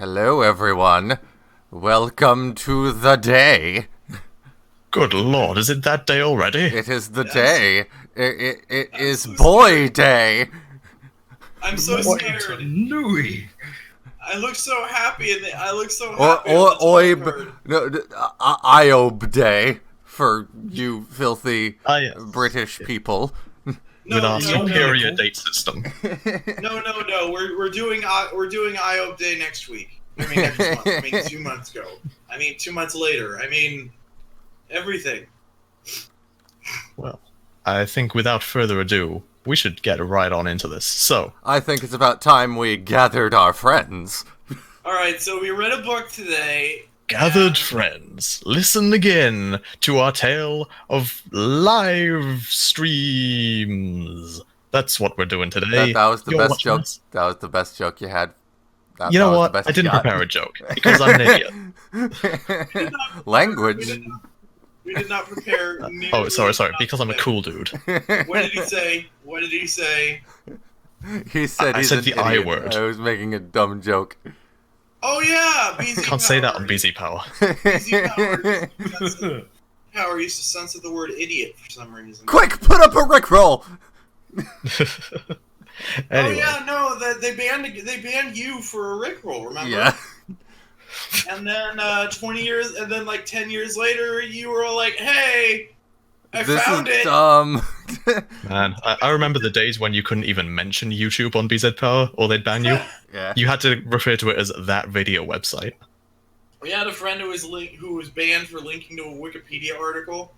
Hello, everyone. Welcome to the day. Good lord, is it that day already? It is the day. It is boy day. I'm so scared. Newbie. I look so happy, and I look so Or happy. on the oib, card. no, Iob day for you filthy Yes. British people. With our no, superior date system. no. We're doing IOP Day next week. I mean next month. I mean 2 months ago. I mean 2 months later. I mean everything. Well, I think without further ado, we should get right on into this. So, I think it's about time we gathered our friends. All right, so we read a book today. gathered friends, listen again to our tale of live streams. That's what we're doing today. That was the You're best watching joke. us. That was the best joke you had. You know that was what? the best I didn't you got. prepare a joke because I'm an idiot. Language. We did not prepare. Oh, sorry. enough Because I'm a today. cool dude. What did he say? What did he say? He said I he's said an the I idiot. word. I was making a dumb joke. Oh yeah, BZ Can't say that on BZ Power. Power used to censor the word idiot for some reason. Quick, put up a rickroll. Anyway, Oh yeah, no, they banned you for a rickroll, remember? Yeah. And then 20 years, and then like 10 years later, you were all like, "Hey, I This found is it." dumb. man, I remember the days when you couldn't even mention YouTube on BZ Power, or they'd ban you. Yeah. You had to refer to it as that video website. We had a friend who was banned for linking to a Wikipedia article.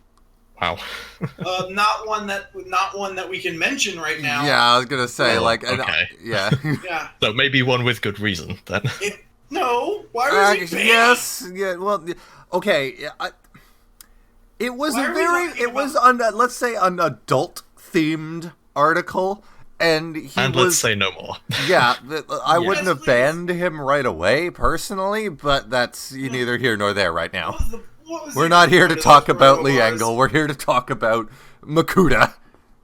Wow. Not one that we can mention right now. Yeah, I was gonna say Oh, like, okay. yeah. Yeah. So maybe one with good reason, then. No. Why was he banned? Yes. Yeah. Well. Okay. Yeah, it was Why a are we very. talking It was on. Let's say an adult-themed article, and he And was. let's say no more. Yeah, I Yes, wouldn't have please. banned him right away, personally, but that's neither here nor there right now. What was We're the not here to point of talk those about promos? Lee Engel. We're here to talk about Makuta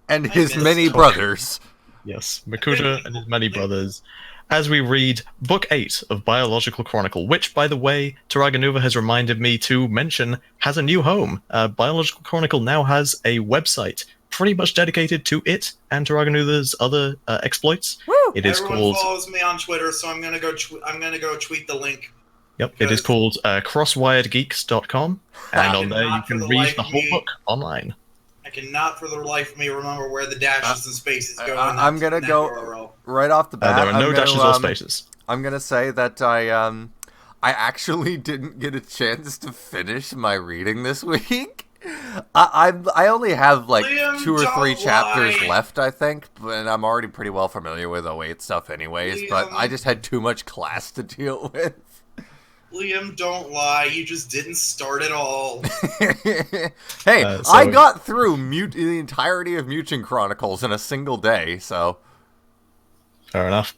and his missed many it. brothers. Yes, Makuta and his many brothers. As we read Book 8 of Biological Chronicle, which, by the way, TuragaNuva has reminded me to mention, has a new home. Biological Chronicle now has a website pretty much dedicated to it and TuragaNuva's other exploits. Woo! It is Everyone called... follows me on Twitter, so I'm gonna go. I'm gonna go tweet the link. Yep, it is called crosswiredgeeks.com, and on there you Not for can the read life the of whole me. book online. I cannot, for the life of me, remember where the dashes and spaces go. in I'm that- gonna that go URL. right off the bat. There are no I'm dashes gonna, or spaces. I'm gonna say that I actually didn't get a chance to finish my reading this week. I only have like Liam, 2 or 3 don't chapters lie. left, I think, and I'm already pretty well familiar with 08 stuff anyways, but Liam. I just had too much class to deal with. Liam, don't lie. You just didn't start at all. Hey, So- I got through the entirety of Mutant Chronicles in a single day, so Fair enough.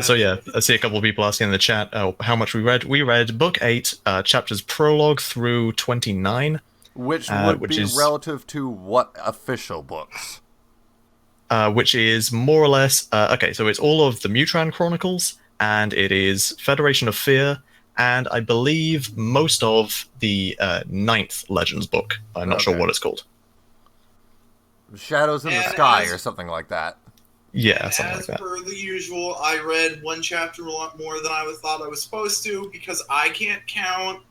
So yeah, I see a couple of people asking in the chat how much we read. We read Book 8, chapters prologue through 29, which would which be is- relative to what official books? which is more or less... okay, so it's all of the Mutran Chronicles, and it is Federation of Fear, and I believe most of the 9th Legends book. I'm not sure Okay. what it's called. Shadows in the And Sky as- or something like that. Yeah, something like As that. per the usual, I read one chapter a lot more than I thought I was supposed to because I can't count,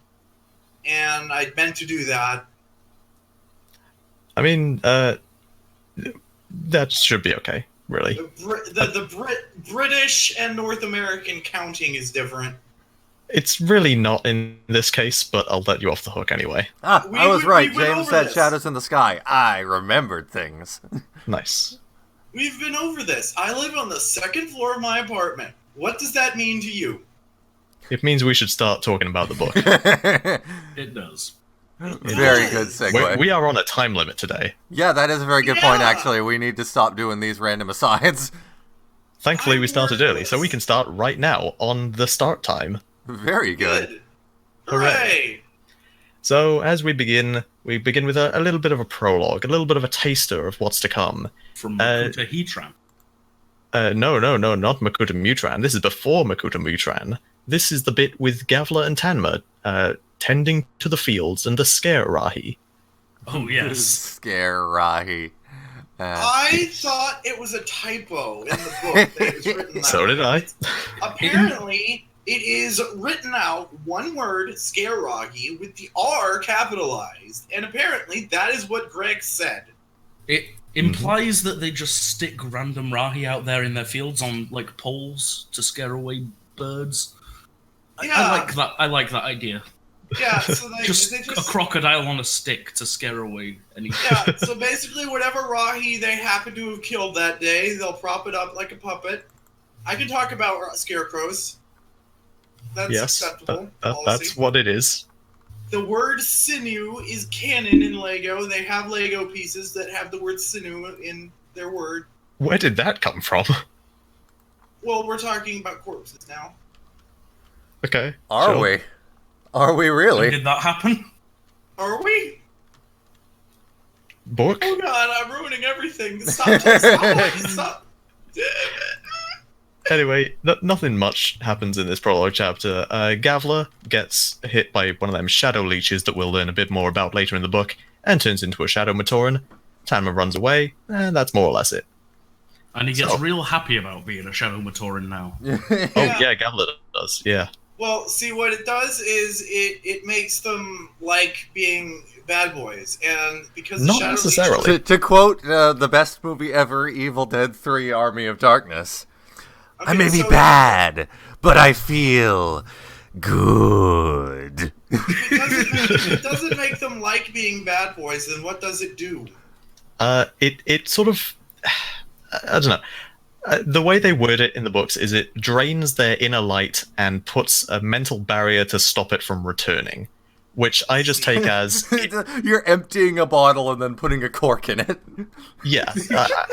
and I meant to do that. I mean, that should be okay, really. The British and North American counting is different. It's really not in this case, but I'll let you off the hook anyway. Ah, I was right. we went James over said this. Shadows in the Sky. I remembered things. Nice. We've been over this. I live on the second floor of my apartment. What does that mean to you? It means we should start talking about the book. It does. Very good segue. We are on a time limit today. Yeah, that is a very good point, Yeah. actually. We need to stop doing these random asides. Thankfully, we started I'm early, so we nervous. can start right now on the start time. Very good. Good. Hooray. Hooray! So, as we begin with a little bit of a prologue, a little bit of a taster of what's to come. From Makuta Heatran. No, not Makuta Mutran. This is before Makuta Mutran. this is the bit with Gavla and Tanma tending to the fields and the scare Rahi. Oh, yes. Scare Rahi. I thought it was a typo in the book that it was written that So way. did I. Apparently, it is written out one word, scare Rahi, with the R capitalized. And apparently, that is what Greg said. It implies that they just stick random Rahi out there in their fields on, like, poles to scare away birds. Yeah. I like that idea. Yeah, so Just they a crocodile on a stick to scare away anything. Yeah, so basically whatever Rahi they happen to have killed that day, they'll prop it up like a puppet. I can talk about scarecrows. That's Yes, acceptable. that's what it is. The word sinew is canon in Lego. They have Lego pieces that have the word sinew in their word. Where did that come from? Well, we're talking about corpses now. Okay. Are sure. we? Are we When really? did that happen? Are we? Book? Oh god, I'm ruining everything. Stop. Anyway, nothing much happens in this prologue chapter. Gavla gets hit by one of them shadow leeches that we'll learn a bit more about later in the book, and turns into a shadow Matoran. Tanma runs away, and that's more or less it. And he gets So- real happy about being a Shadow Matoran now. Oh yeah, Gavla does, yeah. Well, see, what it does is it makes them like being bad boys, and because the Not Shadow necessarily. To quote the best movie ever, Evil Dead 3 Army of Darkness, Okay, I may be so bad, but I feel good. If it doesn't make them like being bad boys, then what does it do? It sort of, I don't know. The way they word it in the books is it drains their inner light and puts a mental barrier to stop it from returning, which I just take as You're emptying a bottle and then putting a cork in it. yeah.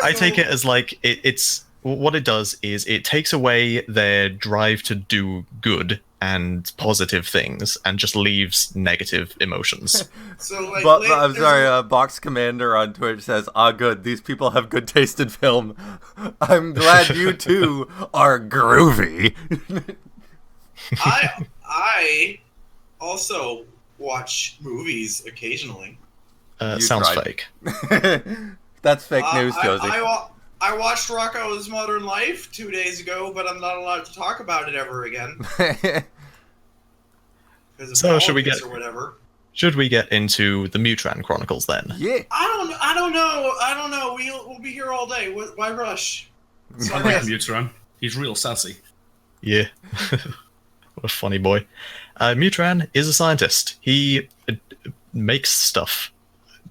I take it as like it's what it does is it takes away their drive to do good and positive things and just leaves negative emotions. So, like, But I'm there's sorry, Box Commander on Twitch says, "Ah, good. These people have good taste in film. I'm glad you two are groovy." I also watch movies occasionally. You Sounds tried. fake. That's fake news, I, Josie. I watched Rocko's Modern Life 2 days ago, but I'm not allowed to talk about it ever again because of So, should we politics get- or whatever. Should we get into the TREN Chronicles then? Yeah. I don't know. We'll be here all day. Why rush? So I I like guess- Mutaran. He's real sassy. Yeah. What a funny boy. TREN is a scientist. He makes stuff.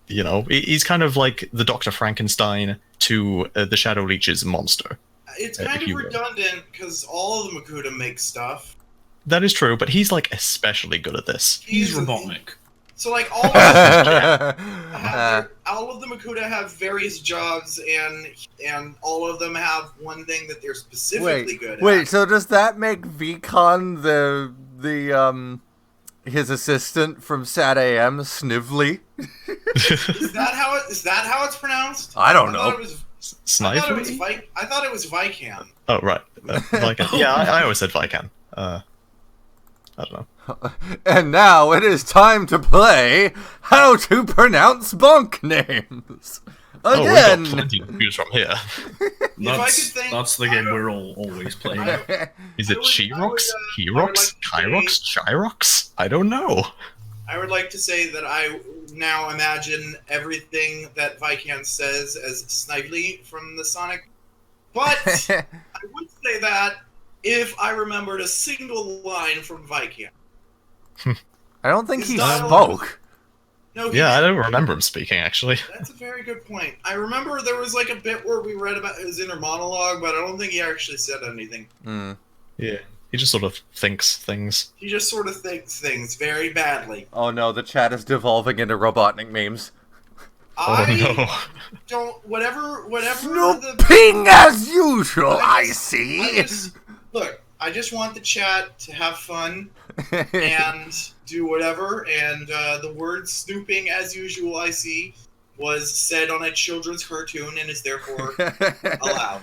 You know, he's kind of like the Dr. Frankenstein to the Shadow Leech's monster. It's if kind of you will. redundant because all of the Makuta make stuff. That is true, but he's like especially good at this. He's Robotnik. So like all of them Uh, all of the Makuta have various jobs, and all of them have one thing that they're specifically good at. wait. So does that make Vicon the his assistant from Sat AM Snively? Is that how it's pronounced? I don't I know. thought it was Snively? I thought it was Vican. Oh, right. Vican. Yeah, I always said Vican. I don't know. And now it is time to play How to Pronounce Bonk Names. Oh, we've Again. got plenty to choose from here. That's the game we're all always playing. Is it I would- Chirox? I would like Herox? to Kyrox? Chirox? I don't know. I would like to say that I now imagine everything that Vican says as Snively from the Sonic. But I would say that if I remembered a single line from Vican. I don't think His he dialogue- spoke. No, Yeah, I don't remember him speaking, actually. That's a very good point. I remember there was like a bit where we read about his inner monologue, but I don't think he actually said anything. Hmm. Yeah. He just sort of thinks things. He just sort of thinks things very badly. Oh no, the chat is devolving into Robotnik memes. I don't. Whatever the. Snooping as usual, I see. I just want the chat to have fun and do whatever. And the word snooping, as usual, I see, was said on a children's cartoon and is therefore allowed.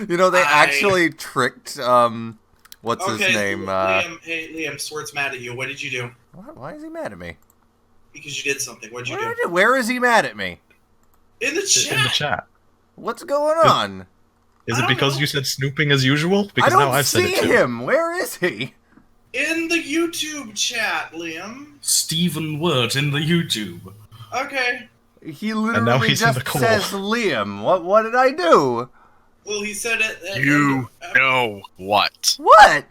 You know, they actually tricked what's his name? Liam, Swart's mad at you. What did you do? What? Why is he mad at me? Because you did something. What did you do? Where is he mad at me? In the chat. In the chat. What's going on? Is it because you said snooping as usual? Because I don't now I've said it see too. him. Where is he? In the YouTube chat, Liam. Stephen Word in the YouTube. Okay. He now literally he's in just the call. says Liam. What did I do? Well, he said it. You know what? What?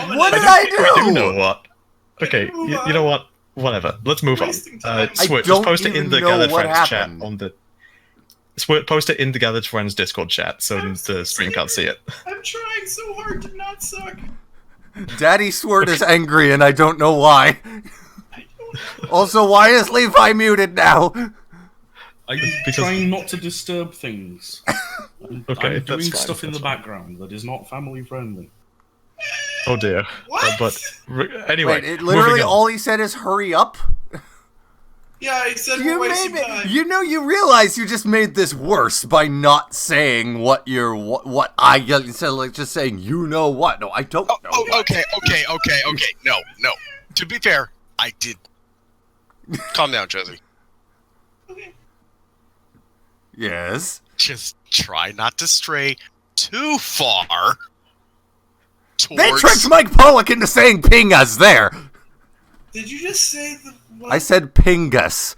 What did I do? You know what? Okay, you know what? Whatever. Let's move on. Wasting time. Swit, I just don't post it in even the know Gathered what Friends chat happened. on the. Swit, post it in the Gathered Friends Discord chat so the stream can't see it. I'm trying so hard to not suck. Daddy Sword is angry and I don't know why. Also, why is Levi muted now? I'm Because- trying not to disturb things. Okay, I'm that's doing fine, stuff in that's the fine. background that is not family friendly. Oh dear. What? Anyway, Wait, literally moving on. all he said is hurry up? Yeah, he said You we're made wasting me, time. you realize you just made this worse by not saying what I instead of like just saying you know what. No, I don't know. Oh, okay. No. To be fair, I did. Calm down, Josie. Okay. Yes. Just try not to stray too far towards... They tricked Mike Pollock into saying pingus there. Did you just say the what? I said pingus.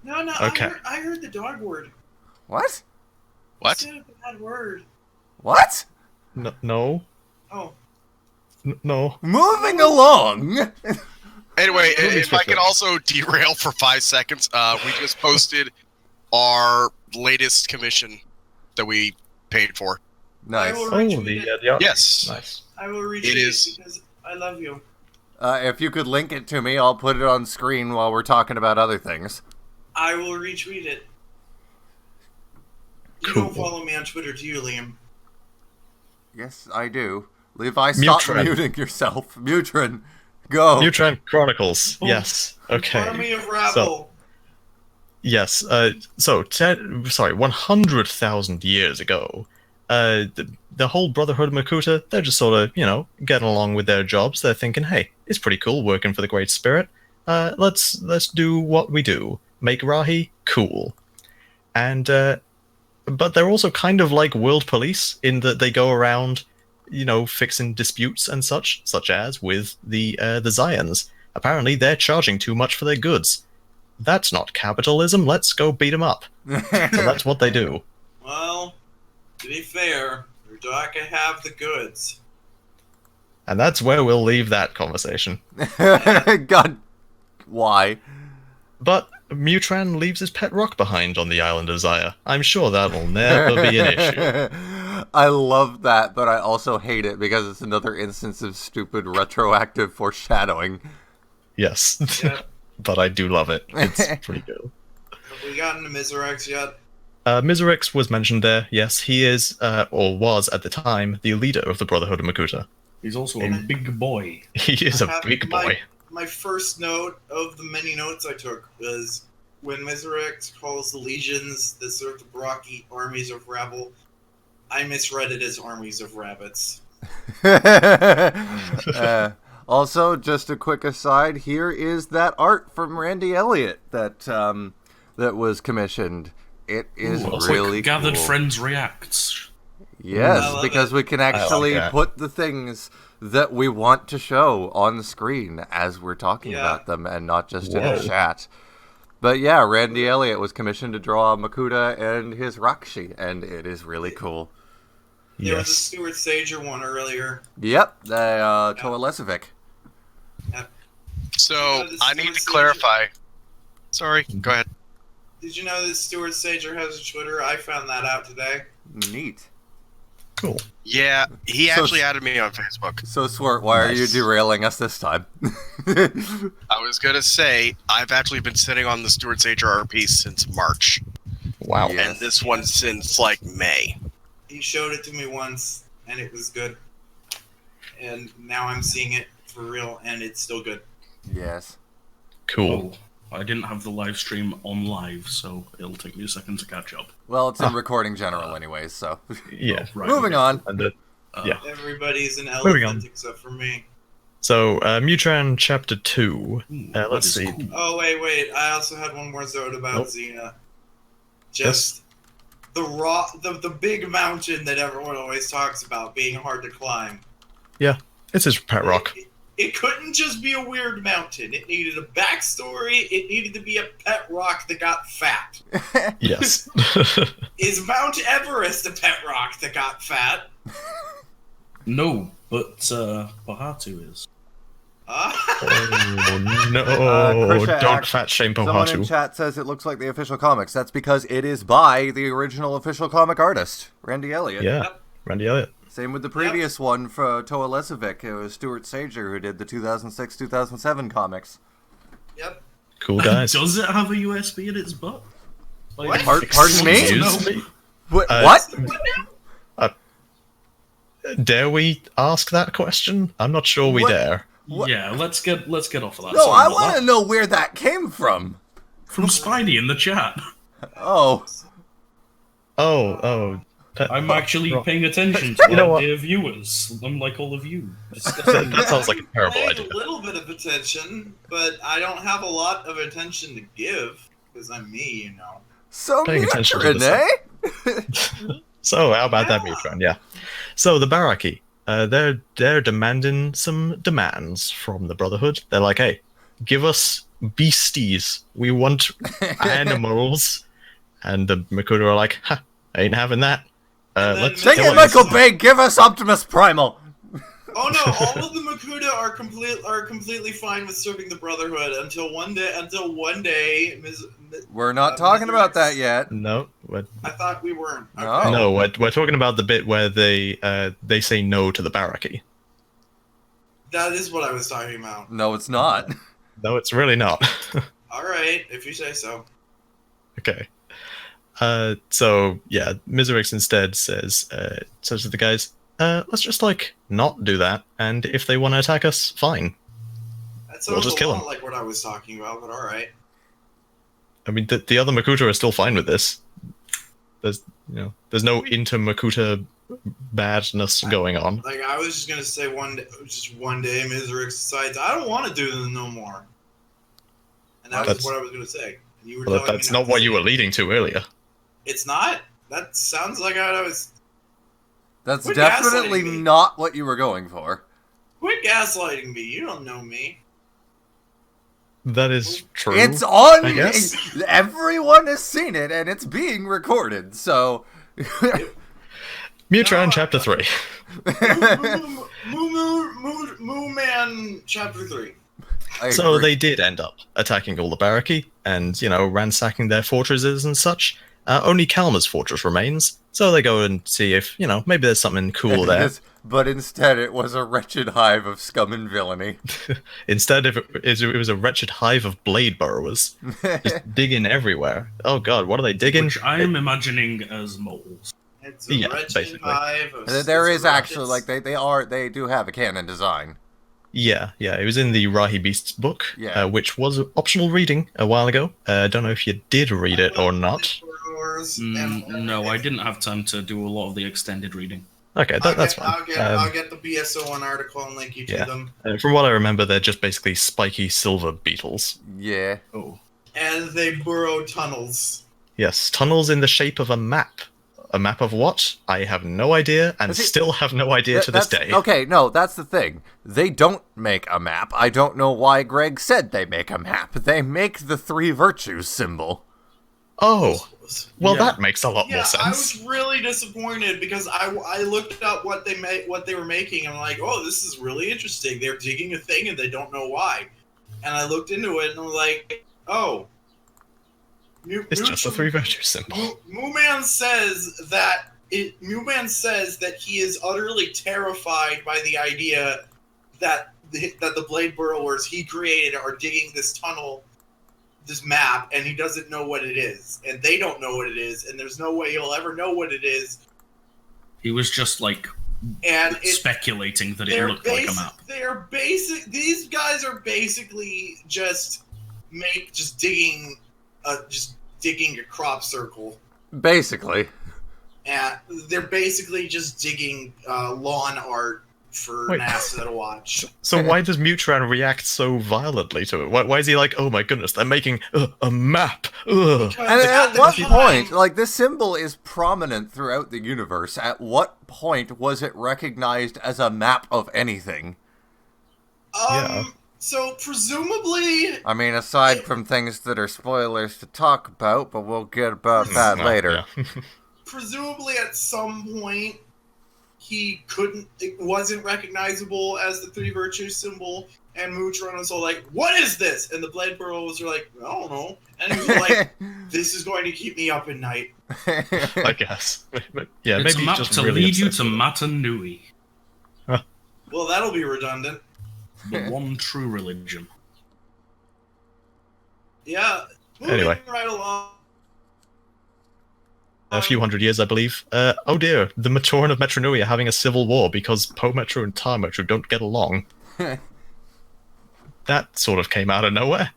No, Okay. I heard the dog word. What? What? You said a bad word. What? No. Oh. No. Moving along. Anyway, Moving if I swiftly. could also derail for 5 seconds, we just posted our latest commission that we paid for. Nice. I will Oh, retweet it. the Yes. Nice. I will retweet It is- it because I love you. If you could link it to me, I'll put it on screen while we're talking about other things. I will retweet it. You Cool. don't follow me on Twitter, do you, Liam? Yes, I do. Levi, stop Mutren. muting yourself. Mutren, go. TREN Chronicles. Oh. Yes. Okay. Army of Rabble. Yes. 100,000 years ago, the whole Brotherhood of Makuta, they're just sort of, getting along with their jobs. They're thinking, hey, it's pretty cool working for the Great Spirit. Let's do what we do. Make Rahi cool. And but they're also kind of like world police in that they go around, fixing disputes and such as with the Zions. Apparently, they're charging too much for their goods. That's not capitalism. Let's go beat them up. So that's what they do. Well, to be fair, Urdaka have the goods. And that's where we'll leave that conversation. God, why? But Mutran leaves his pet rock behind on the island of Zaya. I'm sure that'll never be an issue. I love that, but I also hate it because it's another instance of stupid retroactive foreshadowing. Yes. Yeah. But I do love it. It's pretty good. Have we gotten to Miserex yet? Miserex was mentioned there. Yes, he is, or was at the time, the leader of the Brotherhood of Makuta. He's also a big boy. He is a I have big boy. My first note of the many notes I took was when Miserex calls the legions that serve the Baraki armies of rabble, I misread it as armies of rabbits. Also, just a quick aside, here is that art from Randy Elliott that that was commissioned. It is Ooh, really quick Gathered cool. Friends reacts. Yes, I love because it. we can actually that. put the things that we want to show on the screen as we're talking Yeah. about them and not just in Whoa. a chat. But yeah, Randy Elliott was commissioned to draw Makuta and his Rakshi, and it is really cool. There was a Yes. Stuart Sager one earlier. Yep, Toa Lesovic. So, this I is need to Stuart clarify. Sorry, go ahead. Did you know that Stuart Sager has a Twitter? I found that out today. Neat. Cool. Yeah, he So- actually added me on Facebook. So, Swart, why are you Nice. derailing us this time? I was gonna say, I've actually been sitting on the Stuart Sager RP since March, Wow. Yeah. and this one since, May. He showed it to me once, and it was good. And now I'm seeing it for real, and it's still good. Yes. Cool. I didn't have the live stream on live, so it'll take me a second to catch up. Well, it's in recording general anyways, so. Yeah. Right, Moving on. And yeah. Everybody's an Moving on. elephant except for me. So, Mutran Chapter 2. That Let's is see. cool. Oh, wait. I also had one more zode about Nope. Xena. Just the rock, the big mountain that everyone always talks about being hard to climb. Yeah, it's his pet rock. It couldn't just be a weird mountain. It needed a backstory. It needed to be a pet rock that got fat. Yes. Is Mount Everest a pet rock that got fat? No, but Bahatu is. Oh, no. Krisha Don't asks, fat shame Someone in Pohatu. chat says it looks like the official comics. That's because it is by the original official comic artist, Randy Elliott. Yeah, Yep. Randy Elliott. Same with the previous one for Toa Lesovic. It was Stuart Sager who did the 2006-2007 comics. Yep. Cool guys. Does it have a USB in its butt? What? Pardon me? Excuse me? What? Dare we ask that question? I'm not sure we What? dare. What? Yeah, let's get off of that. No, Sorry I about want to that. know where that came from. From Spidey in the chat. Oh. Oh. I'm actually paying attention to You know our what? dear viewers, unlike all of you. That sounds like a terrible I idea. have a little bit of attention, but I don't have a lot of attention to give because I'm me, you know. So Paying attention to Renee? So, how about that, Yeah. Mutran? Yeah. So, the Baraki, they're demanding some demands from the Brotherhood. They're like, hey, give us beasties. We want animals. And the Makuta are like, ha, I ain't having that. And then Let's Take kill it, it. Michael Bay, give us Optimus Primal. Oh no! All of the Makuta are completely fine with serving the Brotherhood until one day. We're not talking about that yet. No, I thought we weren't. No. Okay. no, we're talking about the bit where they say no to the Baraki. That is what I was talking about. No, it's not. No, it's really not. All right, if you say so. Okay. So yeah, Miserix instead says to the guys, let's just not do that, and if they want to attack us, fine. That We'll sounds just a kill lot him. like what I was talking about, but all right. I mean, the other Makuta are still fine with this. There's no inter-Makuta badness going on. Like I was just gonna say one day, Miserix decides I don't want to do this no more, and that was That's- what I was gonna say. And you were Well, telling me that's not what you were leading to earlier. It's not. That sounds like I was. That's Quit definitely gaslighting me. not what you were going for. Quit gaslighting me. You don't know me. That is true. It's on. I guess. Everyone has seen it, and it's being recorded. So. Mutran No, Chapter 3. Moo Man Chapter 3. I So agree. they did end up attacking all the Baraki and, ransacking their fortresses and such. Only Kalma's fortress remains, so they go and see if, maybe there's something cool there. Yes, but instead, it was a wretched hive of scum and villainy. Instead, if it was a wretched hive of blade burrowers, just digging everywhere. Oh god, what are they digging? Which I am imagining as moles. It's a Yeah, wretched basically. hive of There is rockets. actually they do have a canon design. Yeah, it was in the Rahi Beasts book, Yeah. which was optional reading a while ago. I don't know if you did read it or not. And- No, I didn't have time to do a lot of the extended reading. Okay, that's fine. I'll get the BSO1 article and link you to yeah. them. From what I remember, they're just basically spiky silver beetles. Yeah. Oh. And they burrow tunnels. Yes, tunnels in the shape of a map. A map of what? I have no idea, and See, still have no idea to this That's- day. Okay, no, that's the thing. They don't make a map. I don't know why Greg said they make a map. They make the three virtues symbol. Oh, well, Yeah. that makes a lot Yeah, more I sense. was really disappointed because I looked up what they were making and I'm like, oh, this is really interesting. They're digging a thing and they don't know why. And I looked into it and I'm like, oh. It's just a three virtue symbol. Mooman says that he is utterly terrified by the idea that the blade burrowers he created are digging this tunnel, this map, and he doesn't know what it is, and they don't know what it is, and there's no way he'll ever know what it is. He was just And speculating that it looked like a map. These guys are basically just make just digging a crop circle. Basically. And they're basically just digging lawn art for Wait. NASA to watch. So why does Mutran react so violently to it? Why is he like, oh my goodness, they're making a map? Ugh. Because And at the what time- point, like, this symbol is prominent throughout the universe. At what point was it recognized as a map of anything? Yeah. So presumably, I mean, aside from things that are spoilers to talk about, but we'll get about that Well, later. yeah. presumably at some point, it wasn't recognizable as the three virtues symbol, and Mutron was all like, "What is this?" And the Blade Burrows were like, "I don't know." And he was like, "This is going to keep me up at night." I guess. But, yeah, It's a maybe map just to really lead you obsessed to with it. Matanui, Well, that'll be redundant. the one true religion. Yeah. Moving Anyway. right along. A few hundred years, I believe. Oh dear, the Matoran of Metronui are having a civil war because Po Metro and Tar Metro don't get along. That sort of came out of nowhere.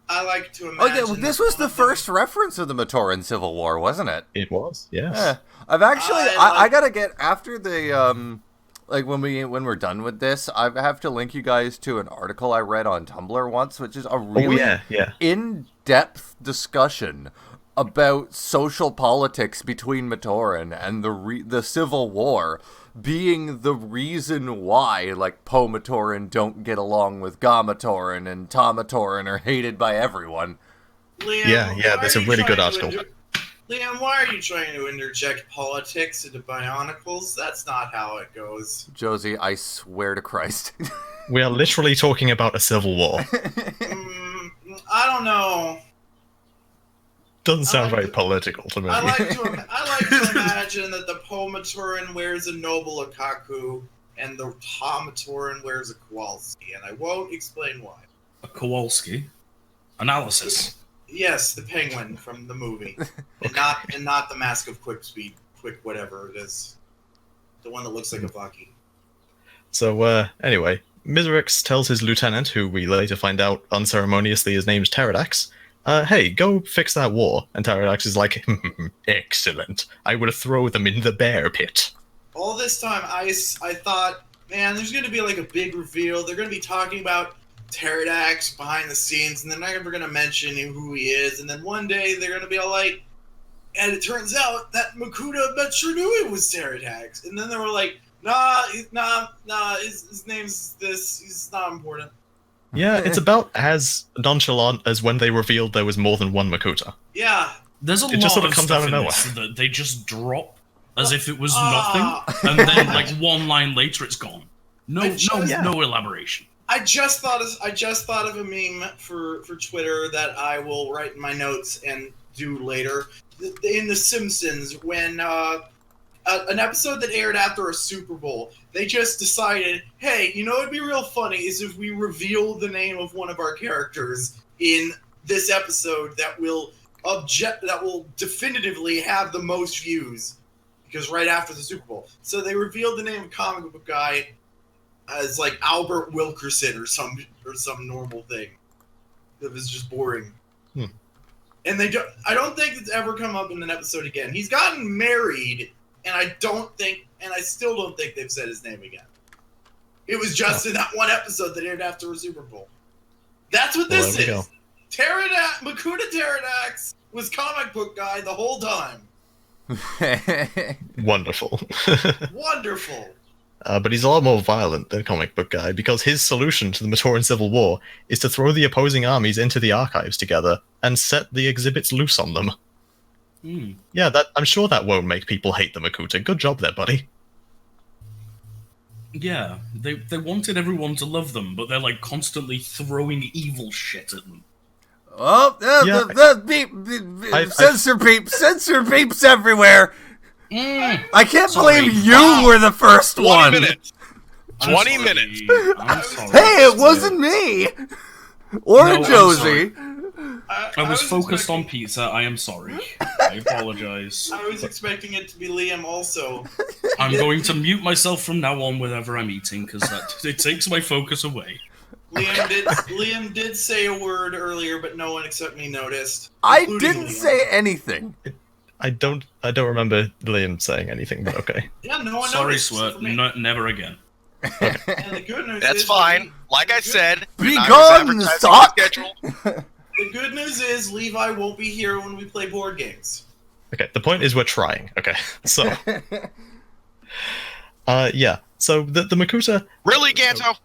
I like to Oh, imagine. yeah, well, this was the first reference of the Matoran Civil War, wasn't it? It was, yes. Yeah. I've actually, I I gotta get, after the, like, when we're done with this, I have to link you guys to an article I read on Tumblr once, which is a really yeah. in-depth discussion about social politics between Matoran and the Civil War being the reason why, like, Po Matoran don't get along with Ga Matoran and Ta Matoran are hated by everyone. Liam, Yeah, why that's are a you really good trying to article. Liam, why are you trying to interject politics into Bionicles? That's not how it goes. Josie, I swear to Christ. We are literally talking about a civil war. I don't know. Doesn't sound like very to- political to me. I like to imagine that the Po Matoran wears a Noble Akaku and the Ta Matoran wears a Kowalski, and I won't explain why. A Kowalski. Analysis. Yes, the penguin from the movie, and not the Mask of Quick whatever it is, the one that looks like a Bucky. So, anyway, Miserix tells his lieutenant, who we later find out unceremoniously his name's Pterodax, hey, go fix that war. And Pterodax is like, excellent. I will throw them in the bear pit. All this time, I thought, man, there's going to be like a big reveal. They're going to be talking about Pterodax behind the scenes, and they're not ever going to mention who he is. And then one day, they're going to be all like, and it turns out that Makuta Metronui was Pterodax. And then they were like, nah, his name's this. He's not important. Yeah, it's about as nonchalant as when they revealed there was more than one Makuta. Yeah. There's a It lot just sort of of comes stuff out of in nowhere. this that they just drop as if it was Ah. nothing, and then like one line later it's gone. No Yeah. elaboration. I just thought of a meme for Twitter that I will write in my notes and do later. In The Simpsons, when an episode that aired after a Super Bowl, they just decided, hey, you know what'd be real funny is if we reveal the name of one of our characters in this episode that will definitively have the most views, because right after the Super Bowl. So they revealed the name of comic book guy as like Albert Wilkerson or some normal thing that was just boring. And I don't think it's ever come up in an episode again. He's gotten married, and I still don't think they've said his name again. It was just in that one episode that aired after a Super Bowl. That's what this there we is. Makuta Pterodax was comic book guy the whole time. Wonderful. Wonderful. But he's a lot more violent than comic book guy, because his solution to the Matoran Civil War is to throw the opposing armies into the archives together and set the exhibits loose on them. Yeah, I'm sure that won't make people hate the Makuta. Good job there, buddy. Yeah, they wanted everyone to love them, but they're like constantly throwing evil shit at them. Oh, Yeah. censor beeps everywhere. I can't Sorry. believe you were the first 20 one. minutes. I'm 20 sorry. minutes. I'm sorry. Hey, it wasn't me. Or No, I'm Josie. I was focused on pizza. I am sorry. I apologize. I was expecting it to be Liam also. I'm going to mute myself from now on whenever I'm eating, because it takes my focus away. Liam did say a word earlier, but no one except me noticed. I including didn't Liam. say anything. I don't remember Liam saying anything, but okay. Yeah, no one Sorry, noticed. Sweat. except for me. Never again. And the good news That's is, fine. Like I said, Be when I was gone, advertising Sock! the schedule, the good news is Levi won't be here when we play board games. Okay, the point is we're trying. Okay, so yeah. So the Makuta, really, Ganto?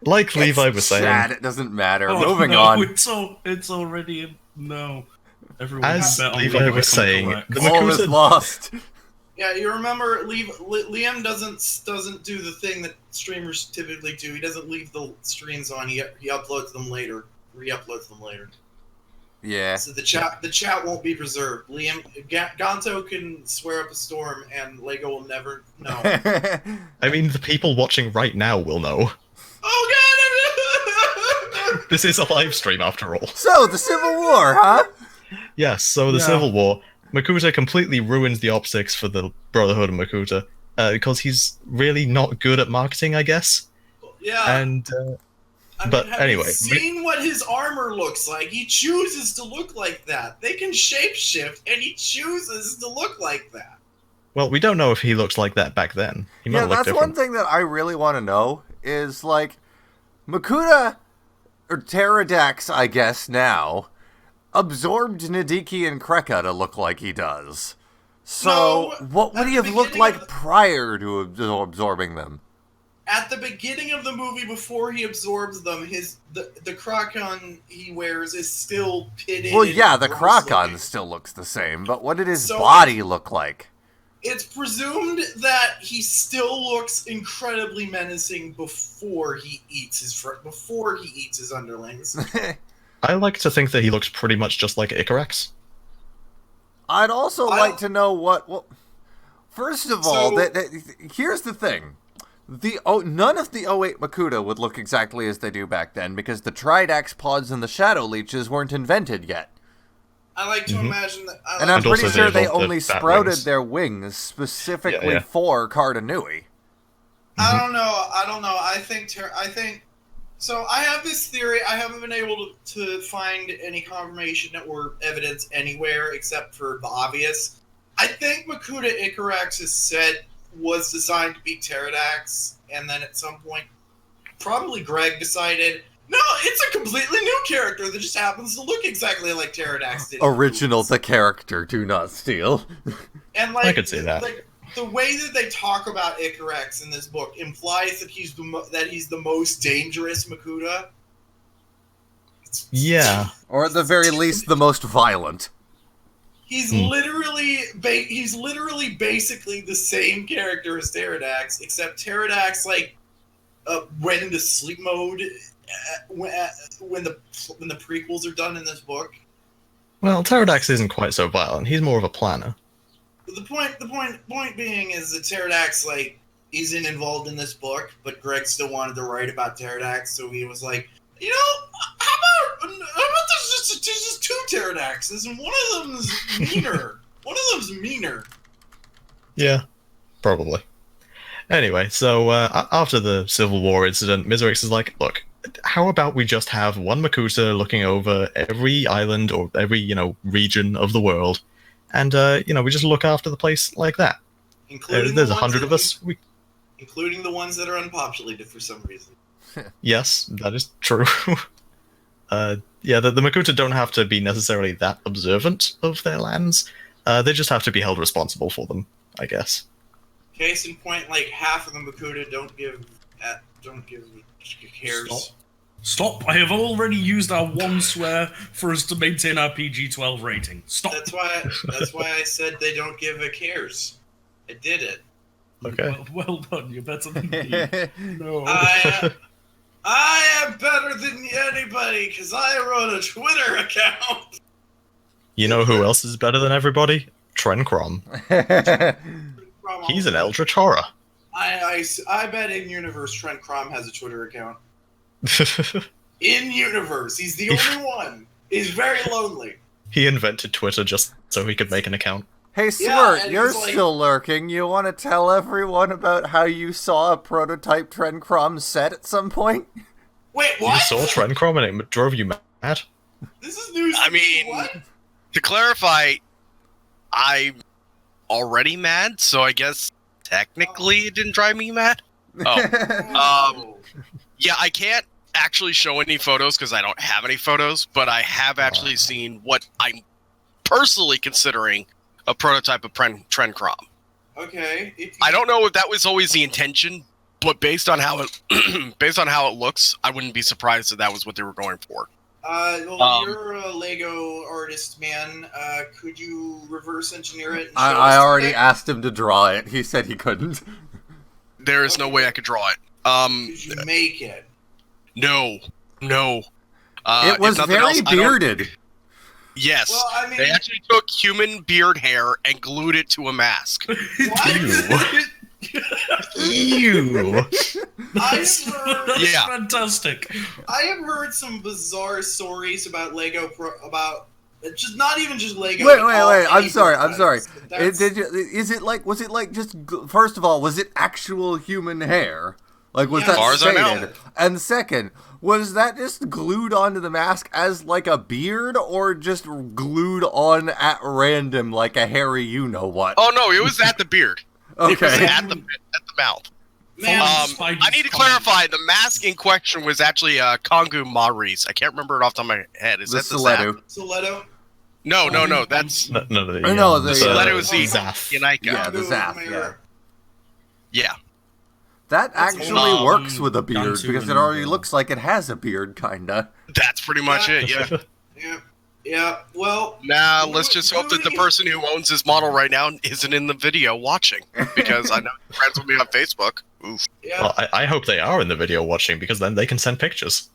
like Levi was saying, Chad, it doesn't matter. Oh, Moving no, on. It's already no. Everyone as bet on Levi was saying, correct. the All is Makuta. lost. Yeah, you remember Liam doesn't do the thing that streamers typically do. He doesn't leave the streams on. He uploads them later, re-uploads them later. Yeah. So the chat won't be preserved. Liam Gonto can swear up a storm, and Lego will never know. I mean, the people watching right now will know. Oh God! This is a live stream after all. So, the Civil War, huh? Yes, so the Yeah. Civil War, Makuta completely ruins the optics for the Brotherhood of Makuta because he's really not good at marketing, I guess. Yeah. And Have anyway, you seen what his armor looks like? He chooses to look like that. They can shapeshift, and he chooses to look like that. well, we don't know if he looked like that back then. He might Yeah, have looked that's one different. thing that I really want to know is, like, Makuta, or Pterodax, I guess now, absorbed Nadiki and Kreka to look like he does. So, No, what would at he the have looked beginning like of prior to absorbing them? At the beginning of the movie, before he absorbs them, the Krakon he wears is still pitted. Well, and yeah, the gross Krakon looking. still looks the same, but what did his So body look like? It's presumed that he still looks incredibly menacing before he eats his underlings. I like to think that he looks pretty much just like Icarex. I'd also like to know what. Well, first of all, here's the thing: none of the 08 Makuta would look exactly as they do back then because the Tridax pods and the Shadow Leeches weren't invented yet. I like to imagine that. And I'm And also pretty they sure they evolved the only bat sprouted wings. their wings specifically Yeah. for Cardanui. I don't know. I think so. I have this theory. I haven't been able to find any confirmation or evidence anywhere except for the obvious. I think Makuta Icarex's set was designed to be Pterodax, and then at some point, probably Greg decided, no, it's a completely new character that just happens to look exactly like Pterodax did. Original the character, do not steal. And like, I could see that. Like, the way that they talk about Icarex in this book implies that he's the most dangerous Makuta. Yeah. Or at the very least, the most violent. He's literally basically the same character as Pterodax, except Pterodax went into sleep mode when the prequels are done in this book. Well, Pterodax isn't quite so violent. He's more of a planner. The point being is that Pterodax isn't involved in this book, but Greg still wanted to write about Pterodax, so he was like, how about there's just two Pterodaxes, and one of them's meaner. Yeah, probably. Anyway, so after the Civil War incident, Miserix is like, look, how about we just have one Makuta looking over every island or every, region of the world, and, we just look after the place like that. Including There's the 100 of us. Including the ones that are unpopulated for some reason. Yes, that is true. The Makuta don't have to be necessarily that observant of their lands. They just have to be held responsible for them, I guess. Case in point, half of the Makuta don't give cares. Stop! I have already used our one swear for us to maintain our PG-12 rating. Stop! That's why I said they don't give a cares. I did it. Okay. Well done, you're better than me. No. I am better than anybody because I wrote a Twitter account. You know who else is better than everybody? TREN KROM. He's an Eldritch Horror. I bet in universe TREN KROM has a Twitter account. In universe, he's the only one. He's very lonely. He invented Twitter just so he could make an account. Hey, Yeah, Swirt, and you're he's like- still lurking. You want to tell everyone about how you saw a prototype TREN KROM set at some point? Wait, You what? saw TREN KROM and it drove you mad? This is news. I to me. mean- What? To clarify, I'm already mad, so I guess technically it didn't drive me mad. Oh. Yeah, I can't actually show any photos because I don't have any photos, but I have actually seen what I'm personally considering a prototype of TREN KROM. Okay. I don't know if that was always the intention, but based on how it looks, I wouldn't be surprised if that was what they were going for. Well, you're a Lego artist, man. Could you reverse engineer it? And show I us already today? asked him to draw it. He said he couldn't. There is no way I could draw it. Could you make it? No. It if was nothing very else, I don't- bearded. Yes. Well, I mean, They actually took human beard hair and glued it to a mask. what? Ew. I've heard, That's Yeah. fantastic. I have heard some bizarre stories about Lego about just not even just Lego. Wait, but wait, all wait. I'm any sorry. prototypes. That's- Was it like just, first of all, was it actual human hair? Like, was Yeah. that As far as I know. stated? And second, was that just glued onto the mask as like a beard or just glued on at random like a hairy you-know-what? Oh no, it was at the beard. It was Okay. at the mouth. Man, Spidey's I need to comment. clarify. The mask in question was actually Kongu Maori's. I can't remember it off the top of my head. Is The that the stiletto. Zap? Stiletto. No. That's No, the, Or no, the, stiletto is the Zaf. Bionicle. Yeah, the Kongu Zap, Mayor. Yeah. That That's actually awesome. works with a beard Gansu because it and, already looks like it has a beard, kinda. That's pretty much it. Yeah. Yeah. Yeah. Well. Nah, let's just hope that the person who owns this model right now isn't in the video watching, because I know you're friends with me on Facebook. Oof. Yeah. Well, I hope they are in the video watching because then they can send pictures.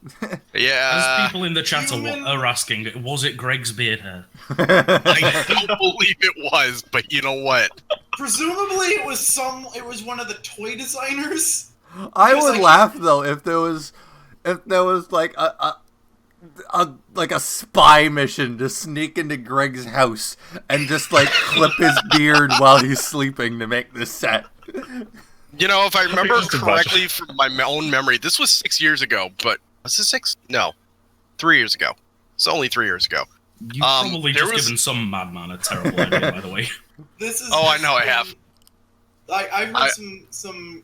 Yeah. As people in the chat human- are asking, was it Greg's beard hair? I don't believe it was, but you know what? Presumably, it was one of the toy designers. I It was would like- laugh though if there was like a spy mission to sneak into Greg's house and just like clip his beard while he's sleeping to make this set. You know, if I remember Just a bunch. correctly from my own memory, this was 6 years ago, but was it 6? No. 3 years ago. It's only 3 years ago. You've probably there just was- given some madman a terrible idea, by the way. This is. Oh, I know I have. I've heard I- some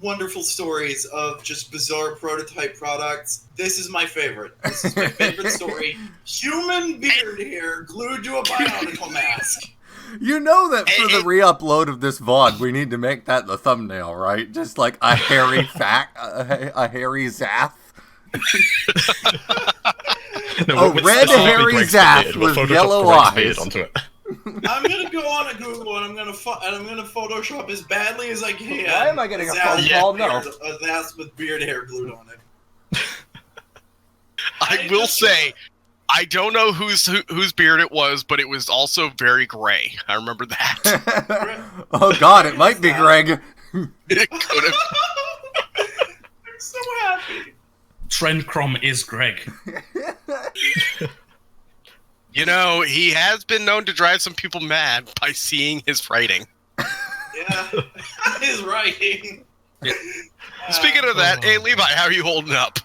wonderful stories of just bizarre prototype products. This is my favorite. This is my favorite story. Human beard hair glued to a Bionicle mask. You know that for the re-upload of this VOD, we need to make that the thumbnail, right? Just like a hairy a hairy Zath. No, A with red specifically hairy Greg's Zaf beard. We'll with Photoshop yellow Greg's eyes. beard onto it. I'm gonna go on a Google and I'm gonna Photoshop as badly as I can. Why am I getting a Zaz phone call? with No. beard- A Zaz with beard hair glued on it. I will say, I don't know whose beard it was, but it was also very gray. I remember that. Oh god, it might be Greg. It could have. I'm so happy. TREN KROM is Greg. You know, he has been known to drive some people mad by seeing his writing. Yeah, his writing. Speaking of that, hey Levi, how are you holding up?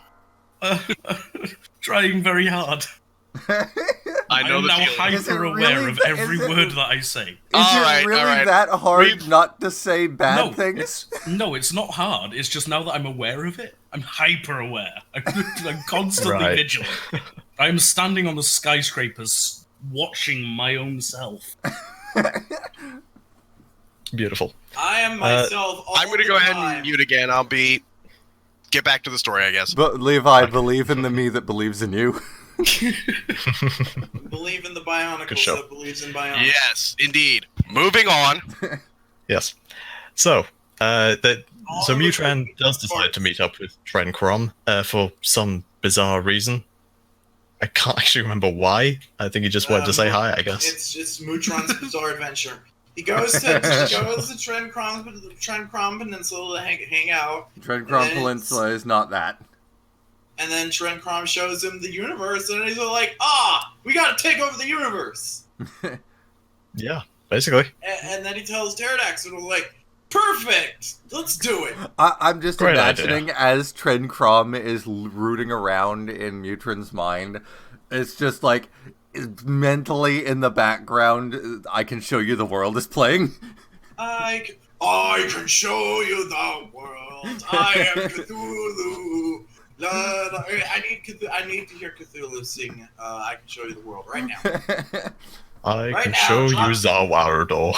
Trying very hard. I know am the now feeling. Is it hyper aware really of that- every is it- word that I say. Is All it right, really all right. that hard We've- not to say bad No, things? it's not hard. It's just now that I'm aware of it, I'm hyper aware. I'm constantly Right. vigilant. I'm standing on the skyscrapers watching my own self. Beautiful. I am myself. All I'm going to the go ahead time. and mute again. Get back to the story, I guess. But Levi, believe in the me that believes in you. Believe in the Bionicle Good show. that believes in Bionicle. Yes, indeed. Moving on. Yes. So, All so of Mutran the does decide to meet up with TREN KROM for some bizarre reason. I can't actually remember why. I think he just wanted to say hi, I guess. It's just Mutron's bizarre adventure. He goes to TREN KROM Peninsula to hang out, TREN KROM Peninsula is not that. and then TREN KROM shows him the universe, and he's like, we gotta take over the universe. Yeah. Basically. And then he tells Pterodax, and we're like, perfect! Let's do it! I'm just Great imagining as TREN KROM is rooting around in Mutrin's mind, it's just like, mentally in the background, I Can Show You the World is playing. I can show you the world. I am Cthulhu. I need to hear Cthulhu sing I Can Show You the World right now. I Right can now, show you drop- Zawardo.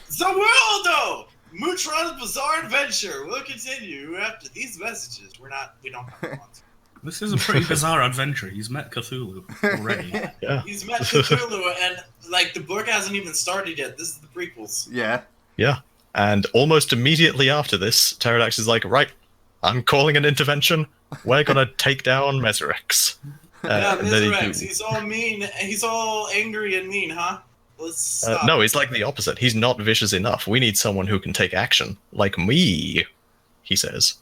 Zawaldo! Mutron's Bizarre Adventure will continue after these messages. We don't have one. This is a pretty bizarre adventure. He's met Cthulhu already. Yeah. He's met Cthulhu, and like the book hasn't even started yet. This is the prequels. Yeah. Yeah. And almost immediately after this, Pterodax is like, right, I'm calling an intervention. We're gonna take down Mesorex. Yeah, and then Miserex, he's all mean. He's all angry and mean, huh? Let's stop. no, he's like the opposite. He's not vicious enough. We need someone who can take action. Like me, he says.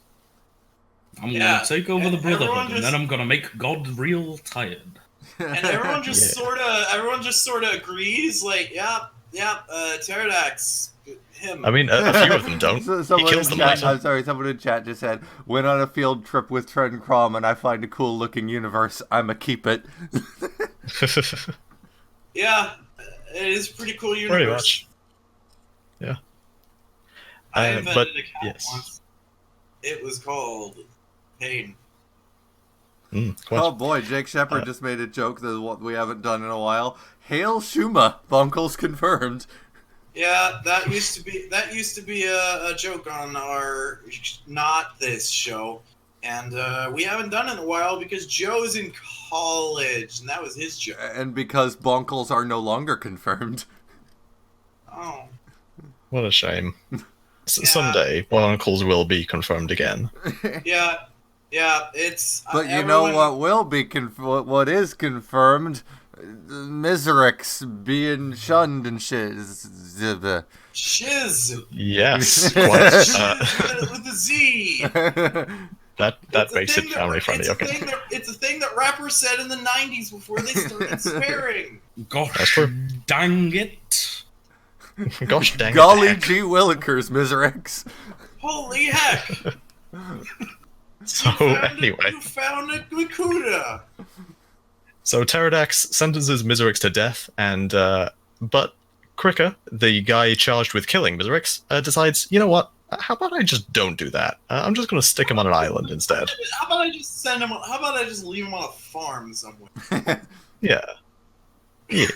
I'm gonna take over the everyone Brotherhood, just- and then I'm gonna make God real tired. And everyone just sorta agrees, like, yeah, Pterodax, him. I mean, a few of them don't. He Someone kills in them chat, later. I'm sorry, someone in chat just said, went on a field trip with TREN KROM and I find a cool looking universe, I'ma keep it. Yeah, it is a pretty cool universe. Pretty much. Yeah. I invented but, a cat yes. once. It was called Pain. Quite. Oh boy, Jake Shepard just made a joke that what we haven't done in a while. Hail Shuma, Bonkles confirmed. Yeah, that used to be a joke on our not this show, and we haven't done it in a while because Joe's in college, and that was his joke. And because Bonkles are no longer confirmed. Oh, What a shame. Someday, Barnacles will be confirmed again. yeah, it's. But you know what will be what is confirmed? Miserex being shunned and shit. Shiz. Yes, quite. Shiz with a Z. That It's a makes it thing family friendly. it's a Okay. thing that- It's a thing that rappers said in the '90s before they started swearing. Gosh, That's true. dang it! Gosh dang Golly it. gee willikers, Miserex. Holy heck! So anyway, You found a Gakuda. so Pterodax sentences Miserex to death, and but Cricker, the guy charged with killing Miserex, decides, you know what? How about I just don't do that? I'm just gonna stick him on an island instead. How about I just send him? How about I just leave him on a farm somewhere? Yeah. Yeah.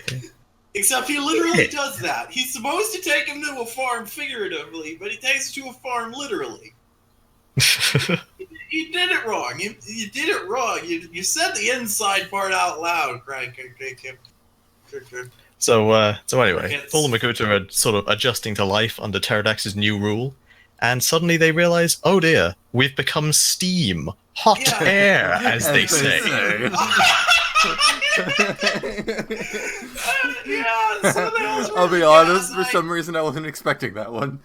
Except he literally does that. He's supposed to take him to a farm figuratively, but he takes him to a farm literally. You did it wrong. You did it wrong. You said the inside part out loud, Craig. So anyway, Yes. Full and Makuta are sort of adjusting to life under Pterodax's new rule, and suddenly they realize, oh dear, we've become steam, hot Yeah. air, as they say. Yeah, so that was I'll be really honest, good. for some reason I wasn't expecting that one.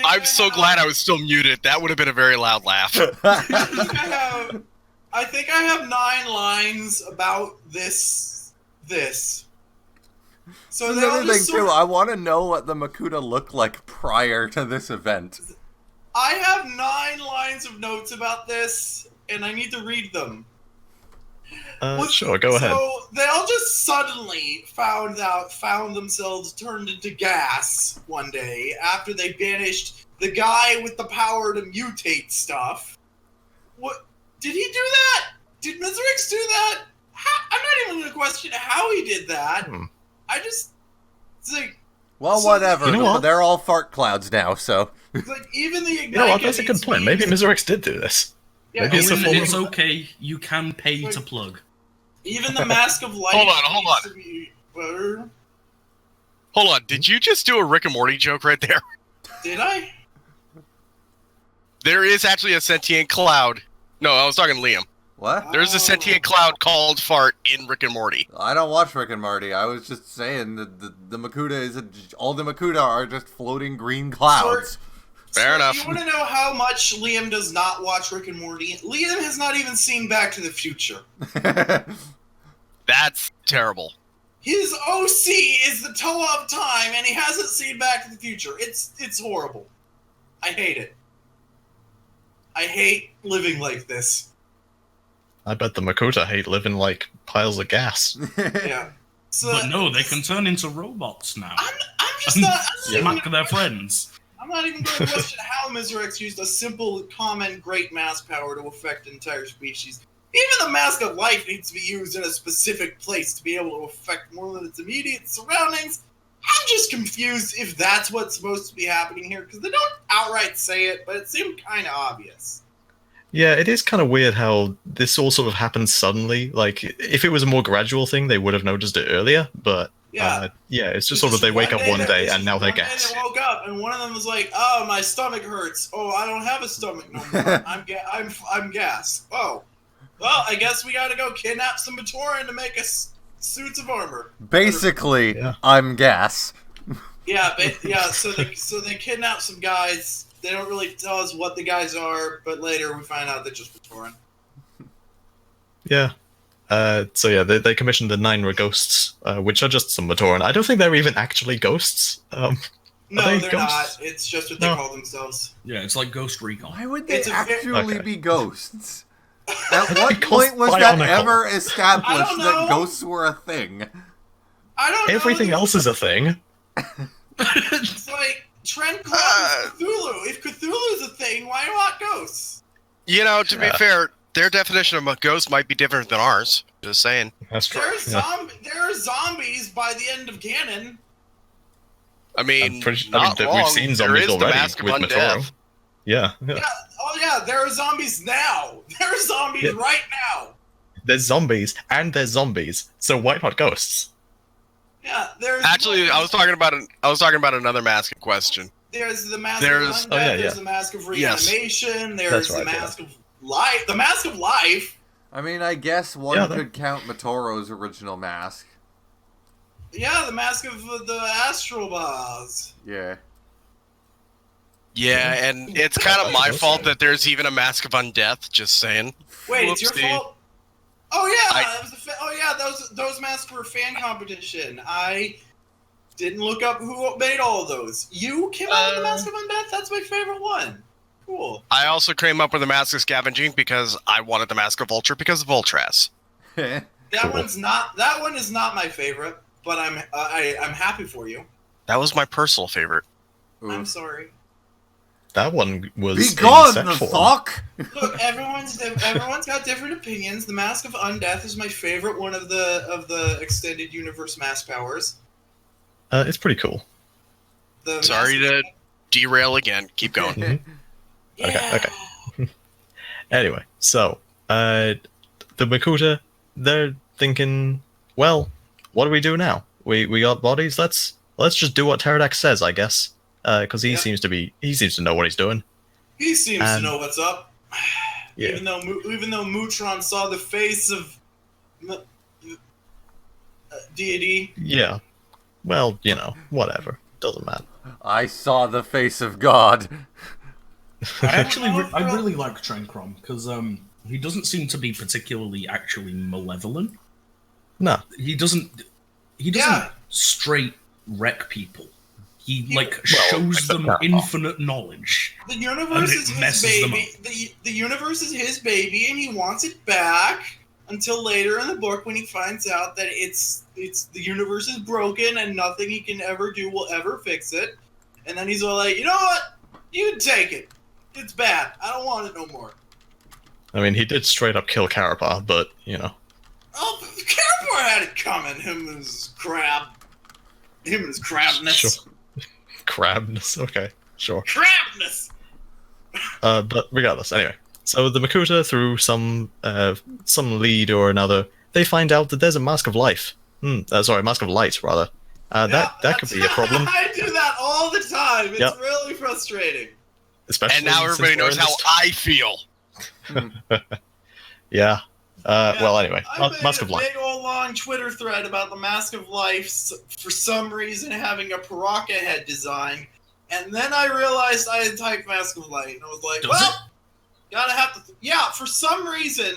I'm so glad I was still muted. That would have been a very loud laugh. I think I have 9 lines about this. So they're all Another thing just sort too, of, I want to know what the Makuta looked like prior to this event. I have 9 lines of notes about this, and I need to read them. Sure, go ahead. So they all just suddenly found themselves turned into gas one day after they banished the guy with the power to mutate stuff. What did he do that? Did Miserex do that? I'm not even going to question how he did that. I just it's like Well, So- whatever. You know what? They're all fart clouds now, so. it's like even the You know what? That's a good point. Maybe Miserex did do this. yeah, maybe it's a even- full- It's okay. You can pay to plug. Even the Mask of Light. Hold on. needs to be better. Hold on. Did you just do a Rick and Morty joke right there? Did I? There is actually a sentient cloud. No, I was talking to Liam. What? There's a sentient cloud called Fart in Rick and Morty. I don't watch Rick and Morty. I was just saying that the Makuta is all the Makuta are just floating green clouds. Fair enough. You want to know how much Liam does not watch Rick and Morty? Liam has not even seen Back to the Future. That's terrible. His OC is the Toa of Time, and he hasn't seen Back to the Future. It's horrible. I hate it. I hate living like this. I bet the Makuta hate living like piles of gas. Yeah. So But no, they can turn into robots now. I'm just not. Smack their friends. I'm not even going to question how Mizrax used a simple, common, great mass power to affect an entire species. Even the Mask of Life needs to be used in a specific place to be able to affect more than its immediate surroundings. I'm just confused if that's what's supposed to be happening here, because they don't outright say it, but it seemed kind of obvious. Yeah, it is kind of weird how this all sort of happens suddenly. Like, if it was a more gradual thing, they would have noticed it earlier, but Yeah. it's just sort of they wake up one day and now they're gas. They woke up and one of them was like, "Oh, my stomach hurts. Oh, I don't have a stomach no more. I'm gas. Oh, well, I guess we got to go kidnap some Matoran to make us suits of armor." Basically, Yeah. I'm gas. Yeah, So they kidnap some guys. They don't really tell us what the guys are, but later we find out they're just Matoran. Yeah. They commissioned the 9 ghosts, which are just some Matoran. I don't think they're even actually ghosts. No, they they're ghosts? not. It's just what they call themselves. Yeah, it's like Ghost Recon. Why would they It's a actually Okay. be ghosts? At what Because point was that Bionicle. ever I established don't that know. ghosts were a thing? I don't know. Everything else is a thing. It's like TREN KROM is Cthulhu. If Cthulhu's a thing, why not ghosts? You know, to be Yeah. fair, their definition of a ghost might be different than ours. Just saying. That's true. There are zombies by the end of canon. I mean, We've not seen wrong. zombies There is the already Mask of with Undeath. Motoro. Yeah. Oh yeah, there are zombies now. There are zombies Yeah. right now. There's zombies, and there's zombies, so why not ghosts? Yeah, there's Actually, I was talking about another mask in question. There's the mask There's- of undeath. oh, yeah, There's yeah. the mask of Yes. reanimation. There's That's the right, yeah. mask of life. The mask of life. I mean, I guess one Yeah, could count Matoro's original mask. Yeah, the mask of the astral bars. Yeah. Yeah, and it's kind of my fault that there's even a Mask of Undeath. Just saying. Wait, it's your Whoopsie. fault. Oh yeah, I- that was those masks were a fan competition. I didn't look up who made all of those. You came out with the mask of undeath. That's my favorite one. Cool. I also came up with the Mask of Scavenging because I wanted the Mask of Vulture because of Voltras. That Cool. That one is not my favorite, but I'm happy for you. That was my personal favorite. I'm sorry. That one was Be in gone, set the form. fuck! Look, everyone's got different opinions. The Mask of Undeath is my favorite one of the extended universe mask powers. It's pretty cool. The Sorry mask- to derail again. Keep going. Mhm. Yeah. Okay. Anyway, so the Makuta, they're thinking, well, what do we do now? We got bodies. Let's just do what Pterodax says, I guess, because he Yeah. seems to know what he's doing. He seems to And- know what's up. Yeah. Even though Mutron saw the face of deity. Yeah. Well, whatever. Doesn't matter. I saw the face of God. I really like TREN KROM because he doesn't seem to be particularly actually malevolent. No. He doesn't Yeah. straight wreck people. He Well, shows them except infinite knowledge. The universe And it is his messes them baby. The universe is his baby, and he wants it back until later in the book when he finds out that it's the universe is broken and nothing he can ever do will ever fix it. And then he's all like, you know what? You can take it. It's bad. I don't want it no more. I mean, he did straight up kill Karapar, but Oh, Carapor had it coming. Him and his crabness. Sure. Crabness. Okay, sure. Crabness. But regardless, anyway. So the Makuta, through some lead or another, they find out that there's a Mask of Life. Mask of Light, rather. That could be a problem, I do that all the time. It's Yep. really frustrating. especially. And now since everybody we're knows in how this I feel. Yeah. Well, anyway, I made Mask a of Light. big old long Twitter thread about the Mask of Life for some reason having a Paraka head design, and then I realized I had typed Mask of Light, and I was like, Does well, gotta have to. Yeah, for some reason,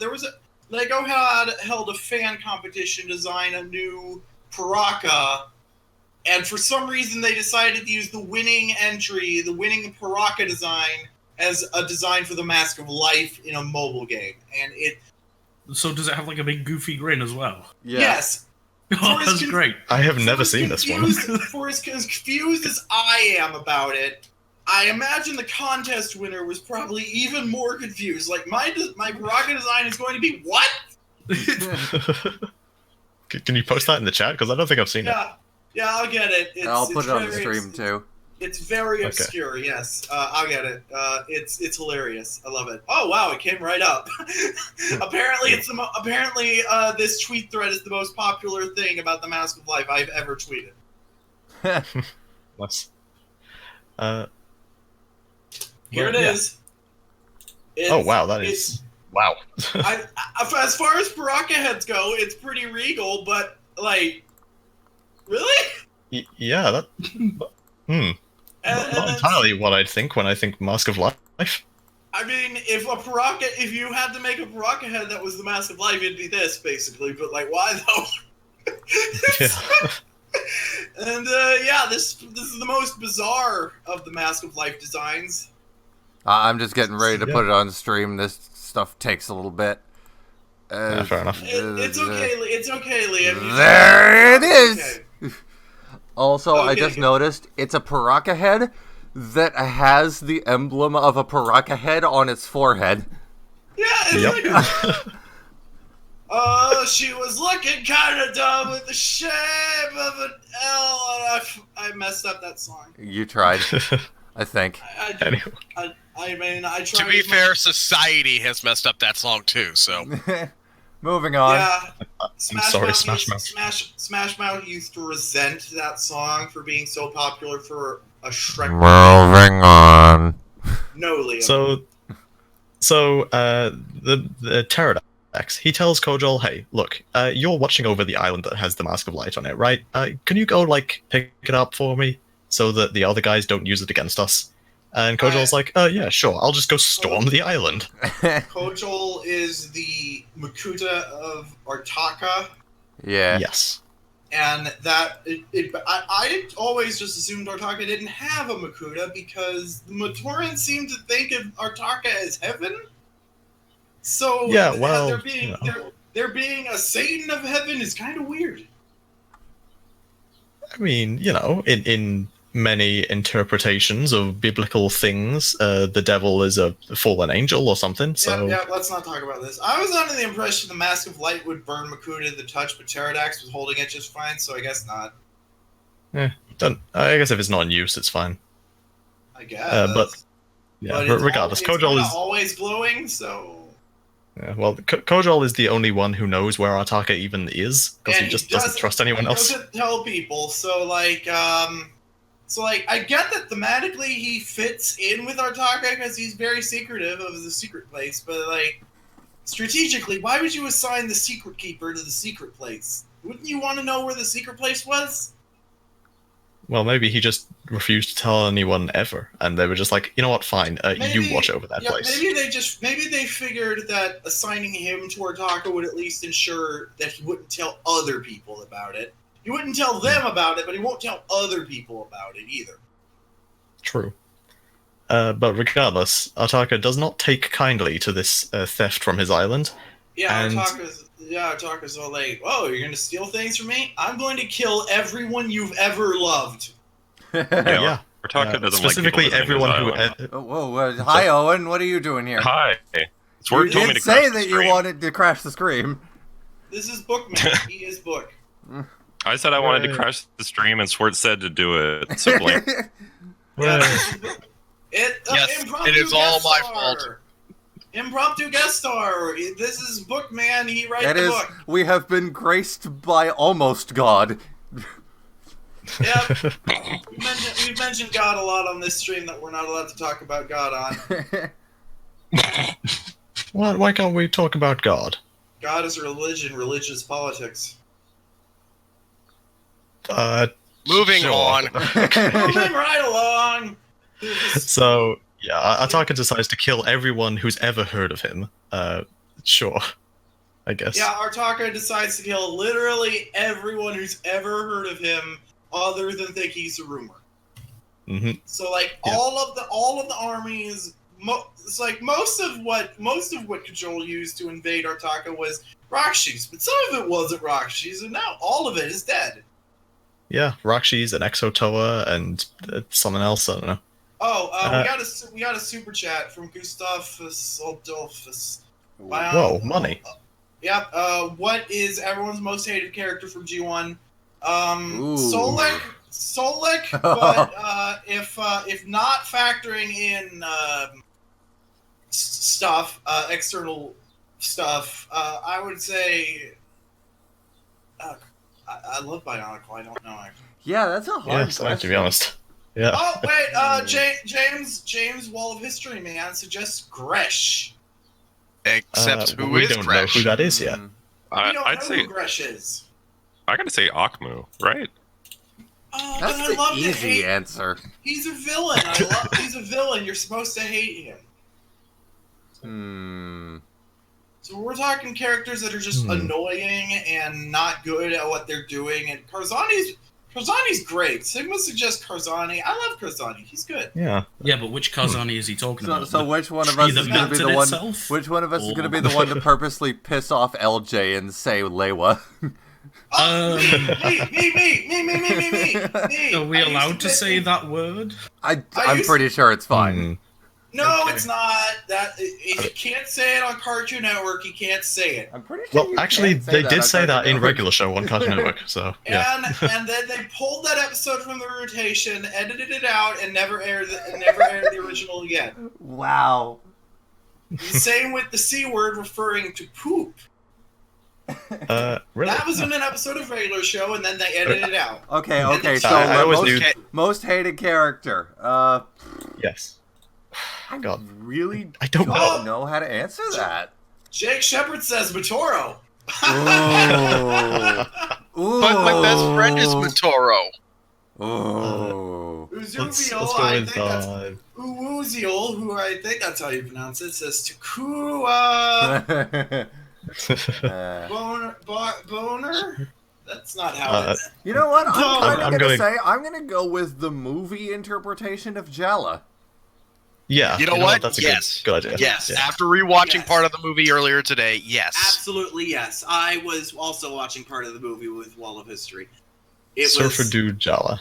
there was Lego held a fan competition to design a new Paraka, and for some reason they decided to use the winning entry, the winning Paraka design, as a design for the Mask of Life in a mobile game. And it... So does it have like a big goofy grin as well? Yeah. Yes. Oh, that's great. I have never seen this one. For as confused as I am about it, I imagine the contest winner was probably even more confused. Like, my Paraka design is going to be what? Can you post that in the chat? Because I don't think I've seen it. Yeah, I'll get it. I'll put it on the stream too. It's very obscure. Yes, I'll get it. It's hilarious. I love it. Oh wow, it came right up. Apparently, this tweet thread is the most popular thing about the Mask of Life I've ever tweeted. Nice. Here it is. Oh wow, that is wow. As far as Paraka heads go, it's pretty regal, but like, really? Yeah, that. Not entirely what I'd think when I think Mask of Life. I mean, if you had to make a Paraka head that was the Mask of Life, it'd be this basically. But like, why though? Yeah. And this is the most bizarre of the Mask of Life designs. I'm just getting ready to put it on stream. This stuff takes a little bit. Fair enough. It's okay, Lee. It's okay, Liam. There it is. Okay. Also, I just noticed it's a Paraka head that has the emblem of a Paraka head on its forehead. Yeah, it's like she was looking kind of dumb with the shape of an L, and I messed up that song. You tried, I think. I mean, I tried. To be fair, society has messed up that song too, so. Moving on. Yeah. Smash Mouth. Smash Mouth used to resent that song for being so popular for a Shrek. Moving on. No, Liam. So the Pterodactyl, he tells Kojal, hey, look, you're watching over the island that has the Mask of Light on it, right? Can you go, like, pick it up for me so that the other guys don't use it against us? And Kojal's like, yeah, sure, I'll just go storm the island. Kojal is the Makuta of Artaka. Yeah. Yes. And that, I always just assumed Artaka didn't have a Makuta because the Matorans seem to think of Artaka as heaven. So yeah, well, there being a Satan of heaven is kind of weird. I mean, in many interpretations of biblical things, the devil is a fallen angel or something. So yeah, let's not talk about this. I was under the impression the Mask of Light would burn Makuta to the touch, but Pterodactyl was holding it just fine, so I guess not. I guess if it's not in use, it's fine. I guess. But regardless, Kojal is always glowing, so. Yeah, well, Kojal is the only one who knows where Artaka even is because he just doesn't trust anyone else. He doesn't tell people, so I get that thematically he fits in with Artaka because he's very secretive of the secret place, but strategically, why would you assign the secret keeper to the secret place? Wouldn't you want to know where the secret place was? Well, maybe he just refused to tell anyone ever, and they were just like, you know what, fine, you watch over that place. Maybe they figured that assigning him to Artaka would at least ensure that he wouldn't tell other people about it. He wouldn't tell them about it, but he won't tell other people about it either. True. But regardless, Artaka does not take kindly to this theft from his island. Yeah, Artaka's all like, "Oh, you're going to steal things from me? I'm going to kill everyone you've ever loved." Yeah. Artaka doesn't specifically like everyone who. Hi, Owen. What are you doing here? Hi. You did say that you wanted to crash the stream. This is Bookman. He is Book. I said I wanted to crash the stream, and Swartz said to do it. So blame. Yes, it is all my fault. Impromptu guest star. This is Bookman. He writes the book. We have been graced by almost God. Yeah, we've mentioned God a lot on this stream that we're not allowed to talk about God on. Why can't we talk about God? God is a religion. Religion is politics. Moving on. Moving right along. So, yeah, Artaka decides to kill everyone who's ever heard of him. Sure. I guess. Yeah, Artaka decides to kill literally everyone who's ever heard of him, other than think he's a rumor. Mm-hmm. So like Yeah. all of the armies, it's like most of what Control used to invade Artaka was Rakshis, but some of it wasn't Rakshis, and now all of it is dead. Yeah, Rakshis and Exotoa and something else. I don't know. Oh, we got a super chat from Gustavus Adolphus. Whoa, money. Yep. What is everyone's most hated character from G1? Ooh. Solik, but if not factoring in stuff, external stuff, I would say I love Bionicle. I don't know actually. Yeah, that's a hard Yeah, question. to be honest. Yeah. Oh wait, James Wall of History man suggests Gresh. Except who we is don't know Gresh? who that is yet. We don't I'd know say who Gresh is. I gotta say Akmu, right? Oh, That's but I the love to easy hate. answer. He's a villain. He's a villain. You're supposed to hate him. So we're talking characters that are just annoying and not good at what they're doing. And Karzani's great. Sigma suggests Karzani. I love Karzani. He's good. Yeah. Yeah, but which Kazani is he talking So, about? so which one of tree us that is going to be mounted the one? itself? Which one of us is going to be Or- the one to purposely piss off LJ and say Lewa? Me. Are we allowed to say that word? I'm pretty sure it's fine. No, Okay. it's not. That if you can't say it on Cartoon Network, you can't say it. I'm pretty sure. Well, you actually, can't they did on say that Cartoon in Network. regular show on Cartoon Network. So yeah. And then they pulled that episode from the rotation, edited it out, and never aired the original again. Wow. The same with the C word referring to poop. Really? That was in an episode of regular show, and then they edited it out. Okay. So I always most, knew- most hated character. Yes. I God. really I don't know. know how to answer that. Jake Shepard says Matoro. Ooh. But my best friend is Matoro. Ooh. Let's Uzubiel, go I with think that's Uwuziel, who I think that's how you pronounce it, says Takua Boner. That's not how it is. You know what? I'm I'm going to go with the movie interpretation of Jala. Yeah. You know what? That's a Yes. good idea. Yes. Yeah. After rewatching Yes. part of the movie earlier today, yes. Absolutely, yes. I was also watching part of the movie with Wall of History. It Surfer was, Dude Jala.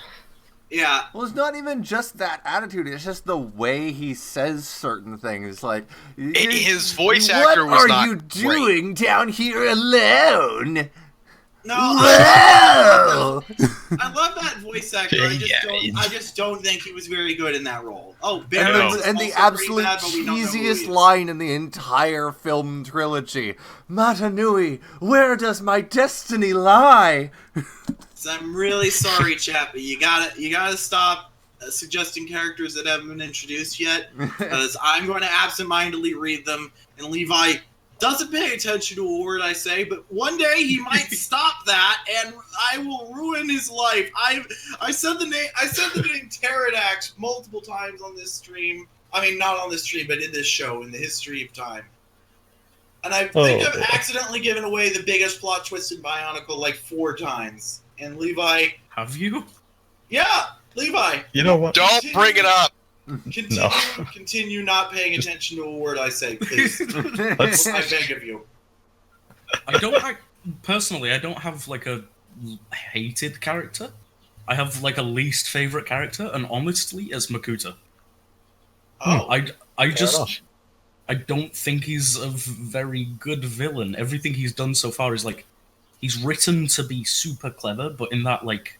yeah. Well, it's not even just that attitude. It's just the way he says certain things. Like His voice actor was what not are you great. doing down here alone? No, Whoa! I love that voice actor. I just don't think he was very good in that role. Oh, And, Beaverhouse the, is and the also absolute pretty bad, but we don't know who he cheesiest is. line in the entire film trilogy. Matanui, where does my destiny lie? So I'm really sorry, Chappie. You gotta stop suggesting characters that haven't been introduced yet, because I'm going to absentmindedly read them, and Levi doesn't pay attention to a word I say, but one day he might stop that, and I will ruin his life. I said the name Pterodax multiple times on this stream. I mean, not on this stream, but in this show, in the history of time. And I think I've accidentally given away the biggest plot twist in Bionicle like 4 times. And Levi, Have you? yeah, Levi, You know what? Don't bring it up. continue not paying attention to a word I say, please. I beg of you. Personally, I don't have like a hated character. I have like a least favorite character, and honestly, it's Makuta. Oh, I Fair enough. I don't think he's a very good villain. Everything he's done so far is like he's written to be super clever, but in that like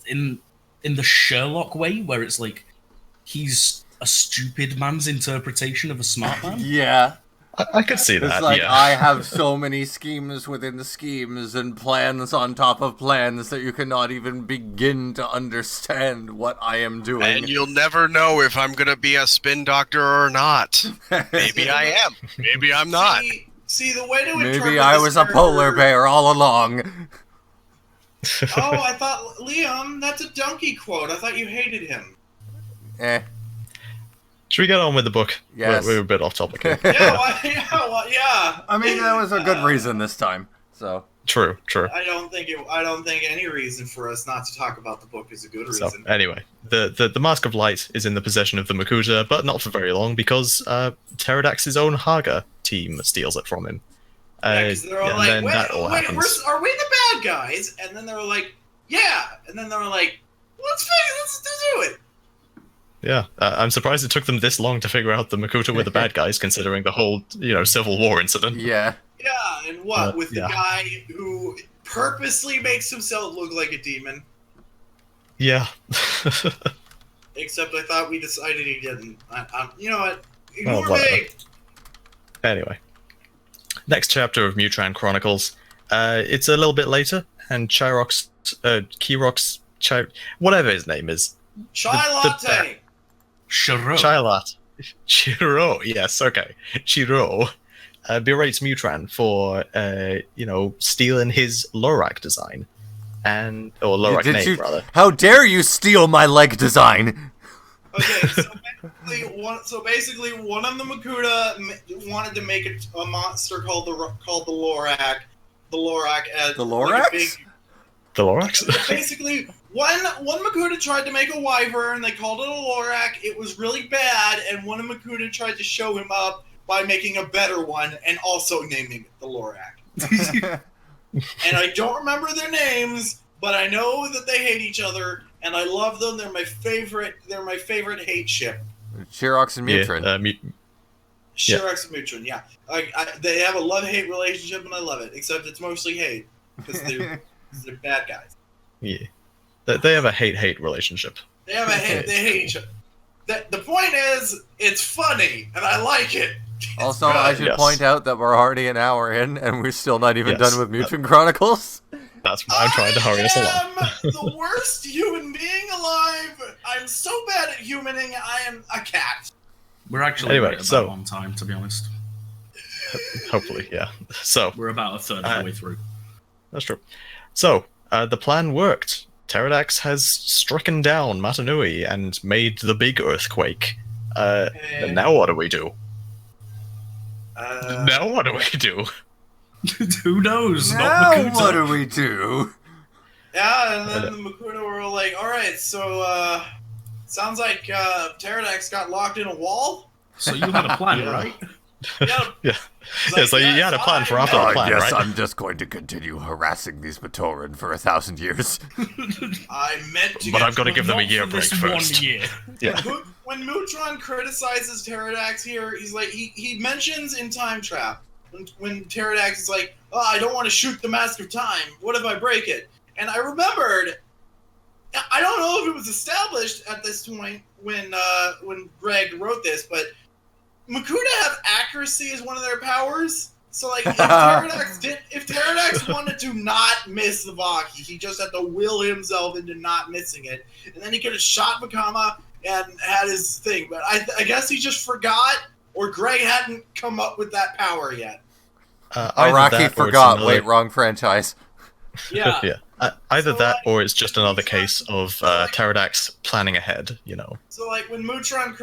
in the Sherlock way, where it's like he's a stupid man's interpretation of a smart man. Yeah. I could see that. It's like, yeah. I have so many schemes within the schemes and plans on top of plans that you cannot even begin to understand what I am doing. And you'll never know if I'm going to be a spin doctor or not. Maybe I am. Maybe I'm not. See the way to interpret Maybe I this was a polar character- bear all along. Oh, I thought Liam, that's a donkey quote. I thought you hated him. Eh. Should we get on with the book? Yes. We're a bit off topic here. Yeah. I mean, that was a good reason this time. So True. I don't think any reason for us not to talk about the book is a good So reason. anyway, the Mask of Light is in the possession of the Makuta, but not for very long because Pterodax's own Haga team steals it from him. Yeah, 'cause they're all and like, then wait, that all happens. are we the bad guys? And then they were like, yeah. And then they were like, let's do it. Yeah, I'm surprised it took them this long to figure out the Makuta were the bad guys, considering the whole, Civil War incident. yeah. Yeah, and what? With the guy who purposely makes himself look like a demon. Yeah. Except I thought we decided he didn't. You know what? Ignore whatever. me. Anyway, next chapter of TREN Chronicles. It's a little bit later, and Keyrox, whatever his name is. Chai latte. Chiro. Chiro, yes, okay. Chiro berates TREN for, stealing his Lorak design. Or Lorak name, rather. How dare you steal my leg design? Okay, so basically, one of the Makuta wanted to make a monster called the Lorak. The Lorak as The like, a Lorax? big. The Lorax? Basically, one Makuta tried to make a wyvern. They called it a Lorak. It was really bad, and one of Makuta tried to show him up by making a better one and also naming it the Lorak. And I don't remember their names, but I know that they hate each other, and I love them. They're my favorite. They're my favorite hate ship. Chirox and Mutrin. Shirax and Mutrin, yeah. They have a love-hate relationship, and I love it. Except it's mostly hate because they're bad guys. Yeah, they have a hate relationship. They have a hate. They hate each other. The point is, it's funny, and I like it. Also, I should point out that we're already an hour in, and we're still not even done with TREN Chronicles. That's why I'm trying to hurry us along. I am the worst human being alive. I'm so bad at humaning. I am a cat. We're actually right about on time, to be honest. Hopefully, yeah. So we're about a third of the way through. That's true. So the plan worked. Pterodax has stricken down Matanui and made the big earthquake. And now what do we do? Now what do we do? Who knows? Now what do we do? Yeah, and then the Makuta were like, alright, so, sounds like, Pterodax got locked in a wall? So you had a plan, right? Yeah. So you had a plan for after the plan, yes, right? I'm just going to continue harassing these Matoran for 1,000 years. I meant to But I've got to give them a year break first. 1 year. Yeah. When Mutron criticizes Pterodax here, he's like, he mentions in Time Trap, when Pterodax is like, oh, I don't want to shoot the Mask of Time. What if I break it? And I remembered, I don't know if it was established at this point when Greg wrote this, but Makuta have accuracy as one of their powers. So like, if Pterodax wanted to not miss the Vaki, he just had to will himself into not missing it, and then he could have shot Makama and had his thing. But I guess he just forgot, or Greg hadn't come up with that power yet. Araki forgot. Wait, wrong franchise. Yeah. Yeah. Either that, or it's just another case of Pterodax planning ahead. So like when Mutron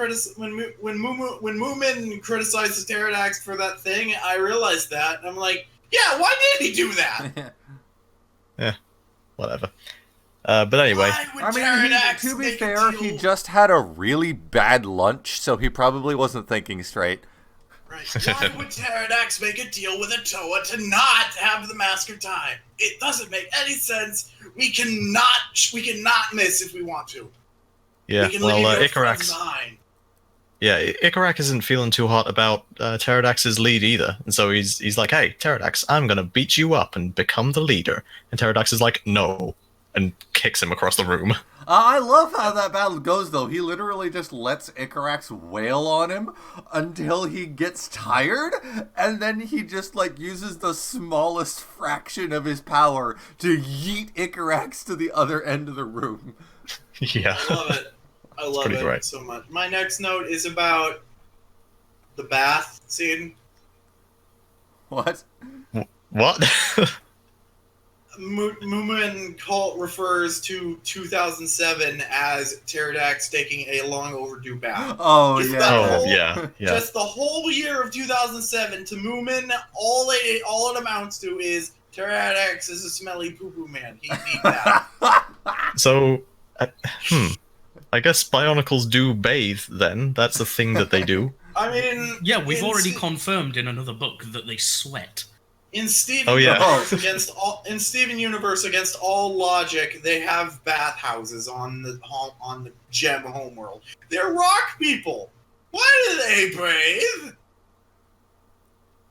when Moomin criticizes Pterodax for that thing, I realized that, and I'm like, yeah, why did he do that? Yeah, whatever. But anyway, I mean, to be fair, he just had a really bad lunch, so he probably wasn't thinking straight. Right. Why would Pterodax make a deal with a Toa to not have the Mask of Time? It doesn't make any sense. We cannot miss if we want to. Yeah, we can leave Icarax. behind. Yeah, Icarax isn't feeling too hot about Pterodax's lead either, and so he's like, "Hey, Pterodax, I'm gonna beat you up and become the leader." And Pterodax is like, "No," and kicks him across the room. I love how that battle goes, though. He literally just lets Icarax wail on him until he gets tired, and then he just, uses the smallest fraction of his power to yeet Icarax to the other end of the room. Yeah. I love it. I love it so much. My next note is about the bath scene. What? What? Moomin cult refers to 2007 as Pterodax taking a long overdue bath. Oh, Just yeah. that Yeah. Just the whole year of 2007 to Moomin, all it amounts to is Pterodax is a smelly poo-poo man. He needs that. So, I guess Bionicles do bathe. Then that's a thing that they do. I mean, Yeah, we've already confirmed in another book that they sweat. in Steven Oh, yeah. in Steven Universe against all logic, they have bathhouses on the Gem homeworld. They're rock people. Why do they bathe?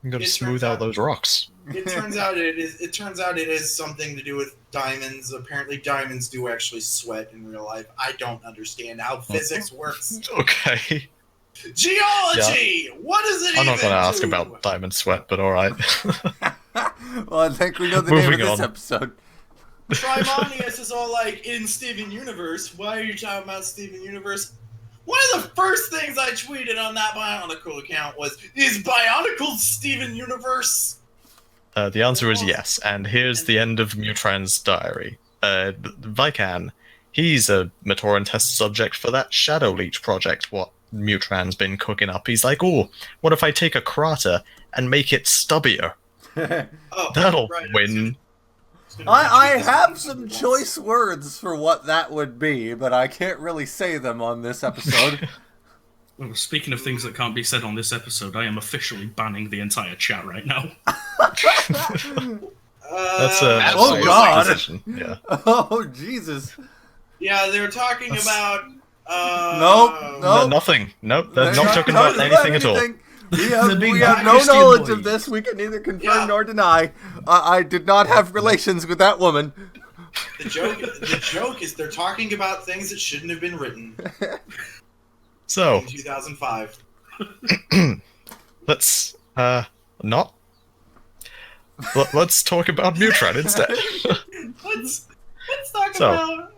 I'm gonna It smooth turns out out- those rocks. It turns out it is something to do with diamonds. Apparently, diamonds do actually sweat in real life. I don't understand how physics works. Okay. Geology. What does it I'm even not gonna ask do? about diamond sweat, but all right. Well, I think we know the name of Moving this on. episode. Trimonius is all like, in Steven Universe, why are you talking about Steven Universe? One of the first things I tweeted on that Bionicle account was, is Bionicle Steven Universe? The answer is yes, and here's the end of Mutran's diary. Vikan, he's a Matoran test subject for that Shadow Leech project, what Mutran's been cooking up. He's like, oh, what if I take a krater and make it stubbier? Oh, That'll right. win. I have some choice words for what that would be, but I can't really say them on this episode. Well, speaking of things that can't be said on this episode, I am officially banning the entire chat right now. That's a Oh, God. decision. Yeah. Oh, Jesus. Yeah, they were talking about. Nope. No, nothing. Nope. They're They're not talking about anything at all. We have, The big we have no Christian knowledge boy. of this. We can neither confirm Yeah. nor deny. I did not have relations with that woman. The joke is they're talking about things that shouldn't have been written So, in 2005. let's not. Let's talk about Mutran instead. Let's talk So. about.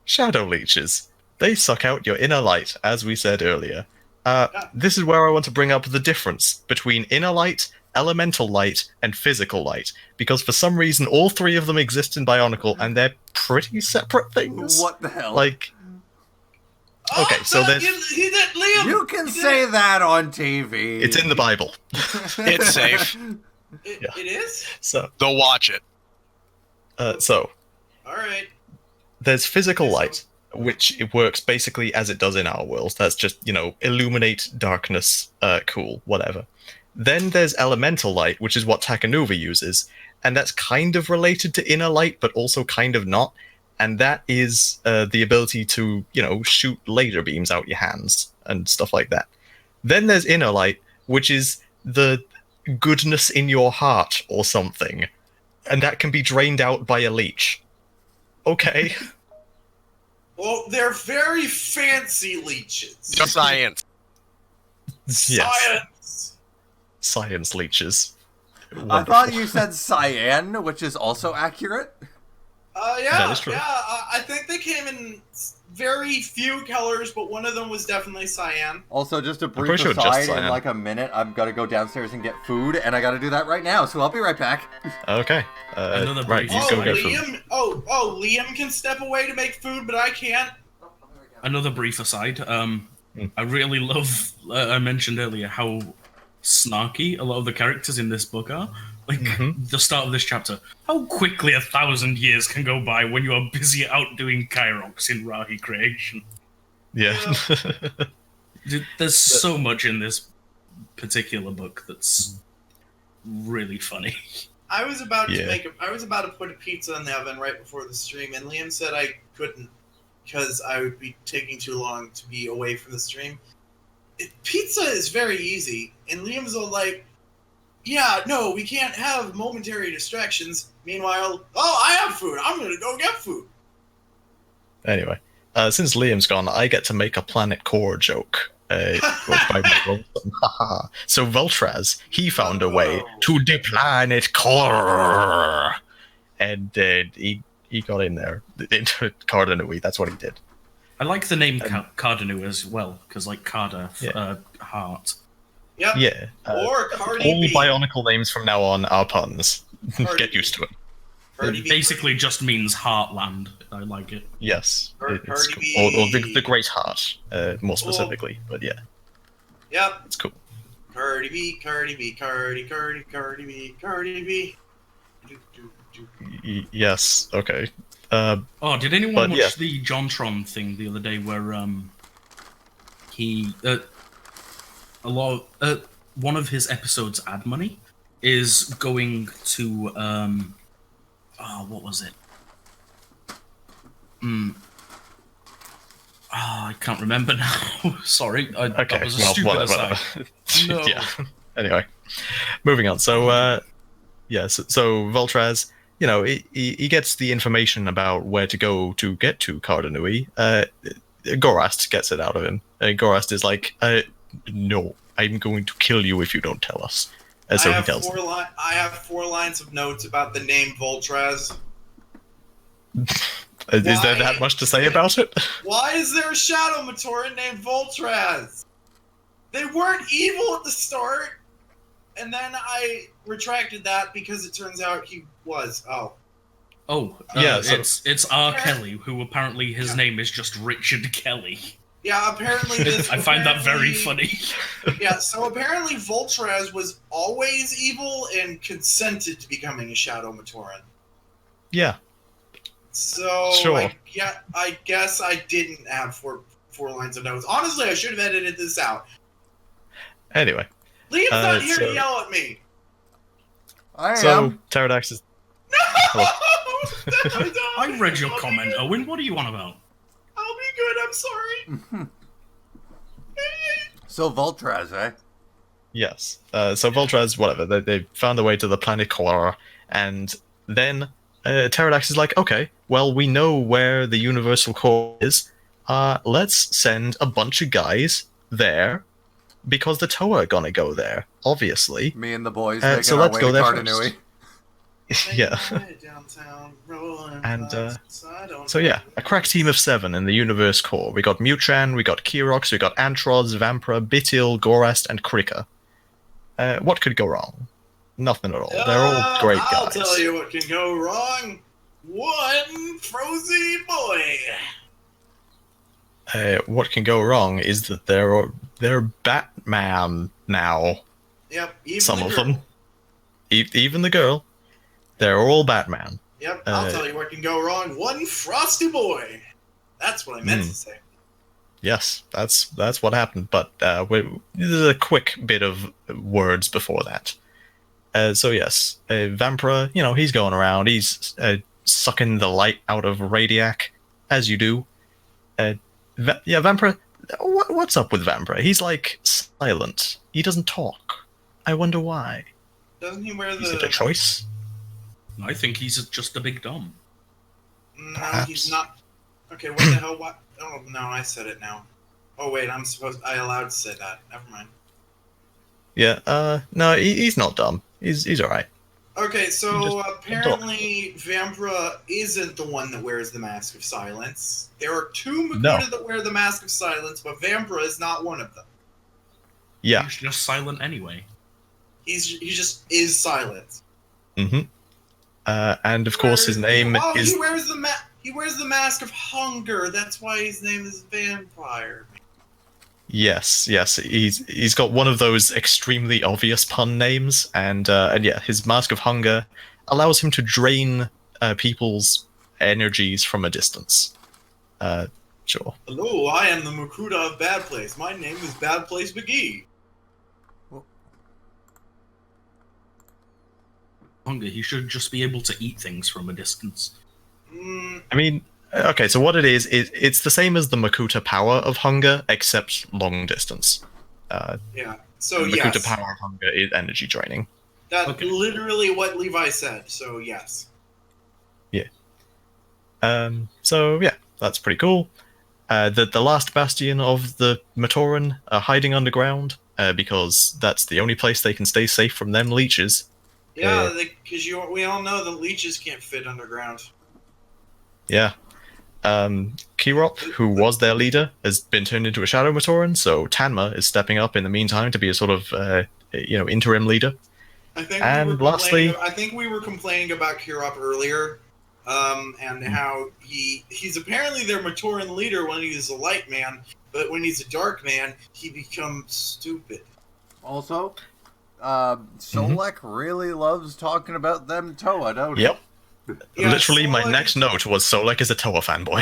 Shadow leeches. They suck out your inner light, as we said earlier. This is where I want to bring up the difference between inner light, elemental light, and physical light, because for some reason all three of them exist in Bionicle, and they're pretty separate things. What the hell? Like, okay, so there's He did, Liam. you can he did say it. that on TV. it's in the Bible. It's safe. It is. So, They'll watch it. so All right. there's physical light, which it works basically as it does in our world. That's just, illuminate darkness, cool, whatever. Then there's elemental light, which is what TuragaNuva uses, and that's kind of related to inner light, but also kind of not. And that is the ability to, shoot laser beams out your hands and stuff like that. Then there's inner light, which is the goodness in your heart or something, and that can be drained out by a leech. Okay. Well, they're very fancy leeches. Science. Yes. Science leeches. I thought you said cyan, which is also accurate. Yeah, That is true. yeah. I think they came in very few colors, but one of them was definitely cyan. Also, just a brief pretty sure just aside, in cyan. like a minute, I've got to go downstairs and get food, and I got to do that right now, so I'll be right back. Okay. Another Right, brief- you go get food. Liam. Liam can step away to make food, but I can't. Another brief aside. I really love. I mentioned earlier how snarky a lot of the characters in this book are. Like the start of this chapter. How quickly 1,000 years can go by when you are busy out doing Kyrox in Rahi creation. Yeah. There's so much in this particular book that's really funny. I was about Yeah. to put a pizza in the oven right before the stream, and Liam said I couldn't because I would be taking too long to be away from the stream. Pizza is very easy, and Liam's all like, "Yeah, no, we can't have momentary distractions." Meanwhile, I have food. I'm gonna go get food. Anyway, since Liam's gone, I get to make a Planet Core joke. So Voltraz, he found a way to the Planet Core, and he got in there into CardaNuva. That's what he did. I like the name Cardanu as well, because like Carda, Yeah. heart. Yep. Yeah. Or Cardi All B. Bionicle names from now on are puns. Cardi Get used to it. It basically just means heartland. I like it. Yes, it's Cardi cool. B. Or the Great Heart, more specifically. But yeah, Yep. it's cool. Cardi B, Cardi B, Cardi B, Cardi B. Yes, okay. Oh, did anyone watch yeah. the JonTron thing the other day where he one of his episodes, Ad Money, is going to what was it? I can't remember now. Sorry, that was a stupid aside. No. Yeah. Anyway, moving on. So, so Voltraz, he gets the information about where to go to get to TuragaNuva. Gorast gets it out of him. Gorast is like, no, I'm going to kill you if you don't tell us. So he tells him. I have 4 lines of notes about the name Voltraz. Is there that much to say about it? Why is there a Shadow Matoran named Voltraz? They weren't evil at the start, and then I retracted that because it turns out he was. Yeah, it's R. Kelly, who apparently his name is just Richard Kelly. Yeah, apparently I find that very funny. Yeah, so apparently Voltraz was always evil and consented to becoming a Shadow Matoran. Yeah. So, sure. I guess I didn't have four lines of notes. Honestly, I should have edited this out. Anyway. Liam's not here to yell at me. I am. So, Pterodax is... No! I read your comment, Owen. What are you on about? I'll be good, I'm sorry. So Voltraz, eh? Yes. So Voltraz, whatever, they found their way to the planet Color, and then Pterodax is like, okay, well, we know where the Universal Core is. Let's send a bunch of guys there, because the Toa are gonna go there, obviously. Me and the boys making so our let's way go to there TuragaNuva. Yeah. And so yeah, a crack team of 7 in the Universe Core. We got Mutran, we got Kirox, we got Antroz, Vampra, Bitil, Gorast, and Krika. What could go wrong? Nothing at all. They're all great guys. I'll tell you what can go wrong. One frozy boy. What can go wrong is that they're Batman now. Yep, even Some the of girl. them. Even the girl. They're all Batman. Yep, I'll tell you what can go wrong. One frosty boy. That's what I meant to say. Yes, that's what happened. But there's a quick bit of words before that. So yes, Vampra, he's going around. He's sucking the light out of Radiac, as you do. Vampra. What's up with Vampra? He's like silent. He doesn't talk. I wonder why. Doesn't he wear the... Is it a choice? I think he's just a big dumb. No, Perhaps. he's not. Okay, what the hell? What? Oh, no, I said it now. Oh, wait, I allowed to say that. Never mind. Yeah, no, he's not dumb. He's alright. Okay, so Just apparently Vampra isn't the one that wears the Mask of Silence. There are 2 Makuta that wear the Mask of Silence, but Vampra is not one of them. Yeah. He's just silent anyway. He just is silent. Mm-hmm. And of course his name is... He wears the Mask of Hunger. That's why his name is Vampire. Yes. He's got one of those extremely obvious pun names, and yeah, his Mask of Hunger allows him to drain people's energies from a distance. Sure. Hello, I am the Makuta of Bad Place. My name is Bad Place McGee. Hunger, he should just be able to eat things from a distance. I mean, okay, so what it is, it's the same as the Makuta power of hunger, except long distance. Yeah, so the Makuta yes. power of hunger is energy draining. That's literally what Levi said, so yes. Yeah. So yeah, that's pretty cool. The last bastion of the Matoran are hiding underground, because that's the only place they can stay safe from them leeches. Yeah, because we all know the leeches can't fit underground. Yeah. Kirop, who was their leader, has been turned into a Shadow Matoran, so Tanma is stepping up in the meantime to be a sort of, interim leader. I think I think we were complaining about Kirop earlier, and how he's apparently their Matoran leader when he's a light man, but when he's a dark man, he becomes stupid. Also, Solek really loves talking about them Toa, don't he? Yep. Yeah, Literally, my Solek- next note was Solek is a Toa fanboy.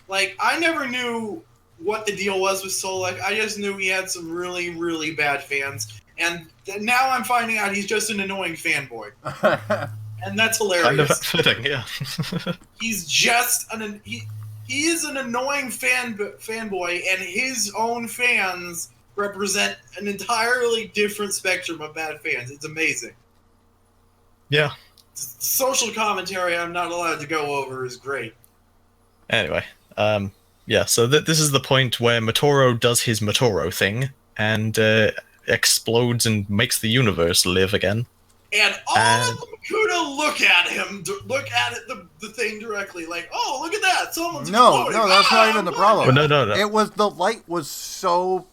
Like, I never knew what the deal was with Solek. I just knew he had some really, really bad fans. And now I'm finding out he's just an annoying fanboy. And that's hilarious. Kind of fitting, yeah. He's just he is an annoying fanboy, and his own fans represent an entirely different spectrum of bad fans. It's amazing. Yeah. Social commentary I'm not allowed to go over is great. Anyway, yeah, so this is the point where Matoro does his Matoro thing, and explodes and makes the universe live again. And all of the Makuta look at the thing directly, like, oh, look at that, someone's exploding. No, that's not even the problem. Well, no. It was the light was so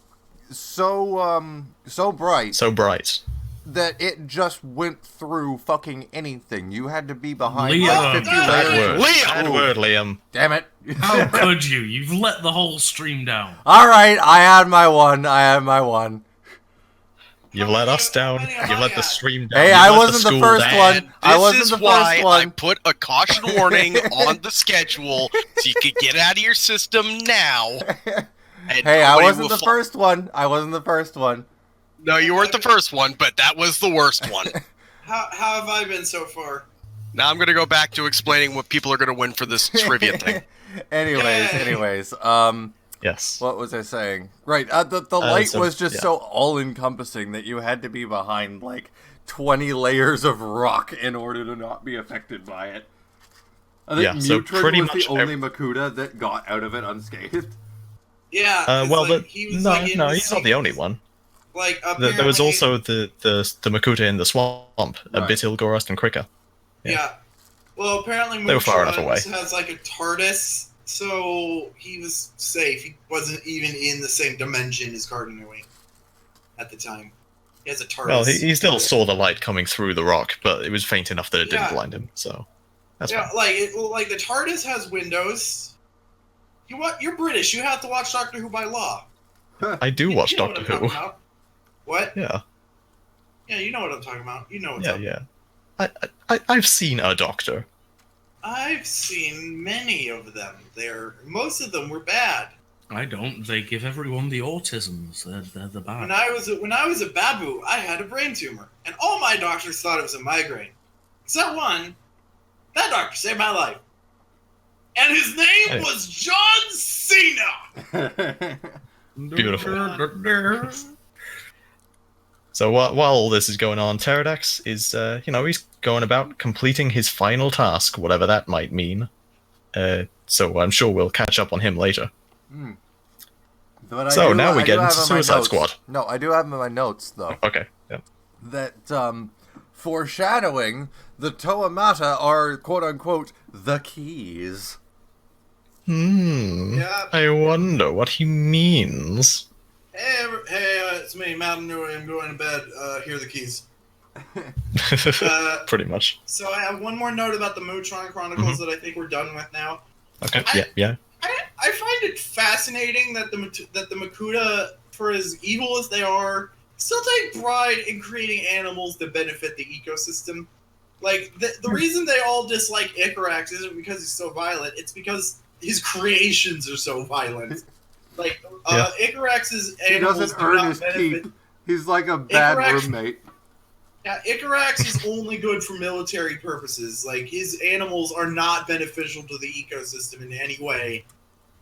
bright. So bright. That it just went through fucking anything. You had to be behind Liam. like 50 layers. Bad word, Liam. Damn it. How could you? You've let the whole stream down. Alright, I had my one. You've let us down. You've let the stream down. Hey, You've I let wasn't the school first down. one. And I this wasn't is the first why I one. put a caution warning on the schedule so you could get out of your system now. Hey, I wasn't the first one. No, you weren't the first one, but that was the worst one. How have I been so far? Now I'm going to go back to explaining what people are going to win for this trivia thing. Anyways, Yes. what was I saying? Right, the light so- was just yeah. so all-encompassing that you had to be behind, like, 20 layers of rock in order to not be affected by it. I think Yeah, so Mutrid pretty was much the only Makuta that got out of it unscathed. Yeah. Well, he's like in he's not the only one. Like, There was apparently- also the Makuta in the swamp, Right. Bitil, Gorast, and Krika. Yeah. Well, apparently They were far enough away. Mutron has like a TARDIS, so he was safe. He wasn't even in the same dimension as Cardinal at the time. He has a TARDIS. Well, he still saw the light coming through the rock, but it was faint enough that it didn't Yeah. blind him. So that's Yeah, fine. like the TARDIS has windows. You're British. You have to watch Doctor Who by law. I do watch You know what Doctor I'm Who. talking about. What? Yeah, Yeah, you know what I'm talking about. You know what's yeah, up. yeah. I've seen a Doctor. I've seen many of them. Most of them were bad. I don't. They give everyone the autisms. They're the bad. When I was a babu, I had a brain tumor, and all my doctors thought it was a migraine. Except one. That doctor saved my life. And his name Hey. was John Cena! Beautiful. So while all this is going on, Pterodax is, he's going about completing his final task, whatever that might mean. So I'm sure we'll catch up on him later. But So now we I get do into have in my Suicide notes- Squad. No, I do have in my notes, though, Okay, yeah. that, foreshadowing, the Toamata are, quote-unquote, the keys. Yeah. I wonder what he means. Hey, it's me, Mountain Dew. I'm going to bed. Here are the keys. Pretty much. So I have one more note about the TREN Chronicles that I think we're done with now. Okay, I- yeah. I find it fascinating that the Makuta, for as evil as they are, still take pride in creating animals that benefit the ecosystem. Like, the reason they all dislike Icarax isn't because he's so violent, it's because his creations are so violent. Like, Icarax's He animals doesn't do earn not his benefit. keep. He's like a bad Icarax- roommate. Yeah, Icarax is only good for military purposes. Like, his animals are not beneficial to the ecosystem in any way.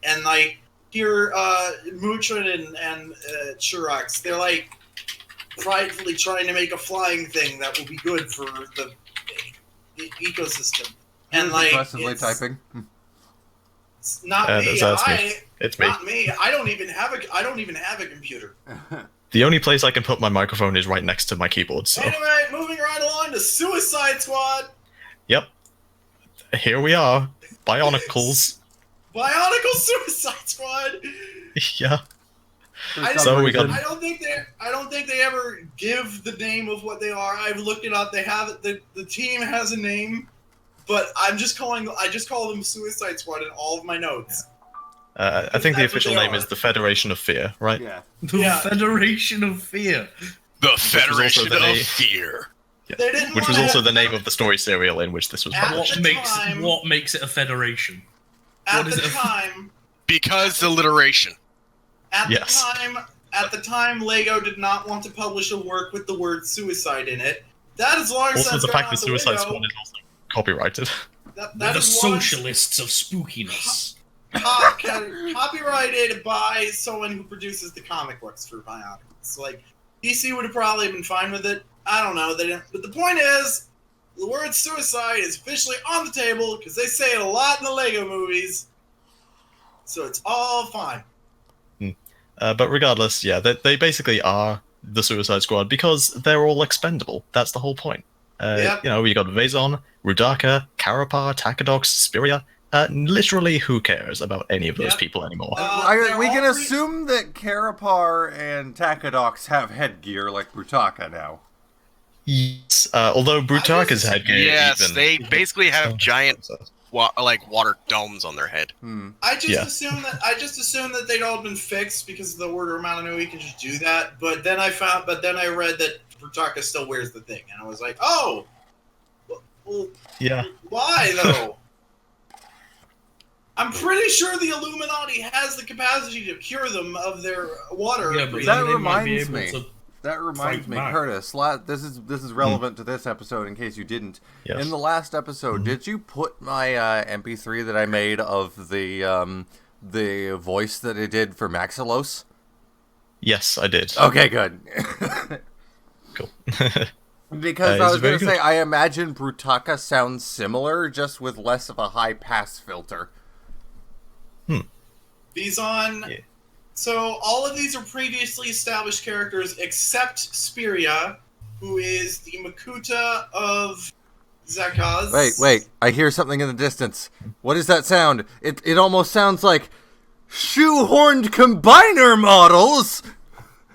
And, like, here, Mutron and Chirax, they're, like, pridefully trying to make a flying thing that will be good for the ecosystem. And, Who's like, aggressively it's typing. not me. that's me. It's me. Not me. I don't even have a computer. The only place I can put my microphone is right next to my keyboard, so... Anyway, moving right along to Suicide Squad. Yep. Here we are. Bionicles. Bionicle Suicide Squad. Yeah. I don't think they ever give the name of what they are. I've looked it up. They have the team has a name, but I just call them Suicide Squad in all of my notes. I think the official name is the Federation of Fear, right? Yeah. The Federation of Fear. The Federation of Fear. Yeah. Which was also the name of the story serial in which this was published. What makes it a federation? At the time, because alliteration. At the time, Lego did not want to publish a work with the word suicide in it. That is long also, since the fact that gone out the Suicide window. Squad is also copyrighted. They're the socialists of spookiness. Copyrighted by someone who produces the comic books for Bionicle. So, like, DC would have probably been fine with it. I don't know. They didn't. But the point is, the word suicide is officially on the table because they say it a lot in the Lego movies. So it's all fine. But regardless, yeah, they basically are the Suicide Squad because they're all expendable. That's the whole point. Yep. You know, we got Vezon, Rudaka, Karapar, Takadox, Spiria. Literally, who cares about any of those people anymore? We can assume that Karapar and Takadox have headgear like Brutaka now. Yes, although Brutaka's headgear... Yes, they basically have giant water domes on their head. I just assumed that they'd all been fixed because of the order of Mananu. You can just do that. But then I read that Brutaka still wears the thing, and I was like, oh, well, yeah. Why though? I'm pretty sure the Illuminati has the capacity to cure them of their water. Yeah, but that reminds me, Curtis. This is relevant to this episode in case you didn't. Yes. In the last episode, did you put my MP3 that I made of the voice that I did for Maxilos? Yes, I did. Okay, good. Cool. Because I was going to say, I imagine Brutaka sounds similar, just with less of a high pass filter. Vezon. Yeah. So all of these are previously established characters except Spiria, who is the Makuta of Zakaz. Wait, I hear something in the distance. What is that sound? It almost sounds shoehorned combiner models!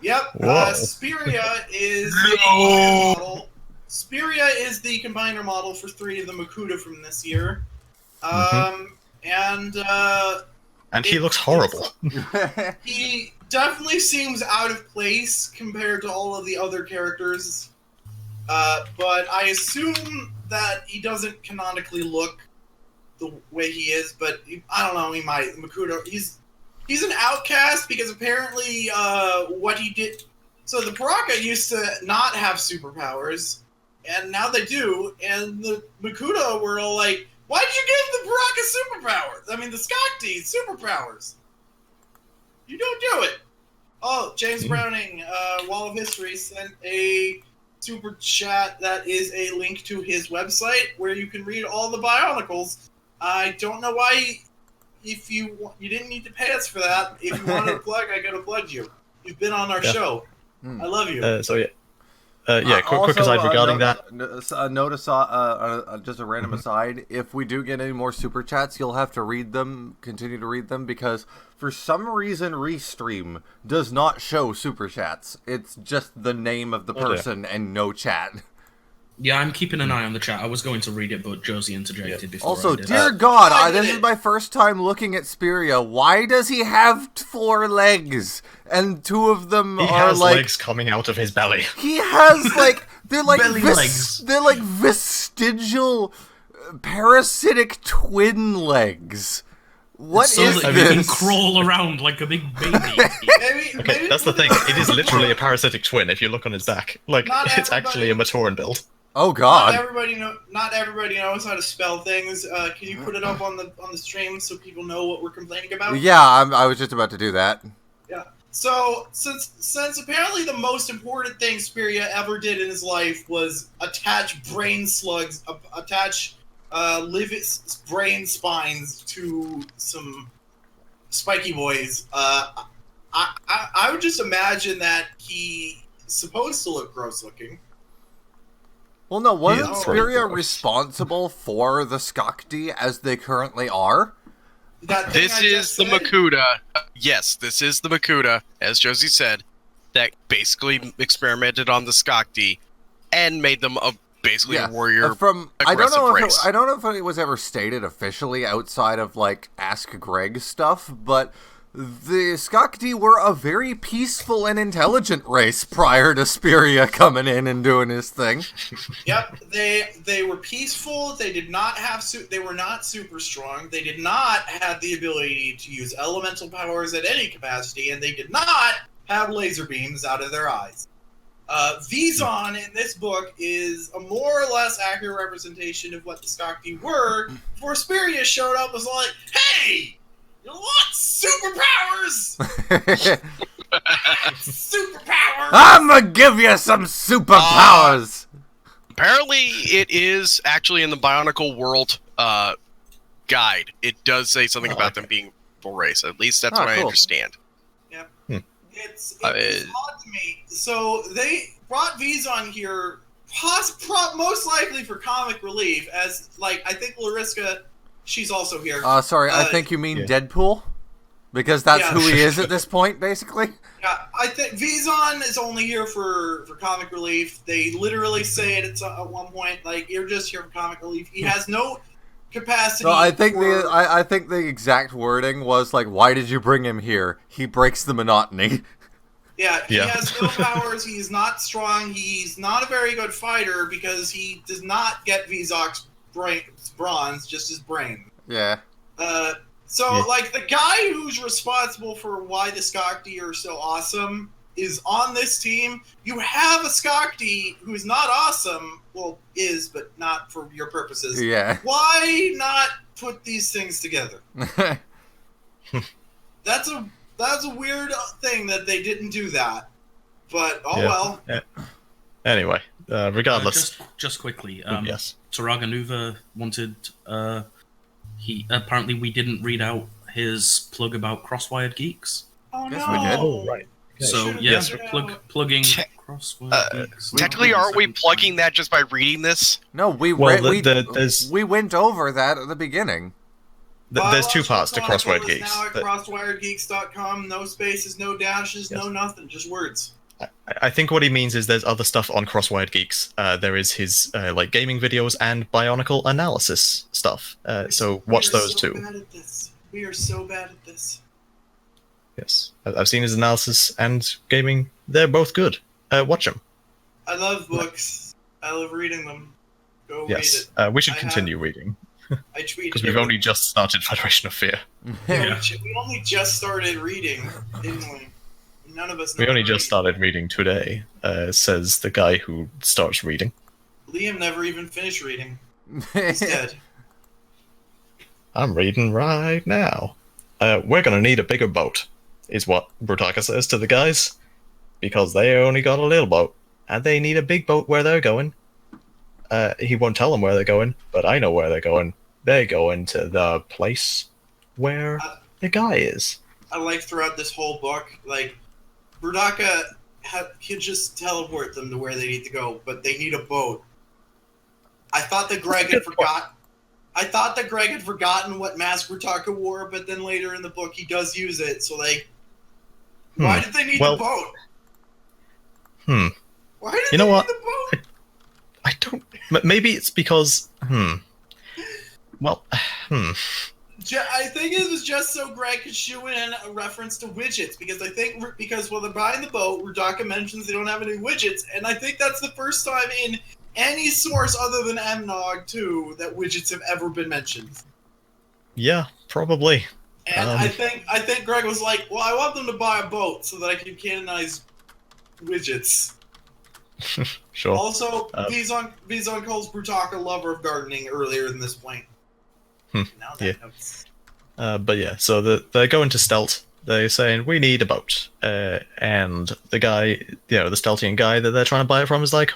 Yep, Spiria is the combiner model. Spiria is the combiner model for 3 of the Makuta from this year. And he looks horrible. He definitely seems out of place compared to all of the other characters. But I assume that he doesn't canonically look the way he is, but I don't know, he might. Makuta, he's an outcast because apparently what he did... So the Baraka used to not have superpowers, and now they do, and the Makuta were all like, why'd you give the Baraka superpowers? I mean, the Skakti superpowers. You don't do it. Oh, James Browning, Wall of History, sent a super chat that is a link to his website where you can read all the Bionicles. I don't know why, if you didn't need to pay us for that. If you wanted to plug, I gotta plug you. You've been on our show. I love you. Quick aside regarding that. Just a random aside. If we do get any more super chats, you'll have to continue to read them, because for some reason Restream does not show super chats. It's just the name of the person and no chat. Yeah, I'm keeping an eye on the chat. I was going to read it, but Josie interjected before Also, I did. dear God, this is my first time looking at Spiria. Why does he have 4 legs? And 2 of them he are has legs coming out of his belly. He has they're legs. They're like vestigial parasitic twin legs. What so is that this? You can crawl around like a big baby. Okay, that's the thing. It is literally a parasitic twin if you look on his back. It's actually a Matoran build. Oh God! Not everybody knows how to spell things. Can you put it up on the stream so people know what we're complaining about? Yeah, I was just about to do that. Yeah. So since apparently the most important thing Spiria ever did in his life was attach brain slugs, attach brain spines to some spiky boys. I would just imagine that he's supposed to look gross looking. Well, no, wasn't Spiria responsible for the Skakti as they currently are? that thing This I is just the said, Makuta. Yes, this is the Makuta, as Josie said, that basically experimented on the Skakdi and made them basically a warrior. I don't know race. if it was ever stated officially outside of like Ask Greg stuff, but the Skakdi were a very peaceful and intelligent race prior to Spiria coming in and doing his thing. Yep, they were peaceful. They did not have they were not super strong. They did not have the ability to use elemental powers at any capacity, and they did not have laser beams out of their eyes. Vizon in this book is a more or less accurate representation of what the Skakdi were before Spiria showed up. Was like, hey, you want superpowers? Superpowers! I'm gonna give you some superpowers. Apparently, it is actually in the Bionicle World guide. It does say something about them being a full race. At least that's what I understand. Yep. It's odd to me. So they brought Vizon here, most likely for comic relief, as like I think Lariska, she's also here. Sorry, I think you mean Deadpool, because that's who he is at this point, basically. Yeah, I think Vizon is only here for comic relief. They literally say it at one point, like, you're just here for comic relief. He has no capacity. So I think I think the exact wording was like, "Why did you bring him here? He breaks the monotony." Yeah, he has no powers. He's not strong. He's not a very good fighter because he does not get Vizok's bronze, just his brain. Yeah. Like, the guy who's responsible for why the Skakdi are so awesome is on this team. You have a Skakdi who's not awesome. Well, is, but not for your purposes. Yeah. Why not put these things together? That's a weird thing that they didn't do that. But, well. Anyway, regardless. Just quickly. Yes. TuragaNuva wanted... apparently we didn't read out his plug about Crosswired Geeks. Oh, no. Yes, we did. Oh, right. Okay. So, yes, plugging Crosswired Geeks. Technically, aren't we plugging that just by reading this? No, we went over that at the beginning. There's two parts to Crosswired Geeks. Now at crosswiredgeeks.com, no spaces, no dashes, no nothing, just words. I think what he means is there's other stuff on Crosswired Geeks. There is his like gaming videos and Bionicle analysis stuff. So watch those too. We are so bad at this. Yes, I've seen his analysis and gaming. They're both good. Watch them. I love books. I love reading them. Go read it. We should continue reading. I tweeted because we've only just started Federation of Fear. We only just started reading, didn't we? None of us know. We only just started reading today, says the guy who starts reading. Liam never even finished reading. He's dead. I'm reading right now. We're gonna need a bigger boat, is what Brutaka says to the guys. Because they only got a little boat, and they need a big boat where they're going. He won't tell them where they're going, but I know where they're going. They're going to the place where the guy is. I like throughout this whole book, like, Brutaka can just teleport them to where they need to go, but they need a boat. I thought that Greg had forgotten what mask Brutaka wore, but then later in the book he does use it, so like, why did they need the boat? Why did they need the boat? I don't... Maybe it's because... I think it was just so Greg could shoe in a reference to widgets, because I think while they're buying the boat, Rudaka mentions they don't have any widgets, and I think that's the first time in any source other than MNOG 2 that widgets have ever been mentioned. Yeah, probably. And I think Greg was like, well, I want them to buy a boat so that I can canonize widgets. Sure. Also, Vizon calls Brutaka a lover of gardening earlier in this point. But yeah, so they're going to Stelt. They're saying, we need a boat. And the guy, the Steltian guy that they're trying to buy it from is like,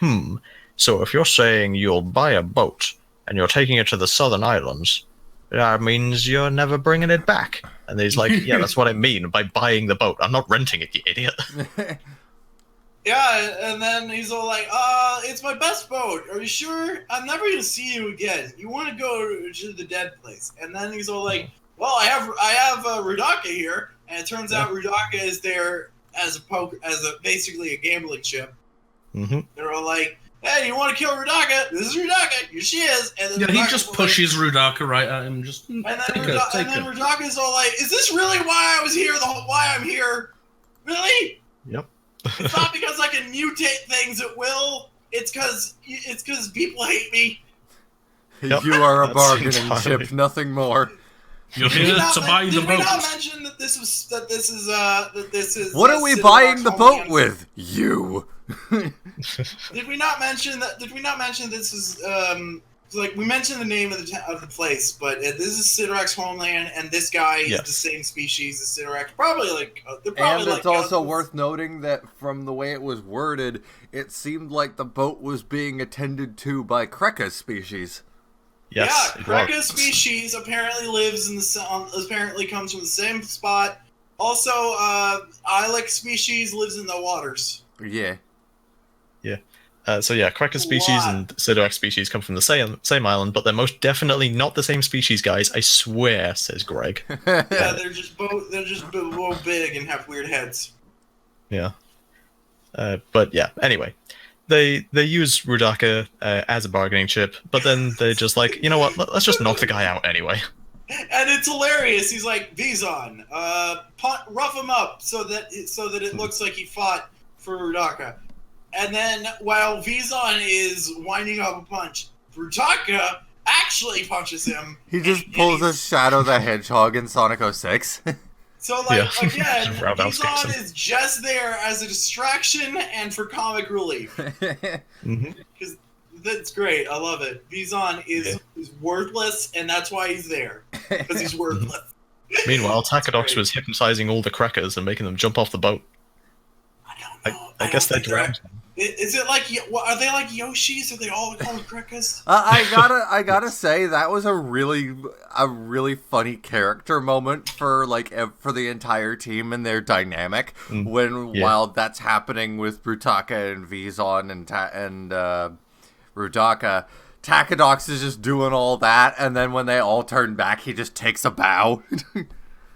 so if you're saying you'll buy a boat and you're taking it to the Southern Islands, that means you're never bringing it back. And he's like, yeah, that's what I mean by buying the boat. I'm not renting it, you idiot. Yeah, and then he's all like, it's my best boat. Are you sure? I'm never going to see you again. You want to go to the dead place. And then he's all like, well, I have Rudaka here, and it turns out Rudaka is there as basically a gambling chip. Mm-hmm. They're all like, "Hey, you want to kill Rudaka? This is Rudaka. Here she is." And then he just pushes Rudaka right at him. Just and then Rudaka's all like, "Is this really why I was here? Why I'm here? Really? Yep. It's not because I can mutate things at will. It's because people hate me." Yep. You are a That's bargaining entirely- chip, nothing more. You're here to buy the Did we boat. not mention that this is? What are we Sidorac's buying the boat homeland? with? You. Did we not mention this is like we mentioned the name of the place, but this is Sidorac's homeland, and this guy is the same species as Sidorak. Probably like they're probably And like it's also cousins. worth noting that from the way it was worded, it seemed like the boat was being attended to by Kreka's species. Yes. Yeah, it Kreka was. species apparently lives in apparently comes from the same spot. Also, Ilek species lives in the waters. Yeah. Kreka species and Sidorak species come from the same island, but they're most definitely not the same species, guys. I swear, says Greg. Yeah, they're just both big and have weird heads. Yeah. But yeah, anyway. They use Rudaka as a bargaining chip, but then they're just like, you know what, let's just knock the guy out anyway. And it's hilarious. He's like, Vizon, rough him up so that it looks like he fought for Rudaka. And then while Vizon is winding up a punch, Rudaka actually punches him. He just pulls a Shadow the Hedgehog in Sonic 06. So, like, again, Roundhouse kicks him. Vizon is just there as a distraction and for comic relief. Mm-hmm. Because that's great. I love it. Vizon is worthless, and that's why he's there. Because he's worthless. Meanwhile, Takadox was hypnotizing all the Krekas and making them jump off the boat. I don't know. I guess they're drowned. Is it like, are they like Yoshis? Are they all called Krekas? I gotta say that was a really funny character moment for the entire team and their dynamic while that's happening with Brutaka and Vizon and Rudaka. Takadox is just doing all that, and then when they all turn back, he just takes a bow.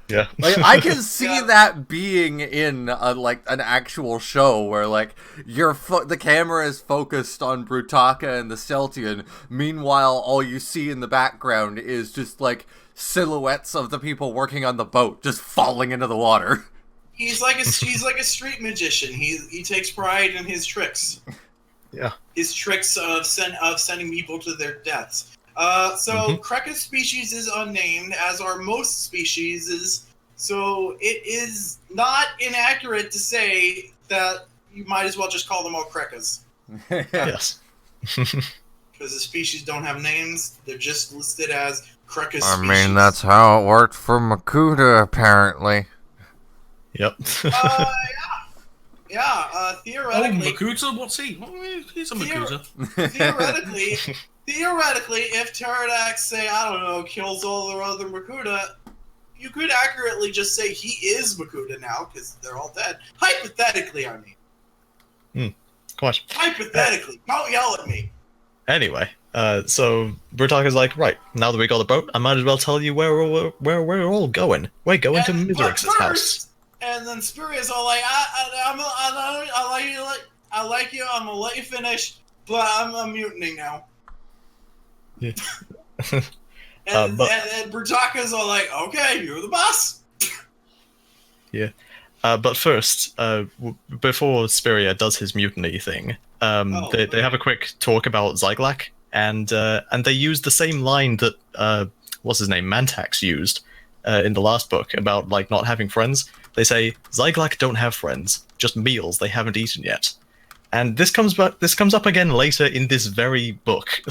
Yeah. Like, I can see that being in an actual show where the camera is focused on Brutaka and the Celtian. Meanwhile, all you see in the background is just silhouettes of the people working on the boat just falling into the water. He's like a street magician. He takes pride in his tricks. Yeah. His tricks of sending people to their deaths. Kreka species is unnamed, as are most species. So it is not inaccurate to say that you might as well just call them all Krekas. Yes. Because the species don't have names; they're just listed as Kreka species. I mean, that's how it worked for Makuta, apparently. Yep. Theoretically. Makuta? What's he? He's a Makuta. Theoretically, if Pterodax, say, I don't know, kills all the other Makuta, you could accurately just say he is Makuta now, because they're all dead. Hypothetically, I mean. Quite. Hypothetically. Don't yell at me. Anyway, so Brutaka's like, right, now that we got the boat, I might as well tell you where we're all going. We're going to Mizrix's house. And then Spuria's all like, I like you, I'm gonna let you finish, but I'm mutinying now. Yeah. and Brutaka's all like, okay, you're the boss. Yeah. But first, before Spiria does his mutiny thing, they have a quick talk about Zyglak, and they use the same line that what's his name, Mantax used in the last book about not having friends. They say Zyglak don't have friends, just meals they haven't eaten yet. And this comes up again later in this very book.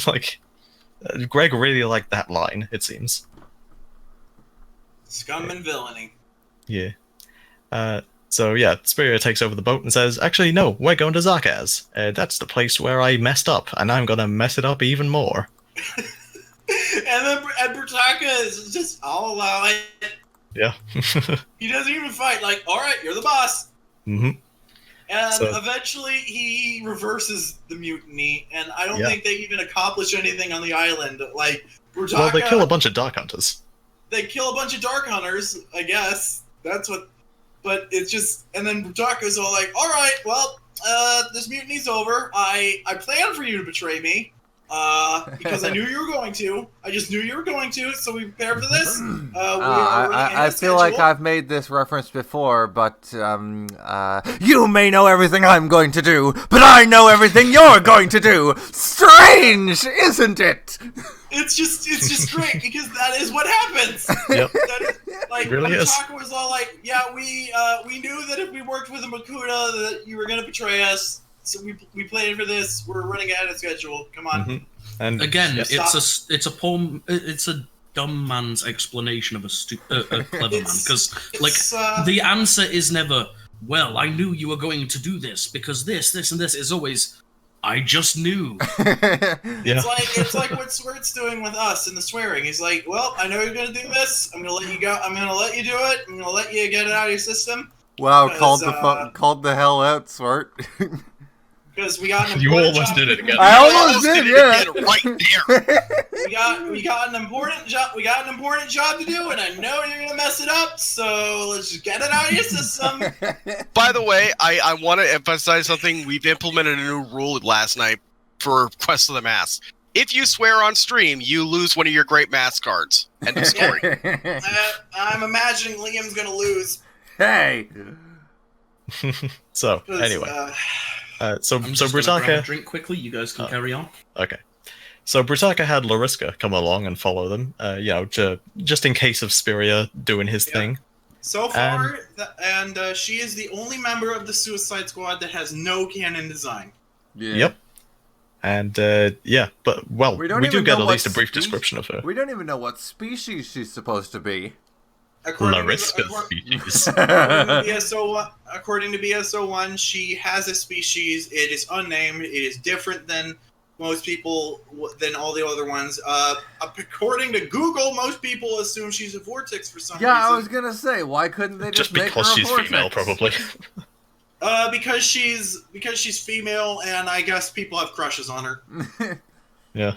Greg really liked that line, it seems. Scum and villainy. Yeah. Spiria takes over the boat and says, actually, no, we're going to Zakaz. That's the place where I messed up, and I'm going to mess it up even more. and Brutaka is just, I'll allow it. Yeah. He doesn't even fight, all right, you're the boss. Mm-hmm. And eventually he reverses the mutiny, and I don't think they even accomplish anything on the island. Brutaka... Well, they kill a bunch of Dark Hunters. they kill a bunch of Dark Hunters, I guess. That's what... But it's just... And then Brutaka's all like, alright, well, this mutiny's over. I planned for you to betray me. Because I knew you were going to. I just knew you were going to, so we prepared for this. I feel like I've made this reference before, but you may know everything I'm going to do, but I know everything you're going to do. Strange, isn't it? It's just great because that is what happens. Yep. That is, like, Really is. Taka was all like, yeah, we knew that if we worked with a Makuta that you were gonna betray us. So we planned for this. We're running ahead of schedule. Come on. Mm-hmm. And Again, yes. it's a dumb man's explanation of a clever man. Because like It's, the answer is never, well, I knew you were going to do this because this, and this. Is always, I just knew. Yeah. It's like what Swirt's doing with us in the swearing. He's like, well, I know you're gonna do this. I'm gonna let you go. I'm gonna let you do it. I'm gonna let you get it out of your system. Wow, Because, called the hell out, Swart. Because we got an You important almost job. did it again. I almost did, yeah. It right there. We got an important job. We got an important job to do, and I know you're gonna mess it up. So let's just get it out of your system. By the way, I want to emphasize something. We've implemented a new rule last night for Quest of the Mask. If you swear on stream, you lose one of your great mask cards. End of story. I'm imagining Liam's gonna lose. Hey. So 'Cause, anyway, so I'm just gonna grab a Brutaka. drink quickly. You guys can carry on. Okay. So Brutaka had Lariska come along and follow them, just in case of Spiria doing his thing. So far, she is the only member of the Suicide Squad that has no canon design. Yeah. Yep. And but we don't do even get know at what least a brief species- description of her. We don't even know what species she's supposed to be. Lariska species. According to BSO1, she has a species. It is unnamed. It is different than most people, than all the other ones. According to Google, most people assume she's a vortex for some reason. Yeah, I was gonna say, why couldn't they just make her because a she's vortex? female, probably. Because she's female, and I guess people have crushes on her. Yeah.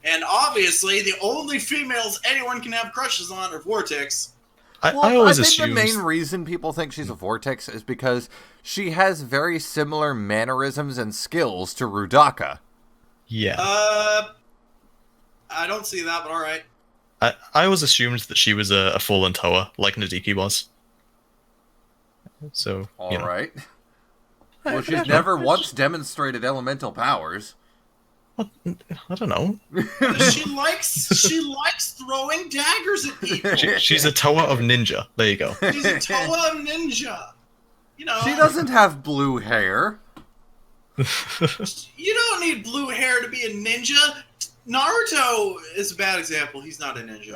And obviously, the only females anyone can have crushes on are vortex. I Well, always think assumed. the main reason people think she's a vortex is because she has very similar mannerisms and skills to Rudaka. Yeah. I don't see that, but all right. I always assumed that she was a fallen Toa, like Nadiki was. So, All right. Well, she's never once demonstrated elemental powers. I don't know. She likes throwing daggers at people. She's a Toa of ninja. There you go. She's a Toa ninja. You know, She doesn't have blue hair. You don't need blue hair to be a ninja. Naruto is a bad example. He's not a ninja.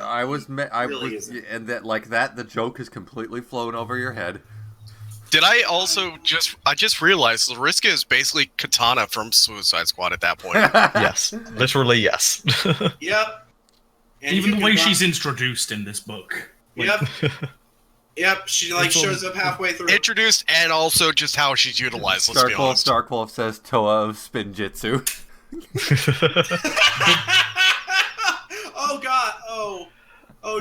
And that the joke has completely flown over your head. Did I also just realized Lariska is basically Katana from Suicide Squad at that point. Yes. Literally, yes. Yep. And Even you the way can she's introduced in this book. Yep. Yep. She shows up halfway through. Introduced and also just how she's utilized, let's be honest. Darkwolf says Toa of Spinjitzu. Oh God! Oh,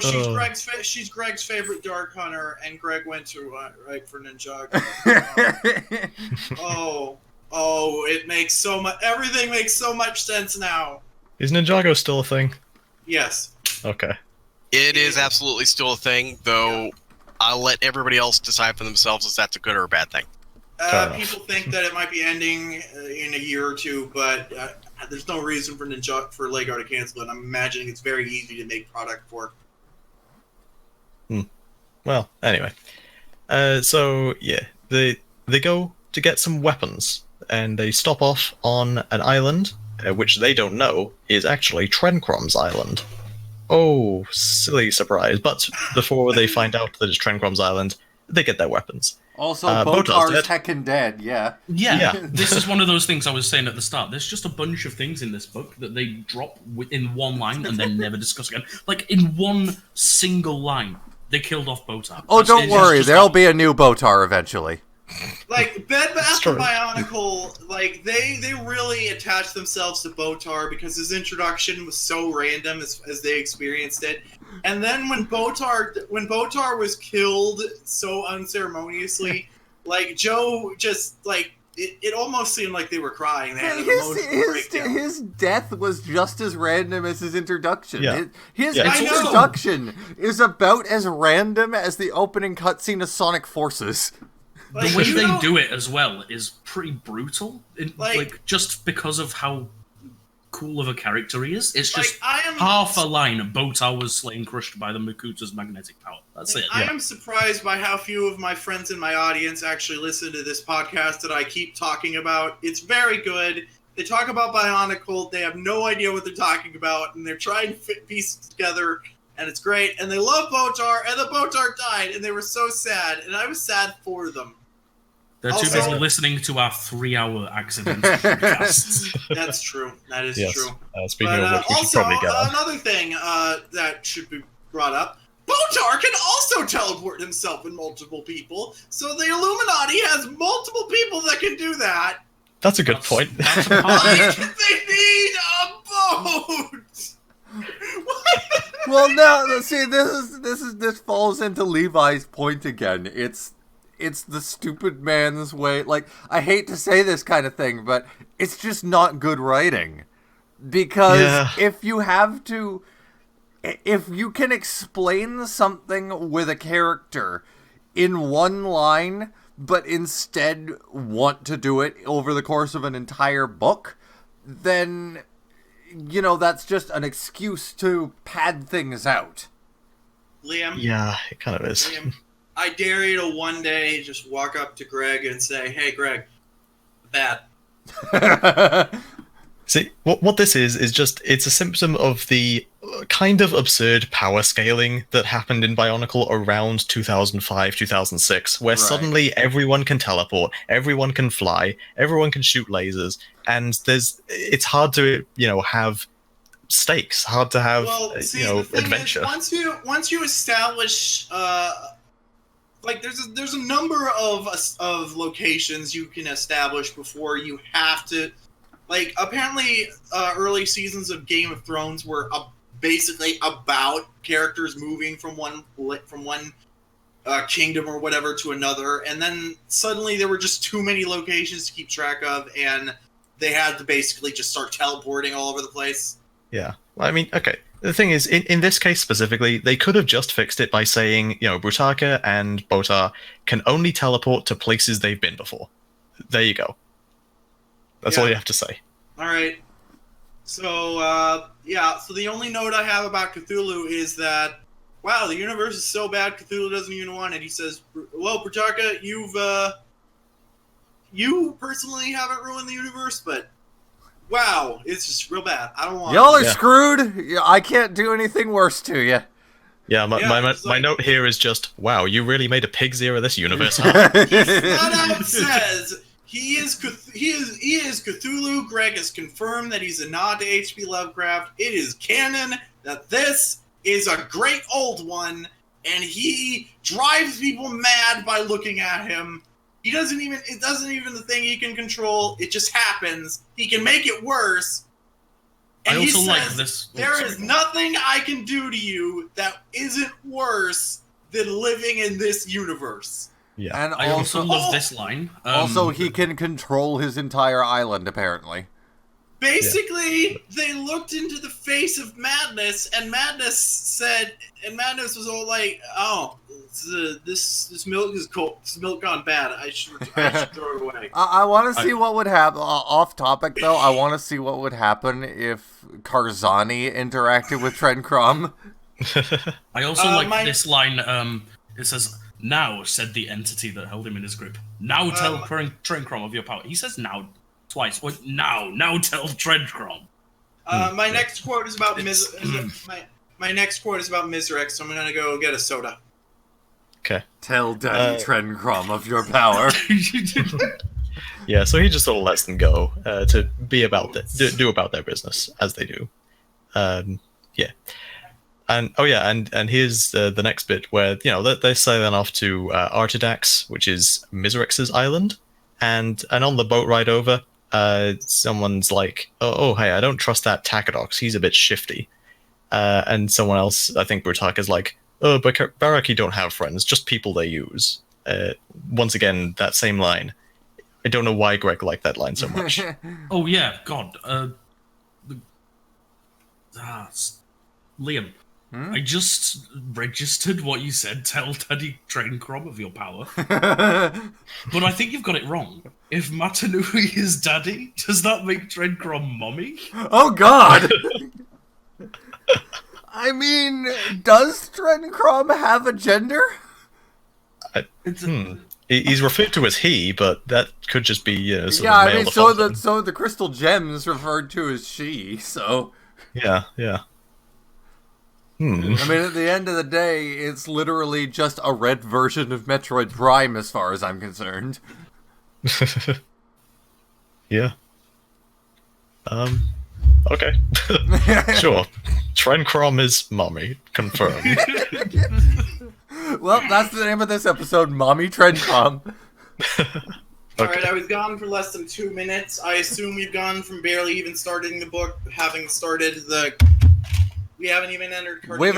she's Greg's favorite Dark Hunter, and Greg went to right for Ninjago. It makes so much. Everything makes so much sense now. Is Ninjago still a thing? Yes. Okay. It is absolutely still a thing, though. I'll let everybody else decide for themselves if that's a good or a bad thing. People think that it might be ending in a year or two, but there's no reason for Lego to cancel it. I'm imagining it's very easy to make product for. Well, anyway. So, yeah. They go to get some weapons, and they stop off on an island, which they don't know is actually TREN KROM's island. Oh, silly surprise. But before they find out that it's TREN KROM's island, they get their weapons. Also, Botar's Botar's heckin' dead, yeah. Yeah, this is one of those things I was saying at the start. There's just a bunch of things in this book that they drop in one line and then never discuss again. Like, in one single line, they killed off Botar. Oh, don't worry, there'll be a new Botar eventually. Like, Bed Bath True. and Bionicle, like, they really attached themselves to Botar because his introduction was so random as they experienced it. And then when Botar was killed so unceremoniously, like, Joe just, like, it almost seemed like they were crying. They had an emotional breakdown. His death was just as random as his introduction. Yeah. His Yeah, introduction is about as random as the opening cutscene of Sonic Forces. Like, The way you they know- do it as well is pretty brutal. Like- Just because of how cool of a character he is. It's Like, just I am half a line. Botar was slain, crushed by the Makuta's magnetic power. That's it. I am surprised by how few of my friends in my audience actually listen to this podcast that I keep talking about. It's very good. They talk about Bionicle. They have no idea what they're talking about, and they're trying to fit pieces together, and it's great. And they love Botar, and the Botar died, and they were so sad, and I was sad for them. They're too Also- busy listening to our 3-hour accidental podcasts. That's true. That is Yes. true. Speaking But of which, we should also, probably get on. another thing that should be brought up, Botar can also teleport himself in multiple people, so the Illuminati has multiple people that can do that. That's a good point. That's a Why part- do they need a boat? Well, no, see, this falls into Levi's point again. It's the stupid man's way. Like, I hate to say this kind of thing, but it's just not good writing. Because Yeah. if you can explain something with a character in one line, but instead want to do it over the course of an entire book, then, you know, that's just an excuse to pad things out. Liam, Yeah, it kind of is. Liam, I dare you to one day just walk up to Greg and say, "Hey, Greg, bad." See, what this is just, it's a symptom of the kind of absurd power scaling that happened in Bionicle around 2005, 2006, where Right. suddenly everyone can teleport, everyone can fly, everyone can shoot lasers, and it's hard to, have stakes, hard to have, Well, see, the thing adventure. is, once you establish, like, there's a number of locations you can establish before you have to. Like, apparently, early seasons of Game of Thrones were basically about characters moving from one kingdom or whatever to another, and then suddenly there were just too many locations to keep track of, and they had to basically just start teleporting all over the place. Yeah. I mean, okay. The thing is, in this case specifically, they could have just fixed it by saying, Brutaka and Botar can only teleport to places they've been before. There you go. That's all Yeah. you have to say. All right. So, so the only note I have about Cthulhu is that, wow, the universe is so bad, Cthulhu doesn't even want it. He says, well, Protaka, you personally haven't ruined the universe, but wow, it's just real bad. I don't want Y'all are Yeah. screwed. I can't do anything worse to you. Yeah, my it's like- note here is just, wow, you really made a pig's ear of this universe, huh? He flat out says he is Cthulhu. Greg has confirmed that he's a nod to H.P. Lovecraft. It is canon that this is a great old one, and he drives people mad by looking at him. It isn't even the thing he can control. It just happens. He can make it worse. And I he also says, like this. there is nothing I can do to you that isn't worse than living in this universe. Yeah. And I also also, love this line. also he can control his entire island, apparently. Basically, they looked into the face of Madness, and Madness was all like, "Oh, this milk is cold. This milk gone bad. I should throw it away." I want to see what would happen. Off topic, though, I want to see what would happen if Karzani interacted with TREN KROM. I also my- like this line. It says, "Now," said the entity that held him in his grip. "Now tell TREN KROM of your power." He says "now" twice. Or, now tell TREN KROM. My next quote is about It's- my next quote is about Mizrex, so I'm gonna go get a soda. Okay. Tell Daddy TREN KROM of your power. Yeah, so he just sort of lets them go to be about do about their business, as they do. Yeah. And and here's the next bit where they sailing off to Artidax, which is Miserex's island, and on the boat ride over, someone's like, oh hey, I don't trust that Tacadox, he's a bit shifty, and someone else, I think Brutaka's like, oh, but Baraki don't have friends, just people they use. Once again, that same line. I don't know why Greg liked that line so much. Oh yeah, God. Liam, I just registered what you said. Tell Daddy TREN KROM of your power. But I think you've got it wrong. If Matanui is Daddy, does that make TREN KROM Mommy? Oh God! I mean, does TREN KROM have a gender? He's referred to as he, but that could just be sort yeah, of I male mean, so default. the crystal gems referred to as she. So Yeah. I mean, at the end of the day, it's literally just a red version of Metroid Prime, as far as I'm concerned. Yeah. Okay. Sure. TREN KROM is mommy. Confirmed. Well, that's the name of this episode, Mommy TREN KROM. Alright, I was gone for less than 2 minutes. I assume we've gone from barely even starting the book, having started the... We haven't even entered Cartoon We've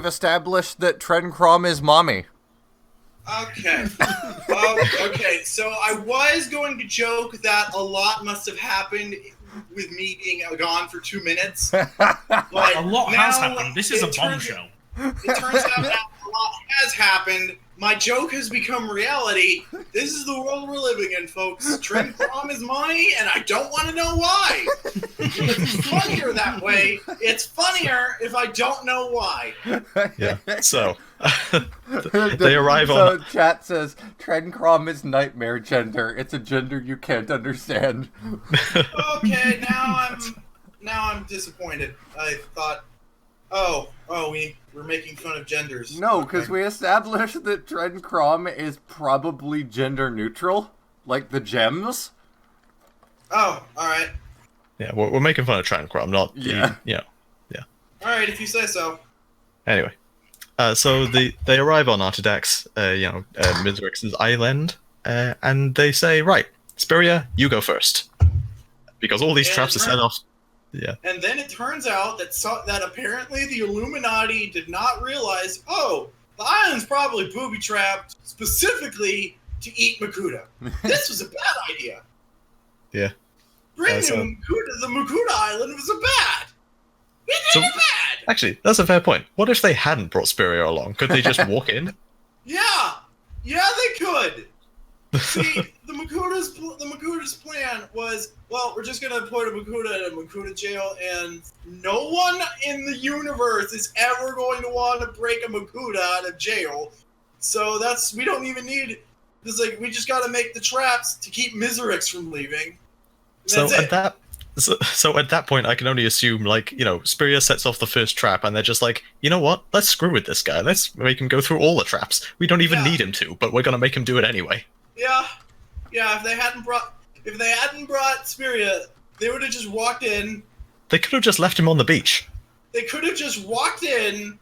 established that TREN KROM is mommy. Okay. Okay, so I was going to joke that a lot must have happened with me being gone for 2 minutes. But A lot has now happened. This is a it bombshell. It turns out that a lot has happened. My joke has become reality. This is the world we're living in, folks. TREN KROM is money, and I don't want to know why. It's funnier that way. It's funnier if I don't know why. Yeah. So they arrive on. So chat says TREN KROM is nightmare gender. It's a gender you can't understand. Okay, now I'm disappointed. I thought, we're making fun of genders. No, because we established that TREN KROM is probably gender neutral, like the gems. Oh, all right. Yeah, we're making fun of TREN KROM, not Yeah. Yeah. All right, if you say so. Anyway, so they arrive on Artidax, Miserex's island, and they say, right, Spiria, you go first, because all these traps are set off. Yeah. And then it turns out that apparently the Illuminati did not realize, the island's probably booby-trapped specifically to eat Makuta. This was a bad idea. Yeah. Bringing the Makuta Island was a bad. We did it bad. Actually, that's a fair point. What if they hadn't brought Spiria along? Could they just walk in? Yeah, they could. See, the Makuta's plan was, we're just gonna put a Makuta in a Makuta jail, and no one in the universe is ever going to want to break a Makuta out of jail. So we don't even need. It's like we just got to make the traps to keep Miserex from leaving. So at that point, I can only assume, Spiria sets off the first trap, and they're just like, you know what? Let's screw with this guy. Let's make him go through all the traps. We don't even need him to, but we're gonna make him do it anyway. Yeah. If they hadn't brought Spiria, they would have just walked in. They could have just left him on the beach. They could have just walked in,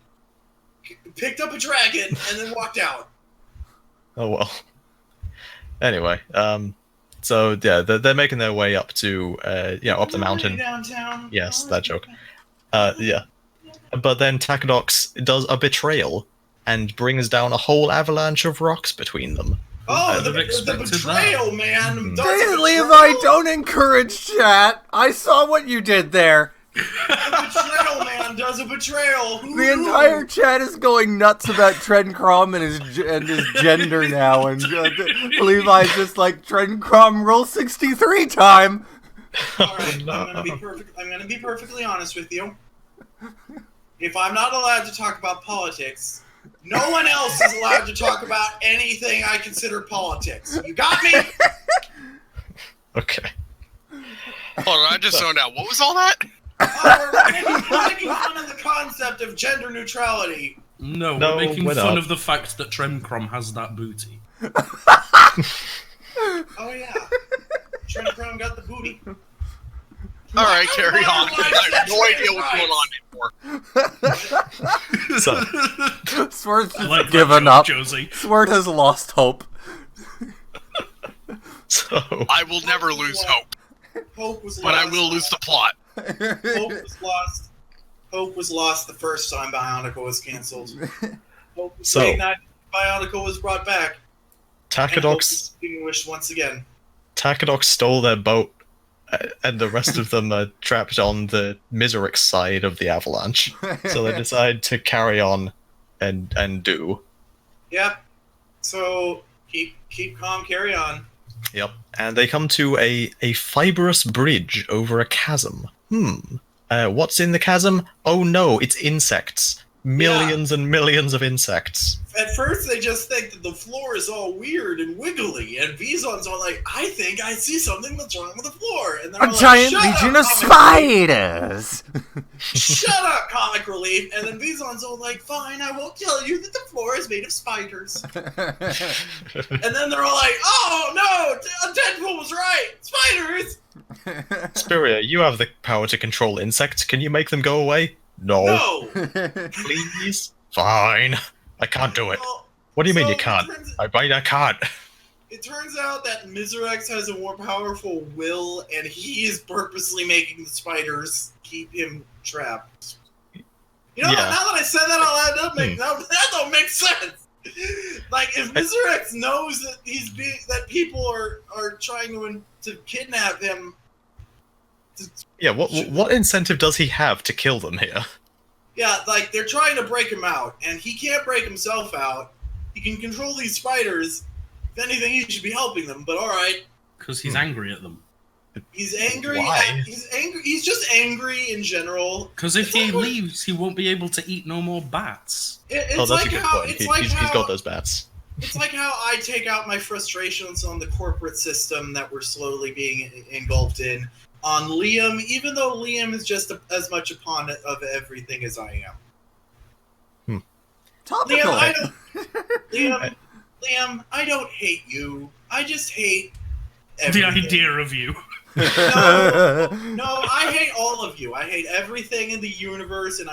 picked up a dragon, and then walked out. Oh well. Anyway, so yeah, they're making their way up to up the mountain. Downtown. Yes, that joke. Yeah. But then Tacadox does a betrayal and brings down a whole avalanche of rocks between them. Oh, the betrayal, man! Levi, don't encourage chat. I saw what you did there. The betrayal man does a betrayal. The entire chat is going nuts about TREN KROM and his gender now, and Levi's just like TREN KROM Rule 63 time. All right, I'm gonna be perfectly honest with you. If I'm not allowed to talk about politics, no one else is allowed to talk about anything I consider politics. You got me? Okay. Hold on, I just zoned out. What was all that? We're making fun of the concept of gender neutrality. No, No, we're making we're fun not. of the fact that TREN KROM has that booty. Oh yeah, TREN KROM got the booty. All right, carry on. I have no idea what's going on anymore. So, Swirt I like has given that up. joke, Josie. Swirt has lost hope. so I will never lose hope, Hope was but I lost. will lose the plot. Hope was lost. Hope was lost the first time Bionicle was canceled. Hope was So- reignited, Bionicle was brought back. And Hope was Takadox extinguished once again. stole their boat, and the rest of them are trapped on the Miserix side of the avalanche. So they decide to carry on and do. Yep. So keep calm, carry on. Yep. And they come to a fibrous bridge over a chasm. What's in the chasm? Oh no, it's insects. Millions and millions of insects. At first, they just think that the floor is all weird and wiggly, and Vizon's all like, "I think I see something that's wrong with the floor." And they're A all like, giant "Shut legion up, of Comic Relief. spiders! Shut up, Comic Relief!" And then Vizon's all like, "Fine, I won't tell you that the floor is made of spiders." And then they're all like, "Oh no, Deadpool was right, spiders!" Spiria, you have the power to control insects. Can you make them go away? No. Please? Fine. I can't do it. Well, What do you mean so you can't? I can't. It turns out that Miserex has a more powerful will, and he is purposely making the spiders keep him trapped. You know, Yeah. now that I said that out loud, that don't make sense. Like, if Miserex knows that that people are trying to kidnap him. Yeah, what incentive does he have to kill them here? Yeah, like, they're trying to break him out, and he can't break himself out. He can control these spiders. If anything, he should be helping them, but alright. Because he's angry at them. He's angry. Why? He's angry. He's just angry in general. Because if It's he like- leaves, he won't be able to eat no more bats. It's Oh, that's like a good how point. it's like He's how got those bats. it's like how I take out my frustrations on the corporate system that we're slowly being engulfed in on Liam, even though Liam is just as much a pawn of everything as I am. Topical. Liam, I don't hate you. I just hate The everything. idea of you. No, I hate all of you. I hate everything in the universe, and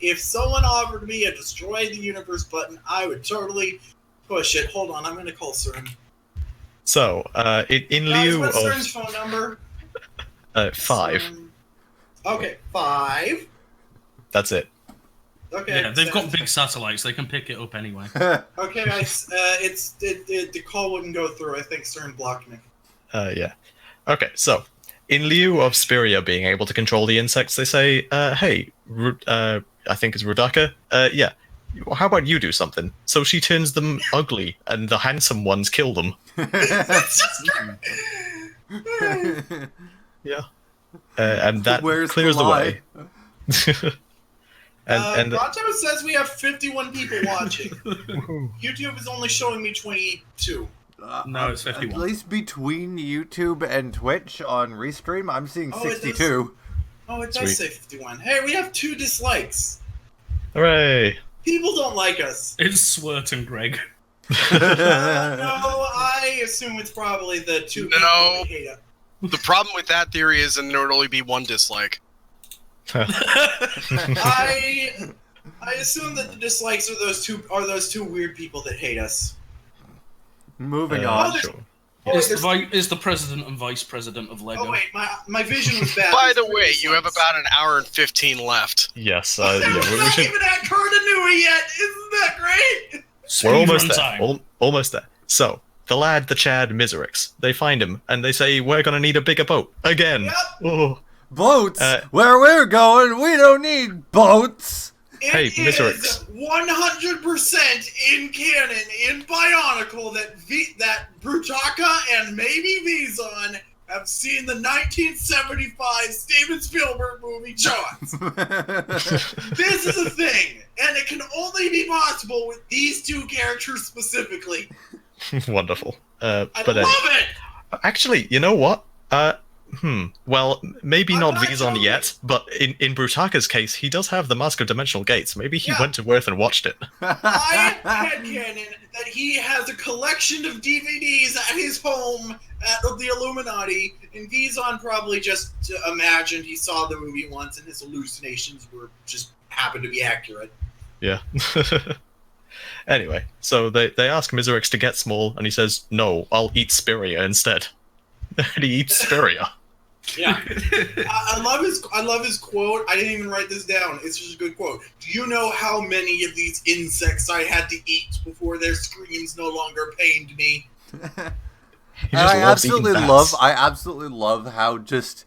if someone offered me a destroy the universe button, I would totally push it. Hold on, I'm gonna call CERN. So, in Guys, lieu what's of CERN's phone number? 5, Okay, 5. that's it. Okay. Yeah, they've got big satellites. They can pick it up anyway. Okay, the call wouldn't go through. I think CERN blocked me. Yeah. Okay, so in lieu of Spiria being able to control the insects, they say, "Hey, I think it's Rudaka. Yeah, how about you do something?" So she turns them ugly, and the handsome ones kill them. It's just Yeah. And that Where's clears the way. lie? and Ronto says we have 51 people watching. YouTube is only showing me 22. No, it's At 51. least between YouTube and Twitch on Restream, I'm seeing Oh, it does. 62. Oh, it does Sweet. say 51. Hey, we have 2 dislikes. hooray! People don't like us. It's Swirt and Greg. No, I assume it's probably the 2 people No. that hate us. The problem with that theory is, and there would only be one dislike. I assume that the dislikes are those two weird people that hate us. Moving Uh, on. sure. Oh, It's there's- the president and vice president of Lego. oh wait, my vision was bad. By There's the 3 way, you have dislikes. about an hour and 15 left. Yes, We're yeah, we not should. even at TuragaNuva yet. Isn't that great? We're almost Speedrun there. time. Almost there. So, the lad, the Chad, Miserix, they find him, and they say, "We're gonna need a bigger boat. Again." Yep. Oh. Boats! Uh, Where we're going, we don't need boats! Hey, It Mr. is 100% in canon in Bionicle that Brutaka and maybe Vizon have seen the 1975 Steven Spielberg movie Jaws. This is a thing, and it can only be possible with these 2 characters specifically. Wonderful. I But love it. actually, you know what? Well, maybe I'm not not Vizon joking. yet, but in Brutaka's case, he does have the Mask of Dimensional Gates. Maybe he Yeah. went to Earth and watched it. I headcanon that he has a collection of DVDs at his home at the Illuminati, and Vizon probably just imagined he saw the movie once and his hallucinations were just happen to be accurate. Yeah. Anyway, so they ask Miserex to get small, and he says, "No, I'll eat Spiria instead." And he eats Spiria. Yeah, I love his quote. I didn't even write this down. It's just a good quote. Do you know how many of these insects I had to eat before their screams no longer pained me? I absolutely love how just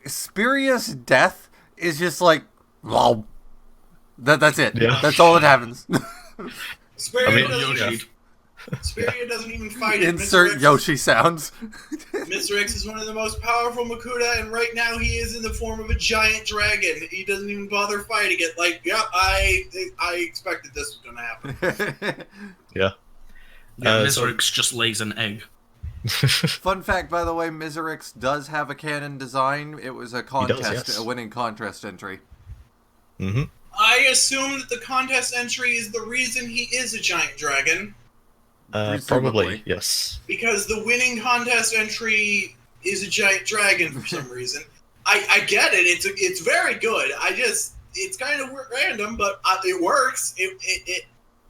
Spiria's death is just like, wow. That's it. Yeah. That's all that happens. Spiria doesn't even fight it. Insert Yoshi sounds. Mr. X is one of the most powerful Makuta, and right now he is in the form of a giant dragon. He doesn't even bother fighting it. Like, yeah, I expected this was going to happen. Yeah. Miserix just lays an egg. Fun fact, by the way, Miserix does have a cannon design. It was a contest, yes. a winning contest entry. Mm-hmm. I assume that the contest entry is the reason he is a giant dragon. Probably, yes. Because the winning contest entry is a giant dragon for some reason. I get it. It's very good. It's kind of random, but it works.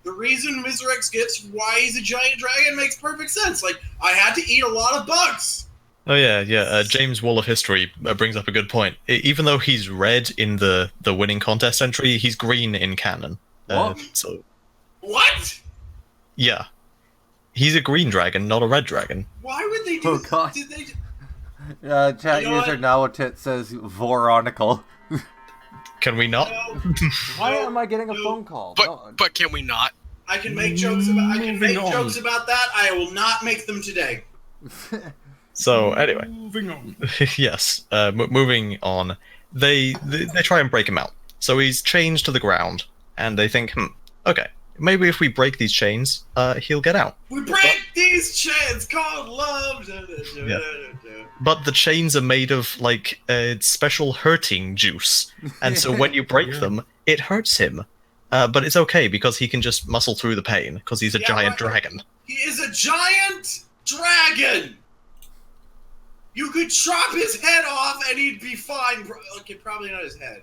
The reason Miserex gets why he's a giant dragon makes perfect sense. Like, I had to eat a lot of bugs. Oh yeah. James Wall of History brings up a good point. Even though he's red in the winning contest entry, he's green in canon. What? What? Yeah. He's a green dragon, not a red dragon. Why would they do? Oh God! Did they? Chat user Nawatit says Voronicle. Can we not? Why am I getting a phone call? But can we not? I can make jokes about. Jokes about that. I will not make them today. So anyway, Moving on. yes. Moving on, they try and break him out. So he's chained to the ground, and they think, okay, maybe if we break these chains, he'll get out. We break these chains called love. Yeah. But the chains are made of like special hurting juice, and so when you break them, it hurts him. But it's okay because he can just muscle through the pain because he's a giant dragon. He is a giant dragon. You could chop his head off and he'd be fine. Okay, probably not his head.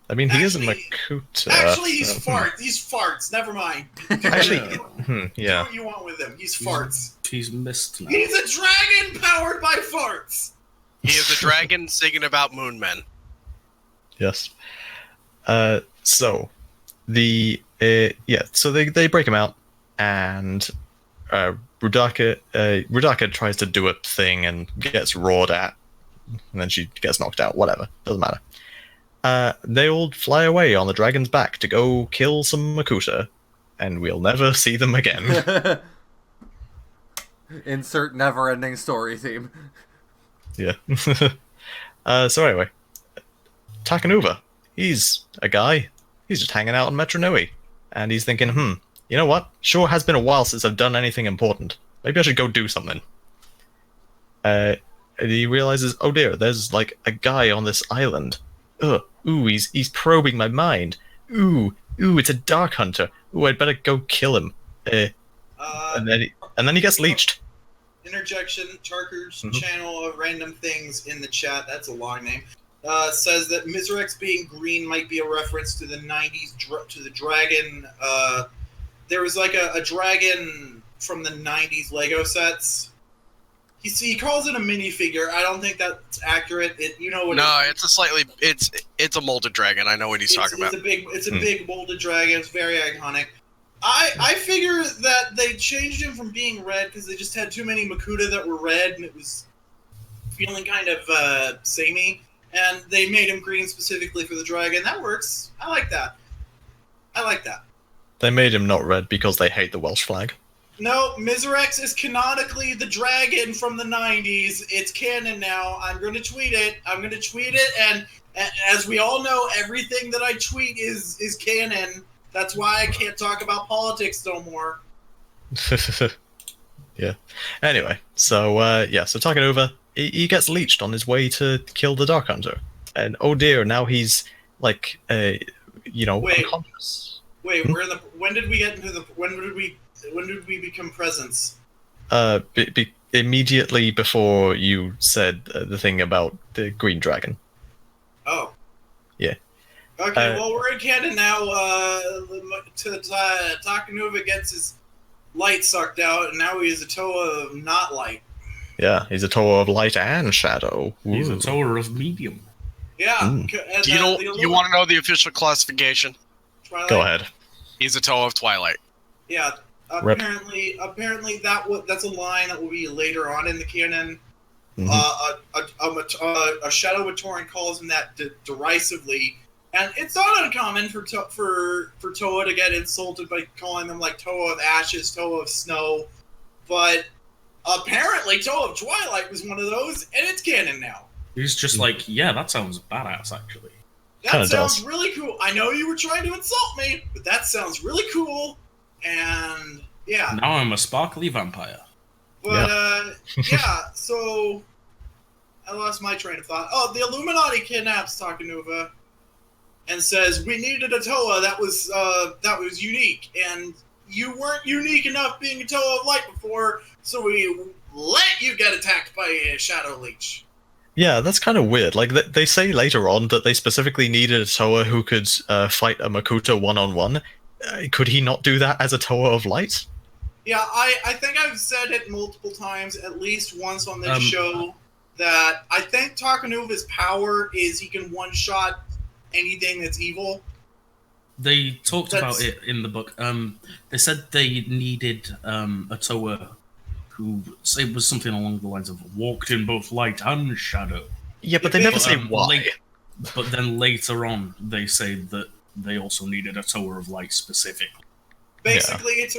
I mean, he is a Makuta. Actually, he's farts. He's farts. Never mind. Actually, Do yeah. what you want with him. He's farts. He's missed now. He's a dragon powered by farts. He is a dragon singing about moon men. Yes. So so they break him out, and Rudaka tries to do a thing and gets roared at, and then she gets knocked out. Whatever, doesn't matter. They all fly away on the dragon's back to go kill some Makuta, and we'll never see them again. Insert never-ending story theme. Yeah. So anyway, TuragaNuva, he's a guy. He's just hanging out on Metronui, and he's thinking, you know what? Sure has been a while since I've done anything important. Maybe I should go do something. And he realizes, oh dear, there's like a guy on this island. Ugh. Ooh, he's probing my mind. Ooh, it's a dark hunter. Ooh, I'd better go kill him. And then he gets leeched. Interjection, Charker's channel of random things in the chat, that's a long name, says that Miserex being green might be a reference to the 90s, to the dragon. There was like a dragon from the 90s Lego sets. He calls it a minifigure. I don't think that's accurate. It's a molded dragon. I know what he's talking about. It's a big molded dragon. It's very iconic. I figure that they changed him from being red because they just had too many Makuta that were red and it was feeling kind of samey. And they made him green specifically for the dragon. That works. I like that. They made him not red because they hate the Welsh flag. No, Miserex is canonically the dragon from the 90s. It's canon now. I'm going to tweet it. And as we all know, everything that I tweet is canon. That's why I can't talk about politics no more. Yeah. Anyway, so TuragaNuva, he gets leeched on his way to kill the Dark Hunter. And oh dear, now he's like, unconscious. Wait, when did we become presents? Immediately before you said the thing about the green dragon. Oh. Yeah. Okay, well, we're in canon now. TuragaNuva gets his light sucked out, and now he is a Toa of not light. Yeah, he's a Toa of light and shadow. He's a Ooh. Toa of medium. Yeah. Mm. And, Do you want to know the official classification? Twilight? Go ahead. He's a Toa of Twilight. Yeah. Rip. Apparently that's a line that will be later on in the canon. Mhm. A Shadow Matoran calls him that derisively, and it's not uncommon for Toa to get insulted by calling them like Toa of Ashes, Toa of Snow, but apparently Toa of Twilight was one of those, and it's canon now. He's just like, yeah, that sounds badass, actually. That Kinda sounds does. really cool. I know you were trying to insult me, but that sounds really cool, and yeah. Now I'm a sparkly vampire. But, yeah, so I lost my train of thought. Oh, the Illuminati kidnaps TuragaNuva and says, we needed a Toa that was unique, and you weren't unique enough being a Toa of light before, so we let you get attacked by a Shadow Leech. Yeah, that's kind of weird. Like, they say later on that they specifically needed a Toa who could fight a Makuta one-on-one. Could he not do that as a Toa of light? Yeah, I think I've said it multiple times, at least once on this show, that I think TuragaNuva's power is he can one-shot anything that's evil. They talked about it in the book. They said they needed a Toa who, it was something along the lines of walked in both light and shadow. Yeah, but they never say why. But then later on, they say that they also needed a Toa of light specifically. Basically, it's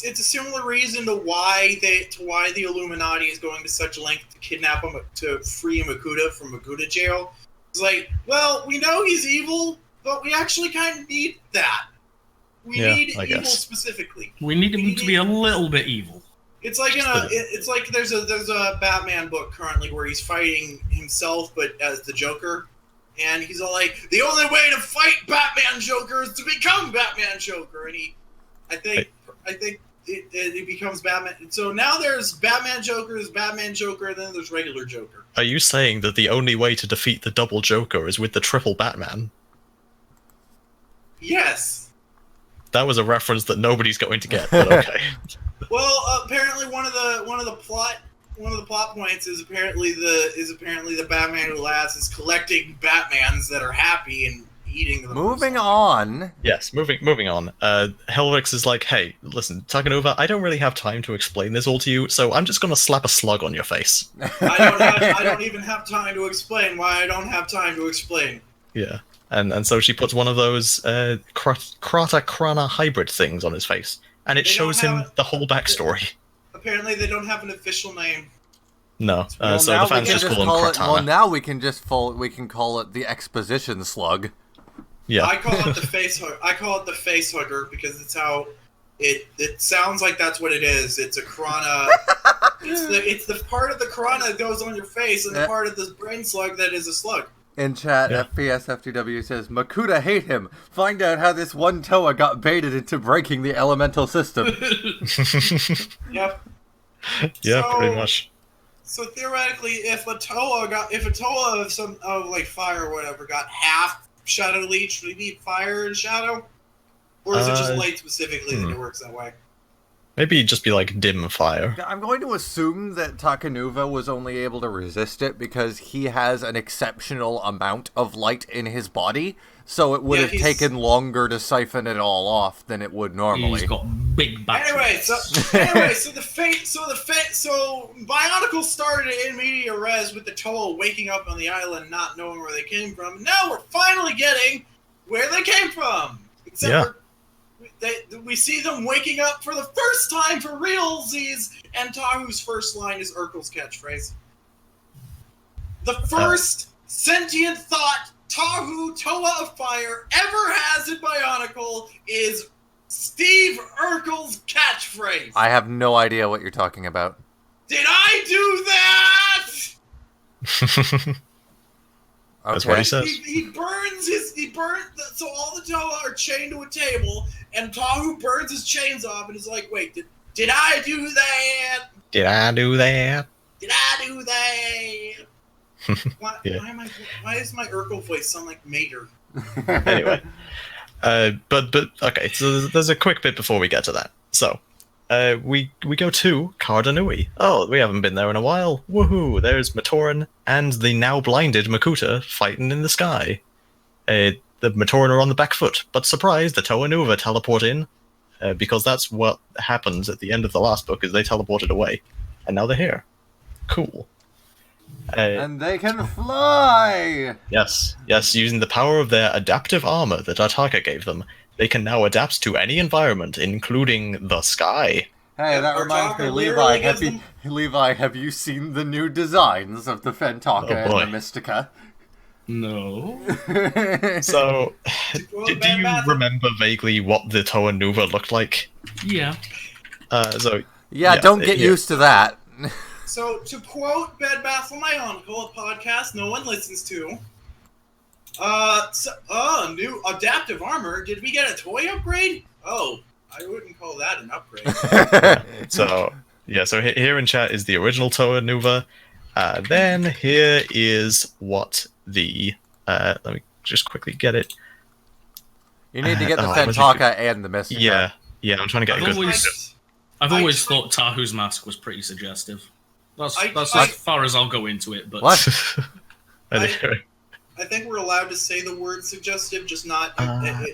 a similar reason to why the Illuminati is going to such length to kidnap him to free Makuta from Makuta jail. It's like, well, we know he's evil, but we actually kind of need that. We need evil specifically. We need him to be a little bit evil. It's like it's like there's a Batman book currently where he's fighting himself, but as the Joker, and he's all like, the only way to fight Batman Joker is to become Batman Joker, and I think it becomes Batman. So now there's Batman Joker, and then there's regular Joker. Are you saying that the only way to defeat the double Joker is with the triple Batman? Yes. That was a reference that nobody's going to get, but okay. Well, apparently one of the plot points is apparently the Batman who laughs is collecting Batmans that are happy and eating them. Moving on. Yes, moving on. Helvix is like, hey, listen, TuragaNuva, I don't really have time to explain this all to you, so I'm just gonna slap a slug on your face. I don't even have time to explain why I don't have time to explain. Yeah, and so she puts one of those Krata-Krana hybrid things on his face, and it shows him the whole backstory. Apparently they don't have an official name. No, so the fans just call him Kratana. Well, now we can call it the exposition slug. Yeah. I call it the face hugger. I call it the face hugger because it's how it sounds like that's what it is. It's a Krana. it's the part of the Krana that goes on your face and the part of the brain slug that is a slug. In chat, FPSFTW says, Makuta hate him. Find out how this one Toa got baited into breaking the elemental system. Yep. Yeah, pretty much. So theoretically, if a Toa of like fire or whatever got half Shadow Leech, would he be fire and shadow? Or is it just light specifically that it works that way? Maybe just be like dim fire. I'm going to assume that TuragaNuva was only able to resist it because he has an exceptional amount of light in his body, so it would have taken longer to siphon it all off than it would normally. He's got big batteries. So Bionicle started in media res with the Toa waking up on the island, not knowing where they came from. Now we're finally getting where they came from. We see them waking up for the first time for realsies, and Tahu's first line is Urkel's catchphrase. The first sentient thought Tahu, Toa of Fire, ever has in Bionicle is Steve Urkel's catchphrase. I have no idea what you're talking about. Did I do that? That's what he says. So all the Toa are chained to a table, and Tahu burns his chains off and is like, wait, did I do that? Did I do that? Did I do that? Why does my Urkel voice sound like Mater? Anyway. But okay, so there's a quick bit before we get to that. So, we go to Cardanui. Oh, we haven't been there in a while. Woohoo! There's Matoran and the now blinded Makuta fighting in the sky. The Matoran are on the back foot, but surprise, the TuragaNuva teleport in, because that's what happens at the end of the last book, is they teleported away. And now they're here. Cool. And they can fly! Yes, using the power of their adaptive armor that Artaka gave them, they can now adapt to any environment, including the sky. Hey, that reminds me, Levi, have you seen the new designs of the Fentaka and the Mystica? No. So, do you remember vaguely what the TuragaNuva looked like? Yeah. Yeah, don't get used to that. So, to quote Bed Bath & Bionicle, a podcast no one listens to, new adaptive armor. Did we get a toy upgrade? Oh, I wouldn't call that an upgrade. So here in chat is the original TuragaNuva. Then here is what the let me just quickly get it. You need to get the Fentaka and the Mystica. Yeah, I'm trying to get a good. I've always thought Tahu's mask was pretty suggestive. That's as far as I'll go into it. But what? I think we're allowed to say the word suggestive, just not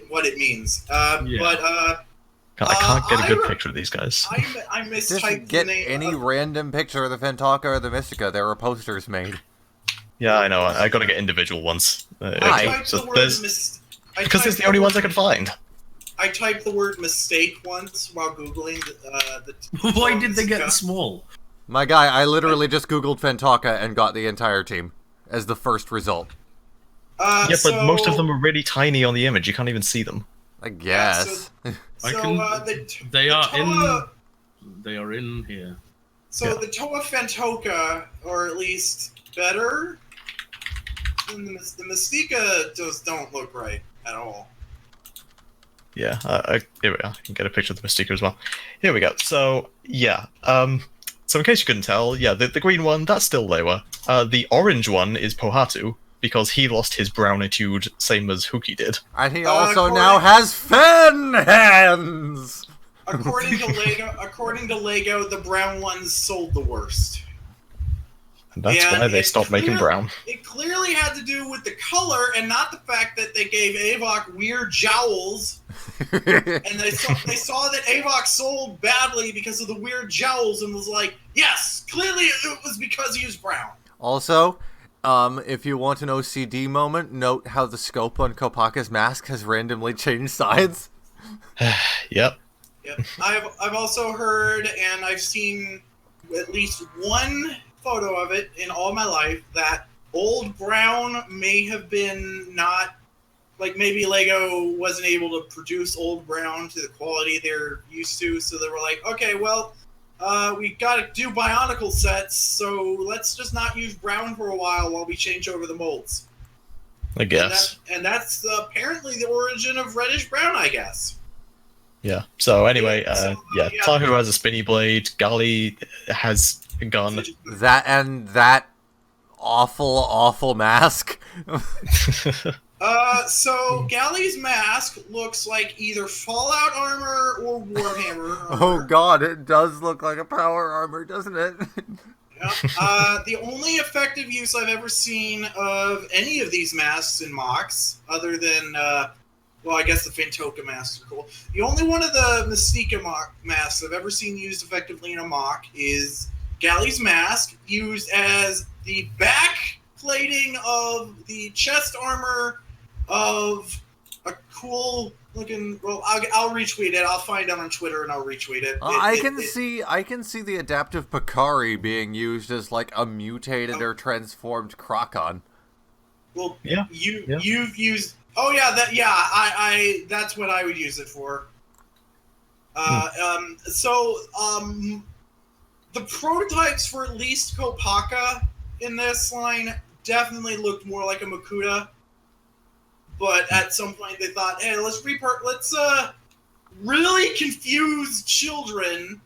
what it means. But I can't get a good picture of these guys. I mistyped Just get the name any random picture of the Fentaka or the Mystica. There were posters made. Yeah, I know. I gotta get individual ones. Because there's the only ones I could find. I typed the word mistake once while Googling the Why did they get small? My guy, I literally just Googled Fentaka and got the entire team as the first result. But most of them are really tiny on the image. You can't even see them. I guess. They are in here. So the Toa Fentoka, or at least better, than the Mystica don't look right at all. Yeah, here we are. I can get a picture of the Mystica as well. Here we go. So, yeah. So in case you couldn't tell, yeah, the green one, that's still Lewa. The orange one is Pohatu, because he lost his brownitude, same as Huki did. And he also now has fan hands! According to Lego, the brown ones sold the worst. And that's why they stopped making brown. It clearly had to do with the color and not the fact that they gave Avok weird jowls. And they saw that Avok sold badly because of the weird jowls and was like, yes, clearly it was because he was brown. Also, if you want an OCD moment, note how the scope on Kopaka's mask has randomly changed sides. Yep. I've also heard and I've seen at least one photo of it in all my life that old brown may have been not, like maybe Lego wasn't able to produce old brown to the quality they're used to, so they were like, okay, well, we gotta do Bionicle sets, so let's just not use brown for a while we change over the molds. I guess. And that's apparently the origin of reddish brown, I guess. Yeah. So anyway, Tahu has a spinny blade. Gali has a gun. That awful mask. So Galley's mask looks like either Fallout armor or Warhammer armor. Oh god, it does look like a power armor, doesn't it? The only effective use I've ever seen of any of these masks in mocks, other than, well, I guess the Fentoka masks are cool. The only one of the Mystica masks I've ever seen used effectively in a mock is Galley's mask, used as the back plating of the chest armor of a cool looking. Well, I'll retweet it. I'll find it on Twitter and I'll retweet it. I can see the adaptive Pakari being used as like a mutated or transformed Krokon. Well, you've used. Oh yeah, I that's what I would use it for. The prototypes for at least Kopaka in this line definitely looked more like a Makuta. But at some point they thought, hey, let's really confuse children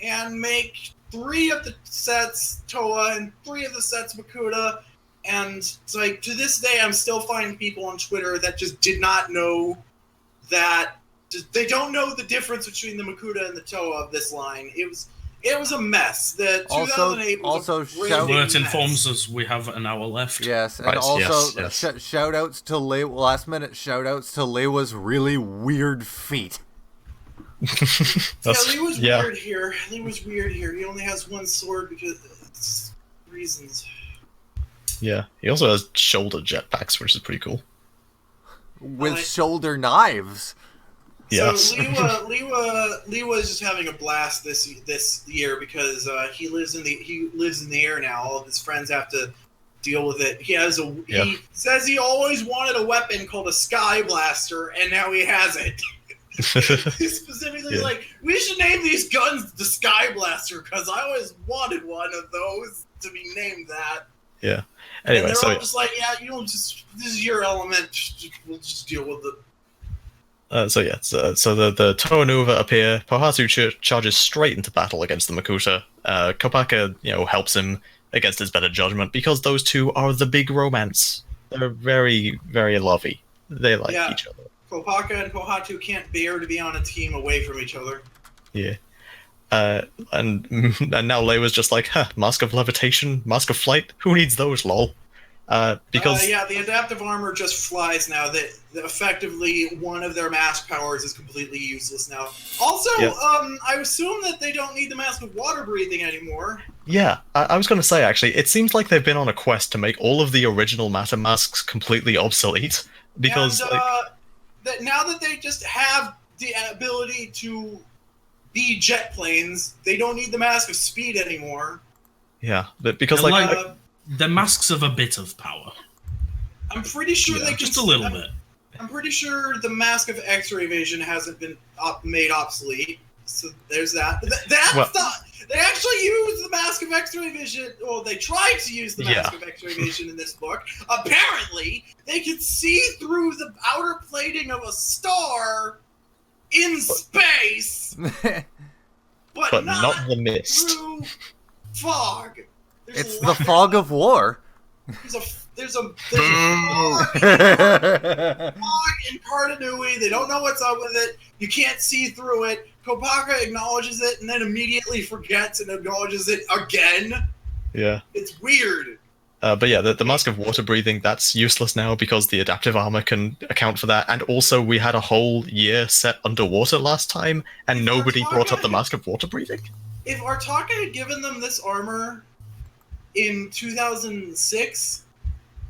and make 3 of the sets Toa and 3 of the sets Makuta, And it's like, to this day, I'm still finding people on Twitter that just did not know that. They don't know the difference between the Makuta and the Toa of this line. It was a mess. The 2008 was a Alert informs us we have an hour left. Yes, and Right, also yes. shout-outs to last minute shout-outs to Leiwa's really weird feet. Lee was weird here. Lee was weird here. He only has one sword because reasons. Yeah, he also has shoulder jetpacks, which is pretty cool. With shoulder knives. Yes. So Lewa is just having a blast this year because he lives in the air now. All of his friends have to deal with it. He says he always wanted a weapon called a Sky Blaster, and now he has it. He's specifically like, we should name these guns the Sky Blaster because I always wanted one of those to be named that. Yeah. Anyway, and they're all just like, yeah, this is your element. We'll just deal with it. So the TuragaNuva appear. Pohatu charges straight into battle against the Makuta. Kopaka, helps him against his better judgment because those two are the big romance. They're very, very lovey. They like each other. Kopaka and Pohatu can't bear to be on a team away from each other. Yeah. And now Leiwa's just like, Mask of Levitation, Mask of Flight, who needs those, lol? Because the adaptive armor just flies now. That effectively one of their mask powers is completely useless now. Also, I assume that they don't need the Mask of Water Breathing anymore. Yeah, I was going to say, actually, it seems like they've been on a quest to make all of the original matter masks completely obsolete. Because that now that they just have the ability to be jet planes, they don't need the Mask of Speed anymore. Yeah, but because the masks have a bit of power. I'm pretty sure they just a little bit. I'm pretty sure the Mask of X-ray vision hasn't been made obsolete. So there's that. They actually use the Mask of X-ray vision. Well, they tried to use the Mask of X-ray vision in this book. Apparently, they could see through the outer plating of a star in space, but not the mist. Through fog. It's the fog of war. There's a fog in Cardanui. They don't know what's up with it. You can't see through it. Kopaka acknowledges it and then immediately forgets and acknowledges it again. Yeah. It's weird. But yeah, the Mask of Water Breathing, that's useless now because the adaptive armor can account for that. And also, we had a whole year set underwater last time, and nobody brought up the Mask of Water Breathing. If Artaka had given them this armor in 2006,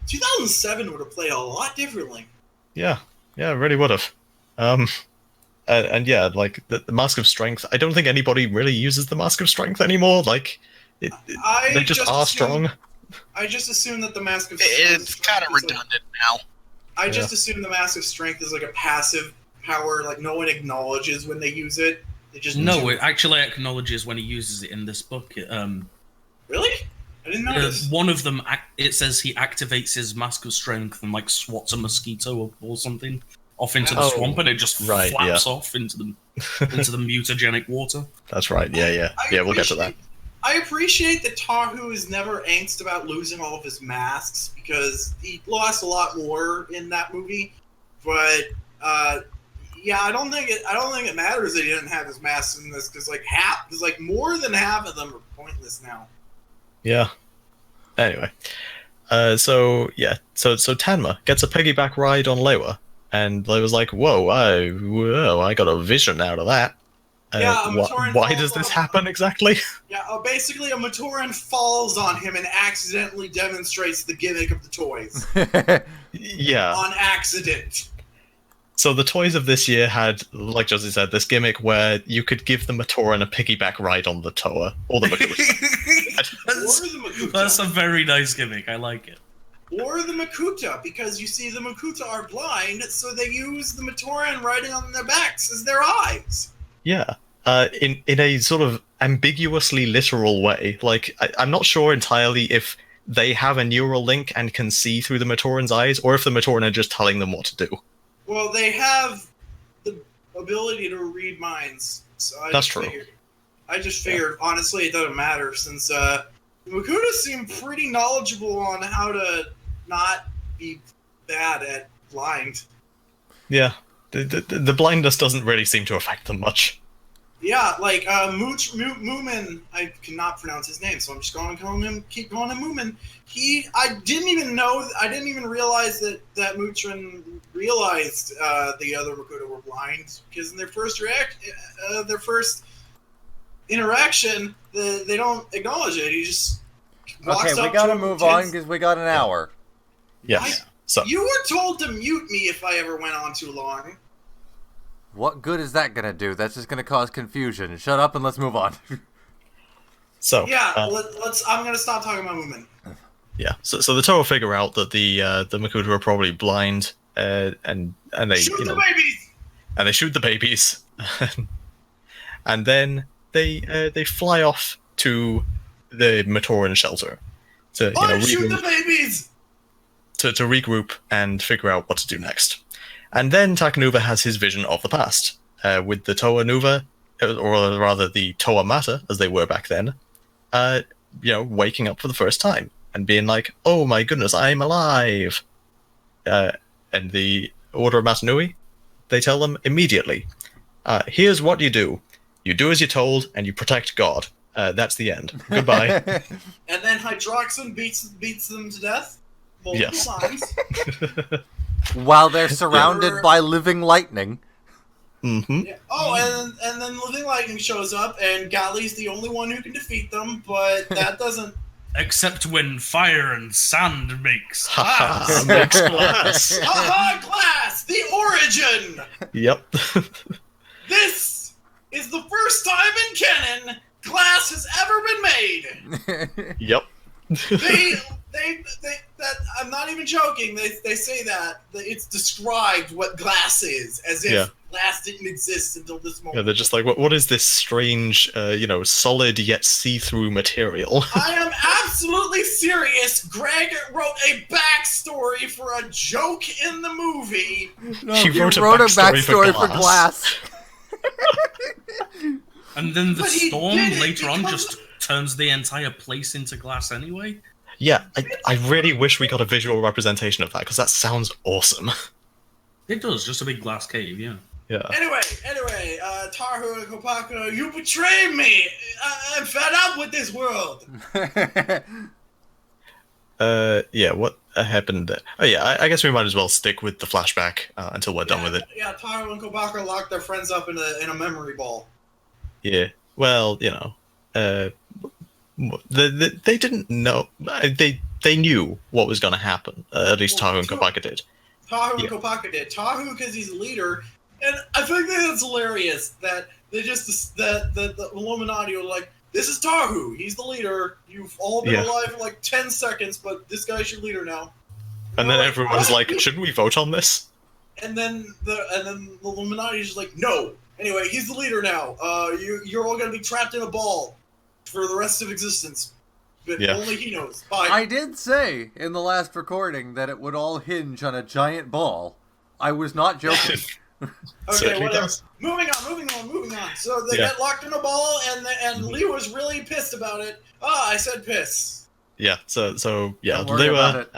2007 would have played a lot differently. Yeah, it really would have. And yeah, like the Mask of Strength, I don't think anybody really uses the Mask of Strength anymore. Like, they just are strong. I just assume that the Mask of It's kind of redundant now. I just assume the Mask of Strength is like a passive power, like no one acknowledges when they use it. They just it actually acknowledges when he uses it in this book. Really? I didn't notice. One of them, it says he activates his Mask of Strength and like swats a mosquito or something off into the swamp, and it just flaps off into the mutagenic water. That's right. Yeah. We'll get to that. I appreciate that Tahu is never angst about losing all of his masks because he lost a lot more in that movie. But I don't think it matters that he didn't have his masks in this because more than half of them are pointless now. Yeah. Anyway, so Tanma gets a piggyback ride on Leiwa, and Leiwa's like, "Whoa, I got a vision out of that." Why does this happen exactly? Yeah, basically a Matoran falls on him and accidentally demonstrates the gimmick of the toys. Yeah. On accident. So the toys of this year had, like Josie said, this gimmick where you could give the Matoran a piggyback ride on the Toa, or the Makuta. That's a very nice gimmick, I like it. Or the Makuta, because you see the Makuta are blind, so they use the Matoran riding on their backs as their eyes. Yeah, in a sort of ambiguously literal way. Like, I'm not sure entirely if they have a neural link and can see through the Matoran's eyes, or if the Matoran are just telling them what to do. Well, they have the ability to read minds. So I just figured, honestly, it doesn't matter since Makuta seemed pretty knowledgeable on how to not be bad at blind. Yeah, the blindness doesn't really seem to affect them much. Yeah, like Moomin, I cannot pronounce his name, so I'm just going to keep calling him Moomin. I didn't even realize that Mutrin realized the other Makuta were blind, because in their first interaction, they don't acknowledge it. He just walks Okay, we up gotta to move him, on because we got an hour. Yes. So You were told to mute me if I ever went on too long. What good is that gonna do? That's just gonna cause confusion. Shut up and let's move on. so Yeah, let's. I'm gonna stop talking about Moomin. yeah. So the Toa figure out that the Makuta are probably blind, and they Shoot you the know, babies! and they shoot the babies, and then they fly off to the Matoran shelter to Shoot the babies! to regroup and figure out what to do next. And then TuragaNuva has his vision of the past, with the ToaNuva, or rather the Toa Mata, as they were back then, waking up for the first time and being like, "Oh my goodness, I'm alive!" And the Order of Matanui, they tell them immediately, "Here's what you do: you do as you're told, and you protect God. That's the end. Goodbye." And then Hydroxin beats them to death multiple Yes. times. While they're surrounded by living lightning. Mm-hmm. Yeah. Oh, and then Living Lightning shows up, and Galley's the only one who can defeat them, but that doesn't... Except when fire and sand makes Ha glass. makes glass. Haha, Glass! The origin! Yep. This is the first time in canon glass has ever been made! Yep. That I'm not even joking. They say that it's described what glass is, as if glass didn't exist until this moment. Yeah, they're just like, what is this strange, solid yet see-through material? I am absolutely serious. Greg wrote a backstory for a joke in the movie. No, He wrote a backstory for glass. And then the But he storm did it later on because- just turns the entire place into glass anyway. Yeah, I really wish we got a visual representation of that, because that sounds awesome. It does, just a big glass cave, yeah. Yeah. Anyway, Taru and Kopaka, you betrayed me. I'm fed up with this world. Yeah, what happened there? Oh yeah, I guess we might as well stick with the flashback until we're done with it. Yeah, Taru and Kopaka locked their friends up in a memory ball. Yeah, well, they didn't know. They knew what was going to happen. At least Taru and Kopaka did. Tahu and Kopaka did. Tahu because he's a leader, and I think that's hilarious that they just the Illuminati are like, this is Tahu, he's the leader. You've all been alive for like 10 seconds, but this guy's your leader now. And then everyone's like, shouldn't we vote on this? And then the Illuminati is just like, no. Anyway, he's the leader now. You're all gonna be trapped in a ball for the rest of existence. But only he knows. Bye. I did say in the last recording that it would all hinge on a giant ball. I was not joking. Okay, whatever. Moving on. So they get locked in a ball, and Lee was really pissed about it. I said piss. Yeah. So yeah, Don't worry about it.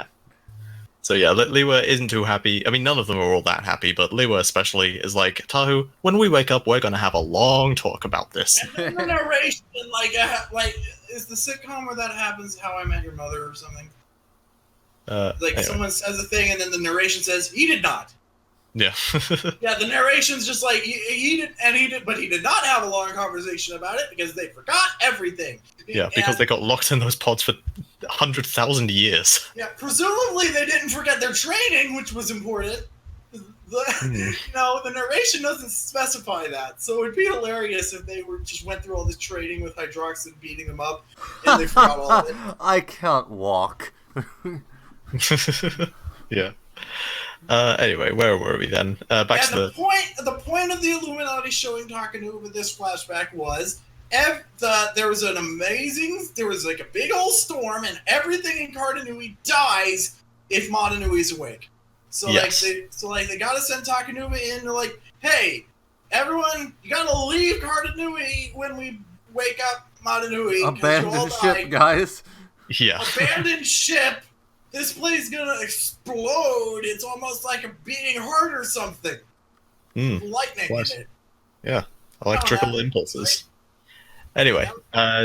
So yeah, Liwa isn't too happy. I mean, none of them are all that happy, but Liwa especially is like, Tahu, when we wake up, we're gonna have a long talk about this. And then the narration, like, is the sitcom where that happens How I Met Your Mother or something? Anyway. Someone says a thing, and then the narration says, he did not. Yeah. Yeah, the narration's just like, he did, but he did not have a long conversation about it because they forgot everything. Yeah, because they got locked in those pods for 100,000 years. Yeah, presumably they didn't forget their training, which was important. The narration doesn't specify that, so it'd be hilarious if they just went through all this training with Hydroxin beating them up, and they forgot all of it. I can't walk. Yeah. Anyway, where were we then? Back to the point of the Illuminati showing TuragaNuva this flashback was there was like a big old storm, and everything in Cardanui dies if Matanui's awake. So they gotta send TuragaNuva in. They're like, hey, everyone, you gotta leave Cardanui when we wake up Madanui. 'Cause you all Abandoned ship, died. guys. Yeah. Abandoned ship. This place gonna explode. It's almost like a beating heart or something. Lightning What? in it. Yeah. Electrical impulses. Anyway,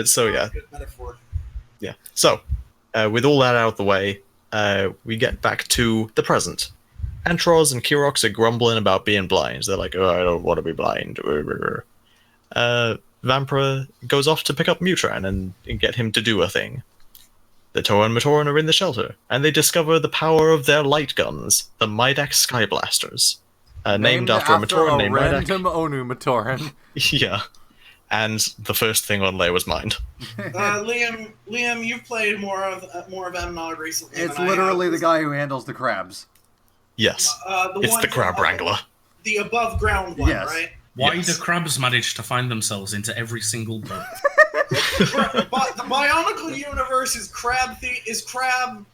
so yeah. Good metaphor. Yeah. So, with all that out of the way, we get back to the present. Antros and Kirox are grumbling about being blind. They're like, oh, I don't want to be blind. Vampira goes off to pick up Mutran and get him to do a thing. The Toa and Matoran are in the shelter, and they discover the power of their light guns, the Midak Sky Blasters. Named after a Matoran named Midak. random Onu Matoran. Yeah. And the first thing on Leia's mind. Liam, you've played more of Analog recently. It's than I literally have. the guy who handles the crabs. Yes. It's one the Crab Wrangler. The above ground one, Yes. right? Why Yes. do crabs manage to find themselves into every single boat? But the Bionicle universe is crab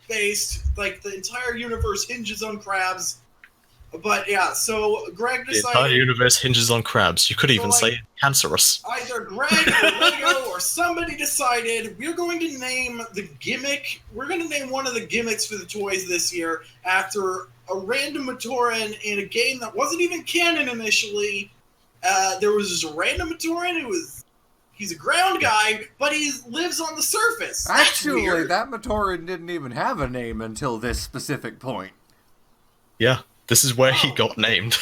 based. Like the entire universe hinges on crabs. But yeah, so Greg The decided entire universe hinges on crabs. You could even like- say cancerous. either Greg or Lego or somebody decided we're going to name the gimmick. We're going to name one of the gimmicks for the toys this year after a random Matoran in a game that wasn't even canon initially. There was just a random Matoran he's a ground guy, but he lives on the surface. That's Actually, weird. that Matoran didn't even have a name until this specific point. Yeah. This is where he Oh. got named.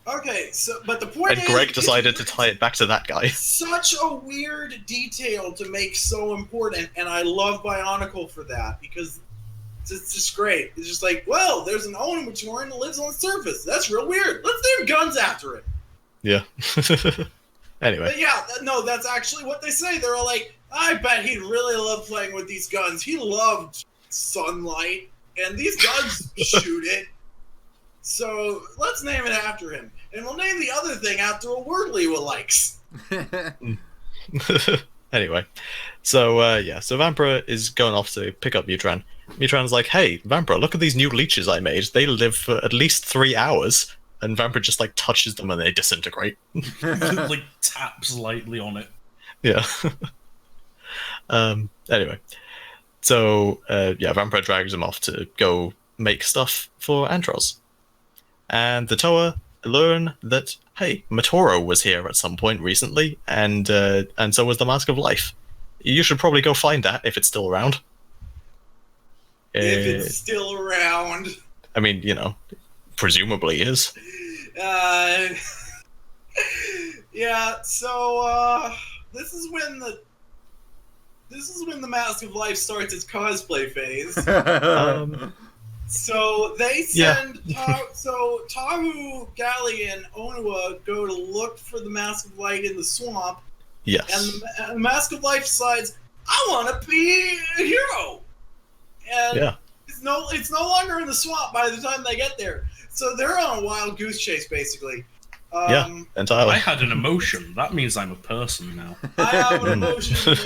Okay, so but the point And is, Greg decided to tie it back to that guy. such a weird detail to make so important, and I love Bionicle for that because it's just great. It's just like, well, there's an Onu Matoran that lives on the surface. That's real weird. Let's name guns after it. Yeah. Anyway. But yeah, no, that's actually what they say. They're all like, I bet he really loved playing with these guns. He loved sunlight, and these guns shoot it. So let's name it after him. And we'll name the other thing after a word Lewa likes. Anyway. So Vampira is going off to pick up Mutran. Mutran's like, hey, Vampira, look at these new leeches I made. They live for at least 3 hours. And Vampira just like touches them and they disintegrate. Like taps lightly on it. Yeah. Anyway. So, Vampira drags him off to go make stuff for Antros. And the Toa learn that, hey, Matoro was here at some point recently, and so was the Mask of Life. You should probably go find that if it's still around. If it's still around. I mean, presumably is. Yeah, so this is when the Mask of Life starts its cosplay phase. So they send Tahu, Gali, and Onua go to look for the Mask of Light in the swamp, Yes. and the Mask of Life decides, I want to be a hero. And Yeah. it's no longer in the swamp by the time they get there. So they're on a wild goose chase, basically. Entirely. I had an emotion. That means I'm a person now. I have an emotion.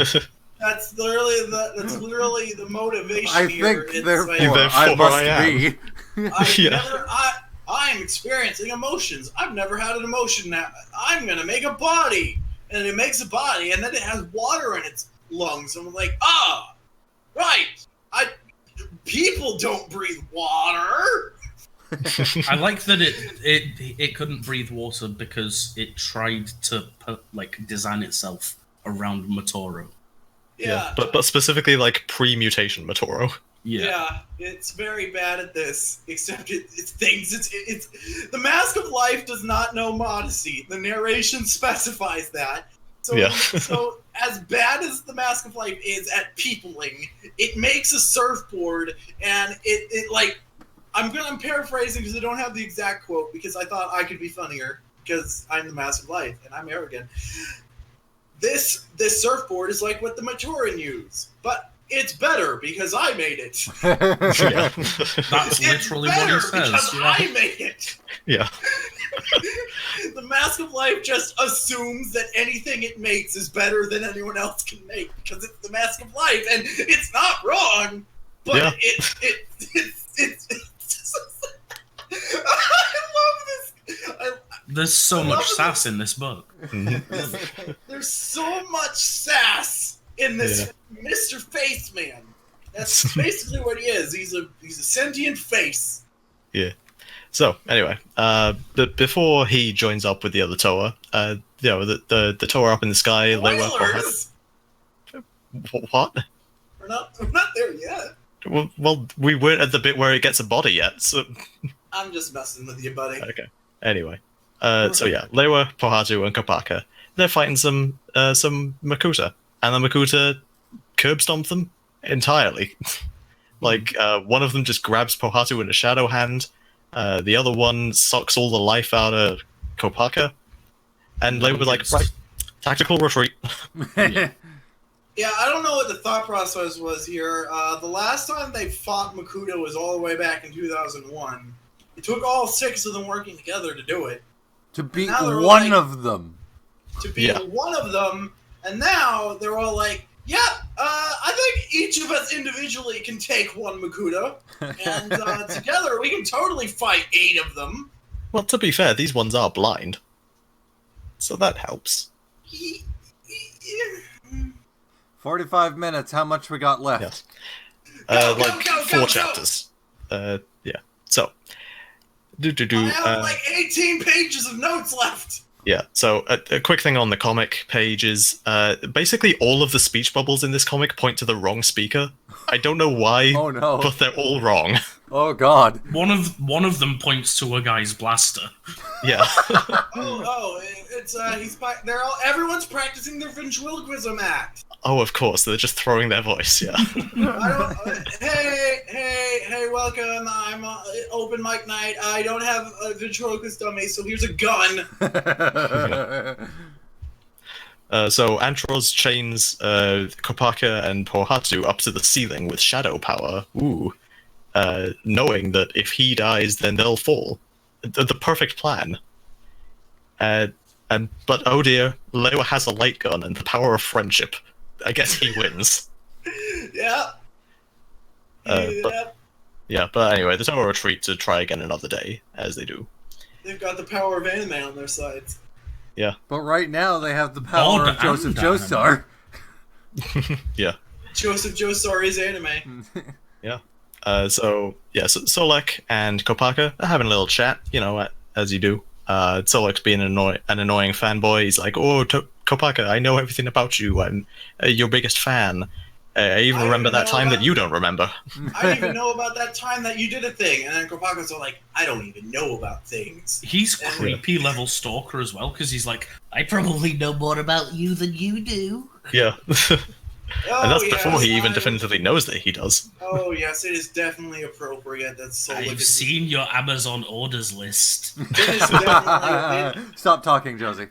That's literally the motivation I here. think, It's therefore, like, I Therefore must I am. be. I am experiencing emotions. I've never had an emotion now. I'm gonna make a body, and it makes a body, and then it has water in its lungs. And I'm like, right. People don't breathe water. I like that it couldn't breathe water because it tried to design itself around Matoro. Yeah. But specifically like pre-mutation Matoro. Yeah, it's very bad at this. Except it thinks it's the Mask of Life does not know modesty. The narration specifies that. So, Yeah. So as bad as the Mask of Life is at peopling, it makes a surfboard, and it like I'm paraphrasing because I don't have the exact quote because I thought I could be funnier because I'm the Mask of Life and I'm arrogant. This surfboard is like what the Matoran use, but it's better because I made it. Yeah. That's literally what he says. Because Yeah. I made it. Yeah. The Mask of Life just assumes that anything it makes is better than anyone else can make because it's the Mask of Life, and it's not wrong. But Yeah. it's I love this. There's so I much love sass in this book. Mhm. There's so much sass in this Mr. Face Man. That's basically what he is. He's a sentient face. Yeah. So anyway, before he joins up with the other Toa, the Toa up in the sky, Spoilers! What? We're not there yet. Well, we weren't at the bit where it gets a body yet, so... I'm just messing with you, buddy. Okay. Anyway. So yeah, Lewa, Pohatu, and Kopaka, they're fighting some Makuta. And the Makuta curb stomp them entirely. One of them just grabs Pohatu in a shadow hand, the other one sucks all the life out of Kopaka, and Lewa's like, right, tactical retreat. Yeah, I don't know what the thought process was here. The last time they fought Makuta was all the way back in 2001. It took all 6 of them working together to do it. To beat one of them. To beat one of them, and now they're all like, yeah, I think each of us individually can take one Makuta, and together we can totally fight 8 of them. Well, to be fair, these ones are blind. So that helps. 45 minutes, how much we got left? Yeah. Go, 4 chapters. Yeah. So. I have 18 pages of notes left. Yeah, so a quick thing on the comic page is basically all of the speech bubbles in this comic point to the wrong speaker. I don't know why, but they're all wrong. Oh god. One of them points to a guy's blaster. Yeah. Everyone's practicing their ventriloquism act. Oh, of course, they're just throwing their voice, yeah. Hey, welcome. I'm open mic night. I don't have a ventriloquist dummy, so here's a gun. So Antros chains Kopaka and Pohatu up to the ceiling with shadow power. Ooh. Knowing that if he dies, then they'll fall. The perfect plan. But oh dear, Lewa has a light gun and the power of friendship. I guess he wins. Yeah. But anyway, the Toa retreat to try again another day, as they do. They've got the power of anime on their side. Yeah. But right now they have the power of Joseph Joestar. Yeah. Joseph Joestar is anime. Yeah. So Solek and Kopaka are having a little chat, as you do. Solek's being an annoying fanboy. He's like, "Oh, Kopaka, I know everything about you. I'm your biggest fan. I even remember that time that you don't remember." I even know about that time that you did a thing. And then Kopaka's all like, "I don't even know about things." He's creepy level stalker as well, because he's like, "I probably know more about you than you do." Yeah. And that's before he even definitively knows that he does. Oh, yes, it is definitely appropriate. I've seen your Amazon orders list. It is definitely... Stop talking, Josie.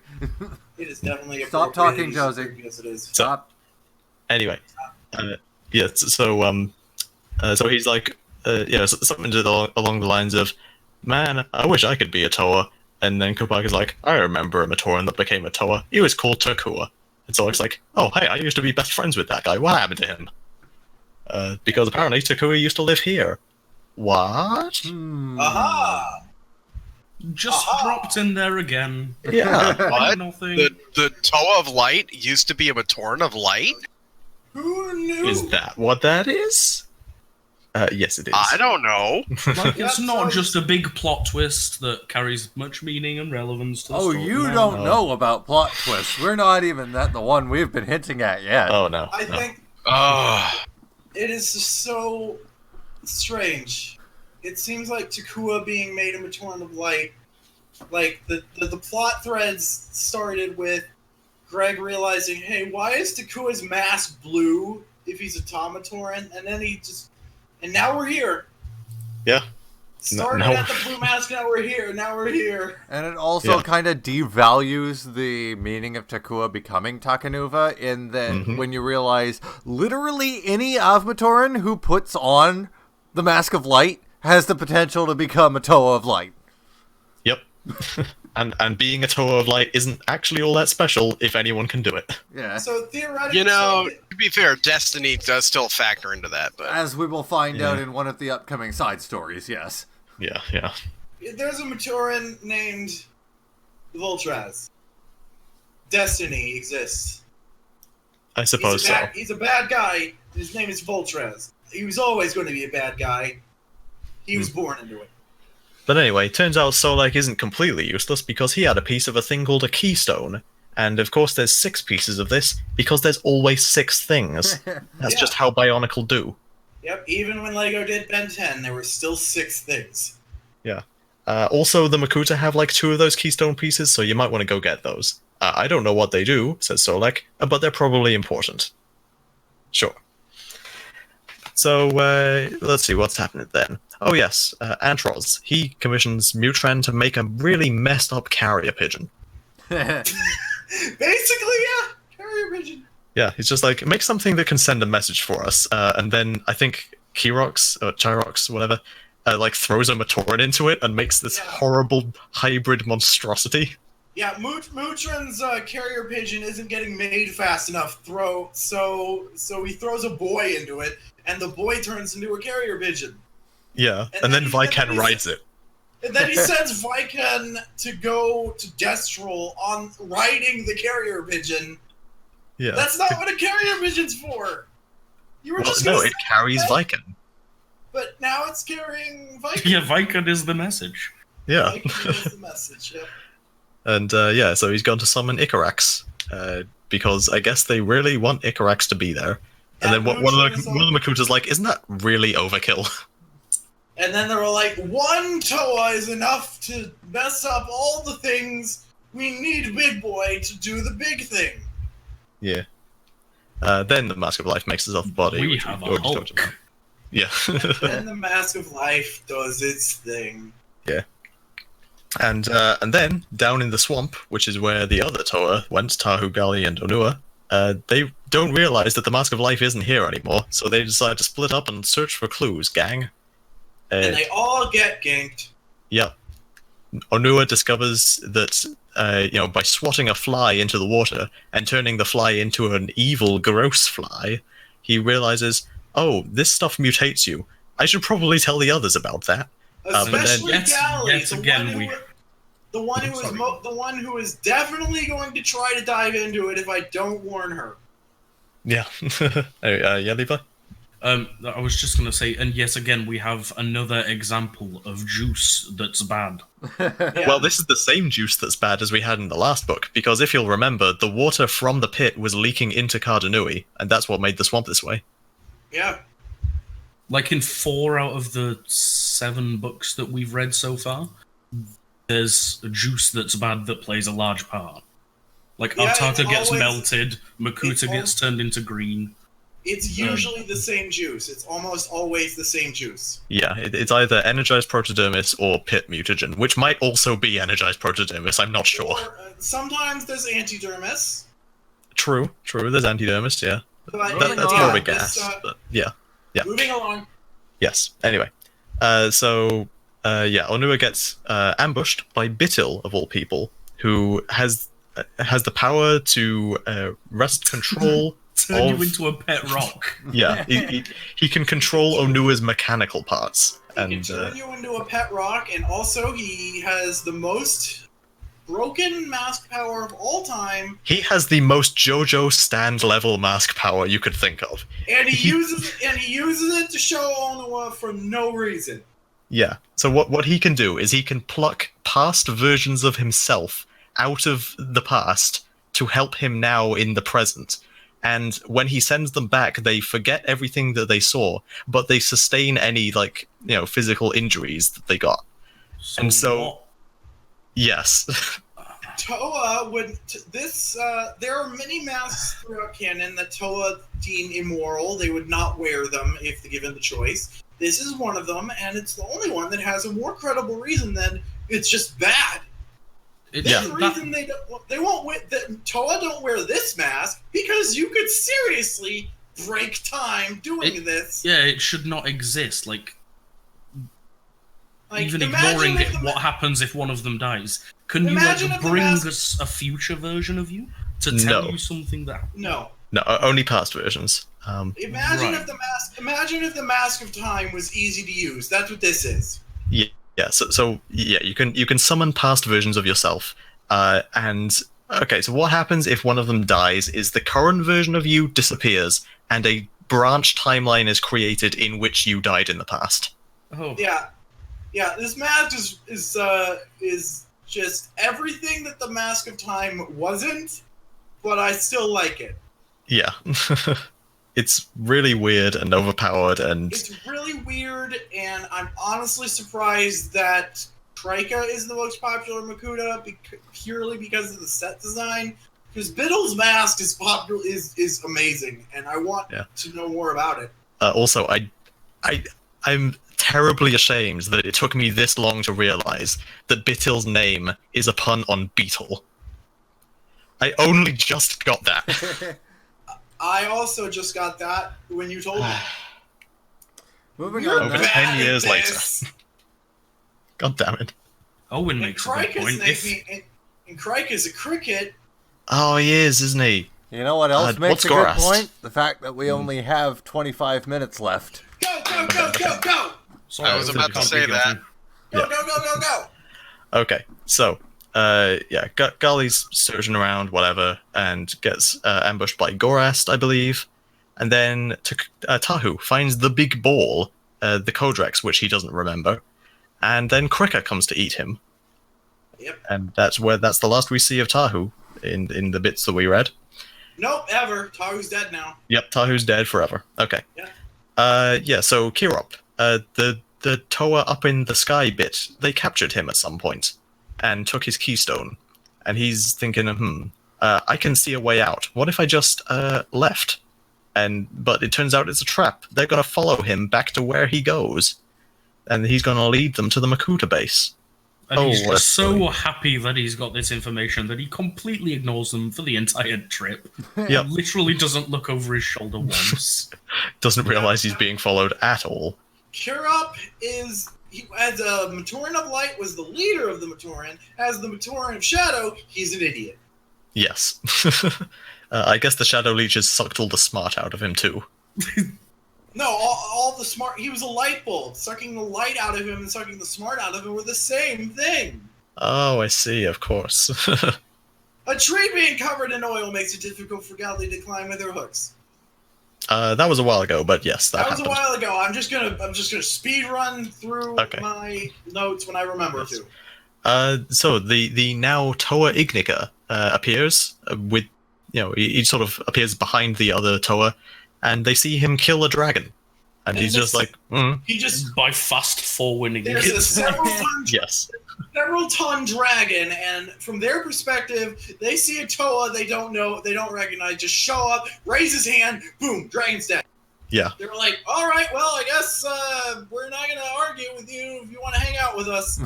It is definitely appropriate. Stop talking, Josie. Yes, it is. Stop. Anyway. So he's like, something along the lines of, "Man, I wish I could be a Toa." And then Kopaka's like, "I remember a Matoran that became a Toa. He was called Takua." And so it's like, "Oh, hey, I used to be best friends with that guy. What happened to him?" Because apparently Takua used to live here. What? Aha! Just dropped in there again. Yeah. What? Nothing. The Toa of Light used to be a Matoran of Light? Who knew? Is that what that is? Yes, it is. I don't know. Like, it's not just a big plot twist that carries much meaning and relevance to the story. You don't know about plot twists. We're not even at the one we've been hinting at yet. Oh, no. I think it is just so strange. It seems like Takua being made a Matoran of Light, like the plot threads started with Greg realizing, hey, why is Takua's mask blue if he's a Tomatoran? And then and now we're here. Yeah. Started at the blue mask, now we're here. And it also kind of devalues the meaning of Takua becoming TuragaNuva in that when you realize literally any Avmatoran who puts on the Mask of Light has the potential to become a Toa of Light. Yep. And being a Toa of Light isn't actually all that special if anyone can do it. Yeah. So theoretically... to be fair, Destiny does still factor into that. But as we will find out in one of the upcoming side stories, yes. Yeah. There's a Matoran named Voltraz. Destiny exists. I suppose so. He's a bad guy. His name is Voltrez. He was always going to be a bad guy. He was born into it. But anyway, turns out Solak isn't completely useless because he had a piece of a thing called a keystone. And of course there's 6 pieces of this because there's always 6 things. That's just how Bionicle do. Yep, even when LEGO did Ben 10, there were still 6 things. Yeah. Also, the Makuta have like 2 of those keystone pieces, so you might want to go get those. I don't know what they do, says Solak, but they're probably important. Sure. So, let's see what's happening then. Oh yes, Antros. He commissions Mutren to make a really messed up carrier pigeon. Basically, yeah, carrier pigeon. Yeah, he's just like, make something that can send a message for us, and then I think Chirox, or Chirox, whatever, like throws a Matoran into it and makes this horrible hybrid monstrosity. Yeah, Mutren's carrier pigeon isn't getting made fast enough. So he throws a boy into it, and the boy turns into a carrier pigeon. Yeah, and then Viken rides it. And then he sends Viken to go to Destrol on riding the carrier pigeon. Yeah. That's not what a carrier pigeon's for. You were just no, it carries Viken. But now it's carrying Viken. Yeah, Viken is the message. Yeah. Viken is the message, yeah. And yeah, so he's gone to summon Icarax, because I guess they really want Icarax to be there. And then one of the Makuta's like, isn't that really overkill? And then they were like, 1 Toa is enough to mess up all the things. We need Big Boy to do the big thing. Yeah. Then the Mask of Life makes itself body. We have a Hulk. Yeah. Then the Mask of Life does its thing. Yeah. And then, down in the swamp, which is where the other Toa went, Tahu, Gali, and Onua, they don't realize that the Mask of Life isn't here anymore, so they decide to split up and search for clues, gang. And they all get ganked. Yep. Onua discovers that, by swatting a fly into the water and turning the fly into an evil, gross fly, he realizes, oh, this stuff mutates you. I should probably tell the others about that. Especially Gali, the Sorry. one who is definitely going to try to dive into it if I don't warn her. Yeah. Yeah, Levi? I was just going to say, and yes, again, we have another example of juice that's bad. Yeah. Well, this is the same juice that's bad as we had in the last book, because if you'll remember, the water from the pit was leaking into Cardanui, and that's what made the swamp this way. Yeah. Like in 4 out of the 7 books that we've read so far, there's a juice that's bad that plays a large part. Like, Yeah, Artata gets always- melted, Makuta gets turned into green. It's usually the same juice. It's almost always the same juice. Yeah, it's either energized protodermis or pit mutagen, which might also be energized protodermis, I'm not sure. Or, sometimes there's antidermis. True, there's antidermis, yeah. But That's yeah, more of a this, gas, but yeah. Moving along. Yes, anyway. Onua gets ambushed by Bitil, of all people, who has the power to wrest control Turn you into a pet rock. Yeah, he can control Onua's mechanical parts. He can turn you into a pet rock, and also he has the most broken mask power of all time. He has the most JoJo stand level mask power you could think of. And he uses it to show Onua for no reason. Yeah. So what he can do is he can pluck past versions of himself out of the past to help him now in the present. And when he sends them back, they forget everything that they saw, but they sustain any physical injuries that they got. Yes. Toa would there are many masks throughout canon that Toa deem immoral. They would not wear them if given the choice. This is one of them, and it's the only one that has a more credible reason than it's just bad. There's a reason Toa don't wear this mask because you could seriously break time doing this. Yeah, it should not exist. Like even imagine ignoring what happens if one of them dies. Can you bring us a future version of you to tell you something that happened? No, only past versions. Imagine if the mask of time was easy to use. That's what this is. Yeah. So you can summon past versions of yourself, and Okay, so what happens if one of them dies is the current version of you disappears, and a branch timeline is created in which you died in the past. Oh. Yeah. This mask is just everything that the Mask of Time wasn't, but I still like it. Yeah. It's really weird and overpowered, and It's really weird, and I'm honestly surprised that Trika is the most popular Makuta purely because of the set design. Because Biddle's mask is popular, is amazing, and I want to know more about it. also, I'm terribly ashamed that it took me this long to realize that Bittle's name is a pun on beetle. I only just got that. I also just got that when you told me. Moving You're on. Over bad 10 at years this. God damn it. Owen And makes a good point. And Crike is a cricket. Oh, he is, isn't he? You know what else makes what's a good Gorast? point? The fact that we only have 25 minutes left. Go, go, go, go, go! Sorry, I was about to can't say be that. guilty. Go, Yeah. go, go, go, go! Okay, so, Golly's searching around, whatever, and gets ambushed by Gorast, I believe. And then Tahu finds the big ball, the Kodrex, which he doesn't remember. And then Krika comes to eat him. Yep. And that's the last we see of Tahu in the bits that we read. Nope, ever. Taru's dead now. Yep, Tahu's dead forever. Okay. Yeah. So Kirop, the Toa up in the sky bit, they captured him at some point and took his keystone. And he's thinking, I can see a way out. What if I just left? But it turns out it's a trap. They're going to follow him back to where he goes. And he's going to lead them to the Makuta base. And he's that's just so funny. happy that he's got this information that he completely ignores them for the entire trip. Yep. Literally doesn't look over his shoulder once. Doesn't realize he's being followed at all. Kirop is, as a Matoran of Light, was the leader of the Matoran. As the Matoran of Shadow, he's an idiot. Yes. I guess the Shadow Leeches sucked all the smart out of him too. No, all the smart. He was a light bulb. Sucking the light out of him and sucking the smart out of him were the same thing. Oh, I see, of course. A tree being covered in oil makes it difficult for Galley to climb with her hooks. That was a while ago, but yes, that was happened. a while ago. I'm just gonna speed run through Okay. my notes when I remember to. So the now Toa Ignica appears with, he sort of appears behind the other Toa, and they see him kill a dragon, and he's just like, He just By fast forwarding there's a it. yes, several ton dragon, and from their perspective, they see a Toa they don't know, they don't recognize, just show up, raise his hand, boom, dragon's dead. yeah, They were like, all right, well, I guess we're not going to argue with you if you want to hang out with us.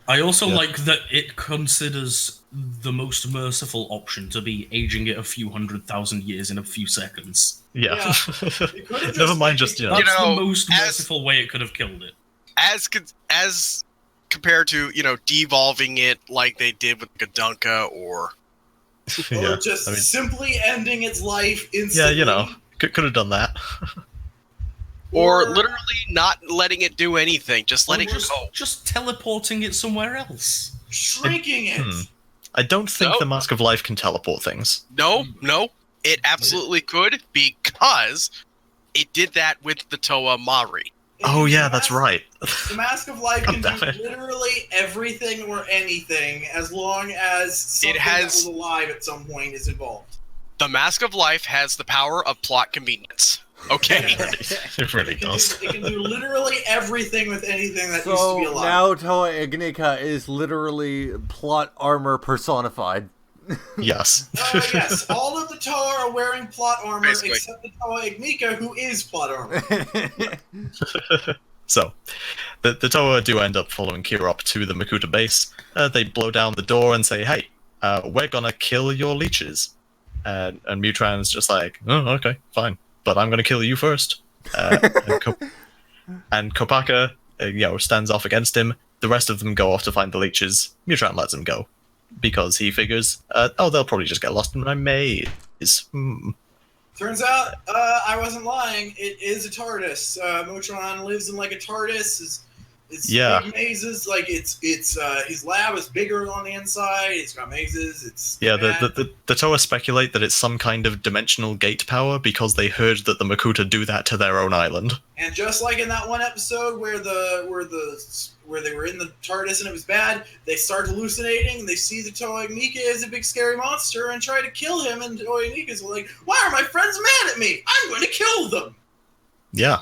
I also Yeah. like that it considers the most merciful option to be aging it a few 100,000 years in a few seconds. yeah. It could have Never mind, just That's know, the most as- merciful way it could have killed it. As compared to devolving it like they did with Gadunka or Or just I mean, simply ending its life instantly. could have done that. or literally not letting it do anything, just letting it go. Just teleporting it somewhere else. Shrinking it. I don't think No. the Mask of Life can teleport things. No, it absolutely could because it did that with the Toa Mari. Oh yeah, The that's Mask- right. The Mask of Life can God do damn it. literally everything or anything as long as something that was alive at some point is involved. The Mask of Life has the power of plot convenience. Okay. It really does. It can do literally everything with anything that used to be So alive. now Toa Ignica is literally plot armor personified. Yes. Yes, all of the Toa are wearing plot armor Basically. except the Toa Ignica, who is plot armor. So, the Toa do end up following Kirop to the Makuta base. They blow down the door and say, "Hey, we're gonna kill your leeches." And Mutran's just like, "Oh, okay, fine, but I'm gonna kill you first." And Kopaka, stands off against him. The rest of them go off to find the leeches. Mutran lets them go because he figures, they'll probably just get lost in my maze. Turns out, I wasn't lying. It is a TARDIS. Mutron lives in like a TARDIS. It's Yeah. big mazes. Like it's his lab is bigger on the inside. It's got mazes. It's Yeah, mad. the Toa speculate that it's some kind of dimensional gate power because they heard that the Makuta do that to their own island. And just like in that one episode where they were in the TARDIS and it was bad, they start hallucinating and they see the ToeAgnika as a big scary monster and try to kill him. And ToeAgnika's like, "Why are my friends mad at me? I'm going to kill them." Yeah.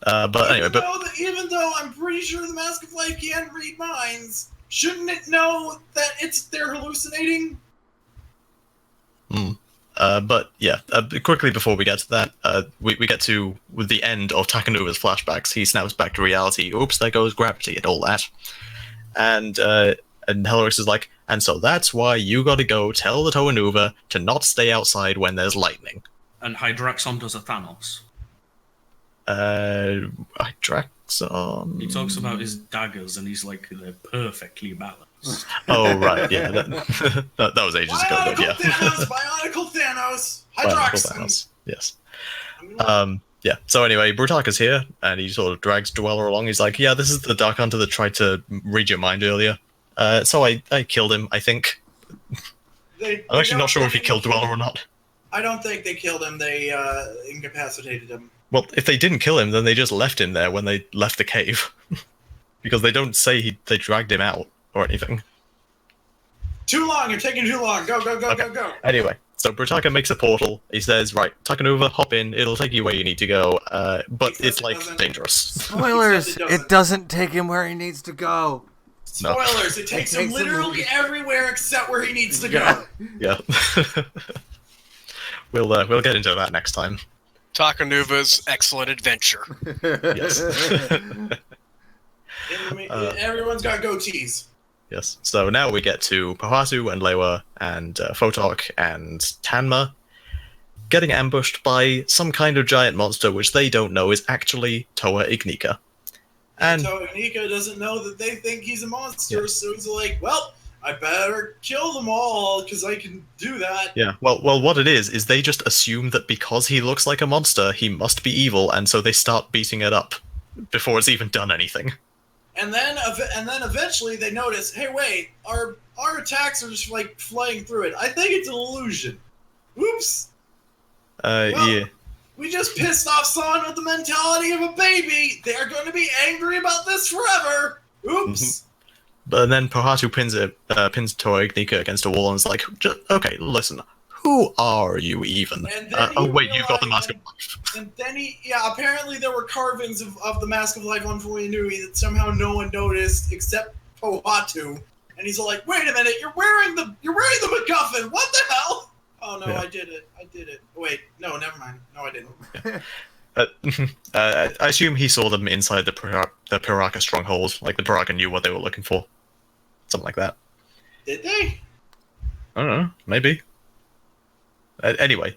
But anyway, Even though I'm pretty sure the Mask of Life can read minds, shouldn't it know that they're hallucinating? But yeah, quickly before we get to that, we get to with the end of TuragaNuva's flashbacks. He snaps back to reality. Oops, there goes gravity and all that. And Helrix is like, and so that's why you got to go tell the TuragaNuva to not stay outside when there's lightning. And Hydraxon does a Thanos. Hydraxon. He talks about his daggers, and he's like, they're perfectly balanced. Oh right, yeah, that was ages ago. But yeah, Bionicle Thanos, Hydraxon. Yes. Yeah. So anyway, Brutaka's here, and he sort of drags Dweller along. He's like, "Yeah, this is the Dark Hunter that tried to read your mind earlier. So I killed him. I think. I'm actually not sure if he killed Dweller or not. I don't think they killed him. They incapacitated him. Well, if they didn't kill him, then they just left him there when they left the cave, because they don't say they dragged him out or anything. Too long. You're taking too long. Go, go, go, Okay. go, go. Anyway, so Brutaka makes a portal. He says, "Right, TuragaNuva, hop in. It'll take you where you need to go. But Except it's it like doesn't. dangerous." Spoilers! Except it It doesn't take him where he needs to go. No. Spoilers. It takes him takes him- literally everywhere except where he needs to go. Yeah. We'll get into that next time. TuragaNuva's excellent adventure. Yes. Everyone's got goatees. Yes. So now we get to Pohatu and Lewa and Photok and Tanma getting ambushed by some kind of giant monster which they don't know is actually ToeAgnika. And ToeAgnika doesn't know that they think he's a monster, so he's like, "Well, I better kill them all because I can do that." yeah, well, what it is they just assume that because he looks like a monster, he must be evil, and so they start beating it up before it's even done anything. And then eventually they notice, "Hey, wait, our attacks are just like flying through it. I think it's an illusion. Oops. Yeah. We just pissed off someone with the mentality of a baby. They're going to be angry about this forever. Oops." But then Pohatu pins ToeAgnika against a wall and is like, "Okay, listen, who are you even?" And then Oh he wait, you've got the Mask of realized- Life. And then apparently there were carvings of the Mask of Life on Fuinui that somehow no one noticed except Pohatu. And he's like, "Wait a minute, you're wearing the MacGuffin. What the hell?" "Oh no, Yeah. I did it. Wait, no, never mind. No, I didn't." I assume he saw them inside the Piraka stronghold, like the Piraka knew what they were looking for. Something like that. Did they? I don't know, maybe. Anyway,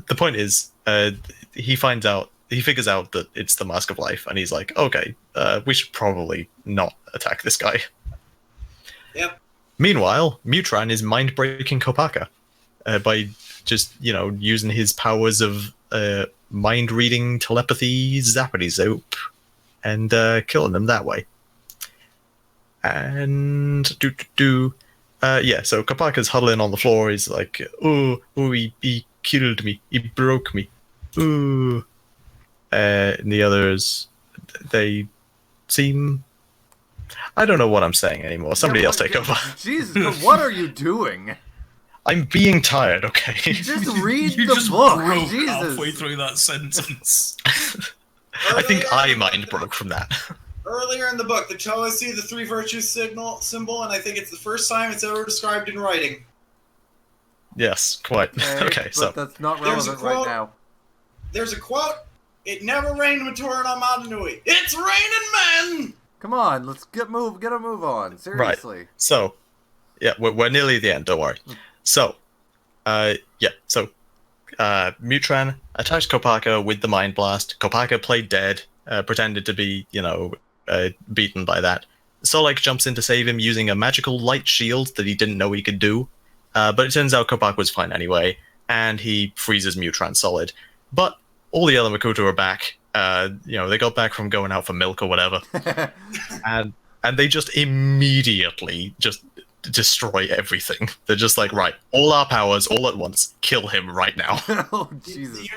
the point is, he figures out that it's the Mask of Life, and he's like, "Okay, we should probably not attack this guy." Yep. Meanwhile, Mutran is mind-breaking Kopaka by just, using his powers of mind-reading, telepathy, zappity zoop, and killing them that way. And so Kopaka's huddling on the floor. He's like, "Oh, he killed me. He broke me. Ooh." And the others, they seem... I don't know what I'm saying anymore. Somebody else take over. Jesus, what are you doing? I'm being tired, okay? Just read You the just book. broke Jesus. halfway through that sentence. I think I mind broke from that. Earlier in the book, the Toa see the three virtues symbol, and I think it's the first time it's ever described in writing. Yes, quite. Okay, but so... that's not There's a relevant right quote. now. There's a quote: "It never rained Matoran on Mount Nui. It's raining men!" Come on, let's get a move on. Seriously. So, yeah, we're nearly at the end, don't worry. So, Mutran attacked Kopaka with the Mind Blast. Kopaka played dead, pretended to be, beaten by that. Solek jumps in to save him using a magical light shield that he didn't know he could do. But it turns out Kopaka was fine anyway, and he freezes Mutran solid. But all the other Makuta are back, They got back from going out for milk or whatever, and they just immediately just destroy everything. They're just like, right, all our powers all at once, kill him right now. Oh Jesus!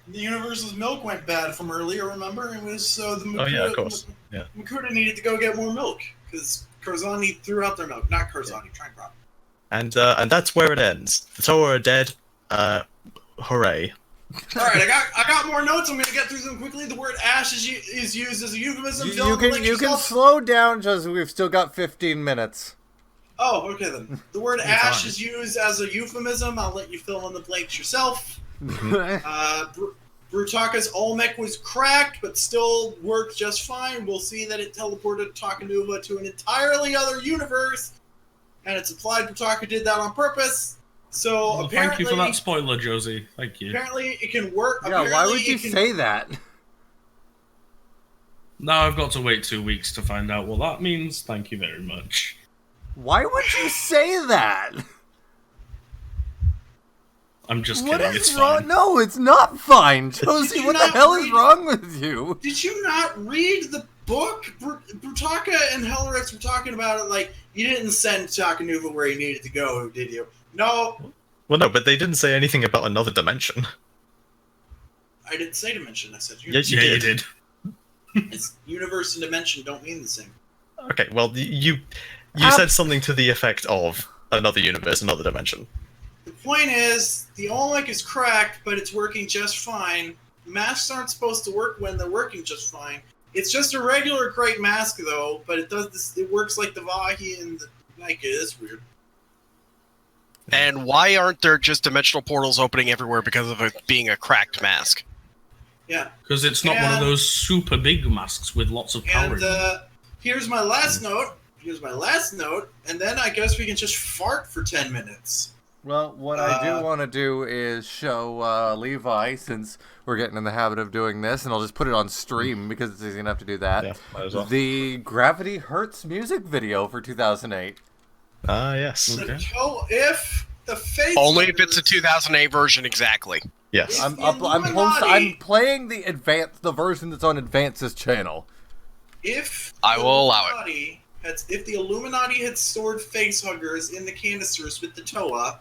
The universe's milk went bad from earlier. Remember, it was so the Makuta, yeah, of course. Yeah. Makuta needed to go get more milk because Korzani threw out their milk. Not Korzani, TREN KROM. And that's where it ends. The Toa are dead. Hooray! All right, I got more notes. I'm gonna get through them quickly. The word "ash" is used as a euphemism. You can slow down, just we've still got 15 minutes. Oh, okay then. The word "ash" is used as a euphemism. I'll let you fill in the blanks yourself. Brutaka's Olmec was cracked, but still worked just fine. We'll see that it teleported TuragaNuva to an entirely other universe, and it's implied Brutaka did that on purpose. So apparently, thank you for that spoiler, Josie. Thank you. Apparently, it can work. Yeah, why would you say that? Now I've got to wait 2 weeks to find out what that means. Thank you very much. Why would you say that? I'm just What kidding. is It's wrong? fine. No, it's not fine, Josie. you What the not hell is read- wrong with you? Did you not read the book? Brutaka and Hellerix were talking about it like, you didn't send TuragaNuva where he needed to go, did you? No. Well, no, but they didn't say anything about another dimension. I didn't say dimension, I said Yes, universe. you Yeah, did. you did. It's universe and dimension don't mean the same. Okay, well, you said something to the effect of another universe, another dimension. The point is, the Olmec is cracked, but it's working just fine. Masks aren't supposed to work when they're working just fine. It's just a regular great mask, though, but it does this. It works like the Vahi and the Nike. It's weird. And why aren't there just dimensional portals opening everywhere because of it being a cracked mask? Yeah. Because it's not one of those super big masks with lots of power. And here's my last note. And then I guess we can just fart for 10 minutes. Well, what I do want to do is show Levi, since we're getting in the habit of doing this, and I'll just put it on stream because it's easy enough to do that. Yeah, might as well. The Gravity Hurts music video for 2008. Yes. Okay. So if the face Only if it's a 2008 version, exactly. Yes. If I'm playing the version that's on Advance's channel. If I will allow it. If the Illuminati had stored facehuggers in the canisters with the Toa,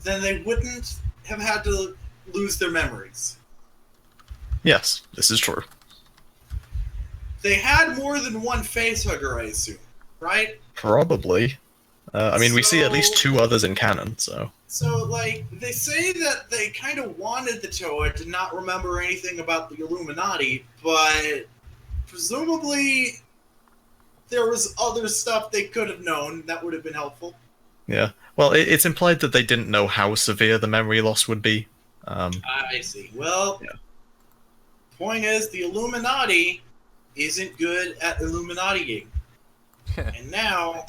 then they wouldn't have had to lose their memories. Yes, this is true. They had more than one facehugger, I assume, right? Probably. I mean, we see at least 2 others in canon, so... So, like, they say that they kind of wanted the Toa to not remember anything about the Illuminati, but presumably there was other stuff they could have known that would have been helpful. Yeah. Well, it's implied that they didn't know how severe the memory loss would be. I see. Well, Yeah. Point is, the Illuminati isn't good at Illuminatiing. And now,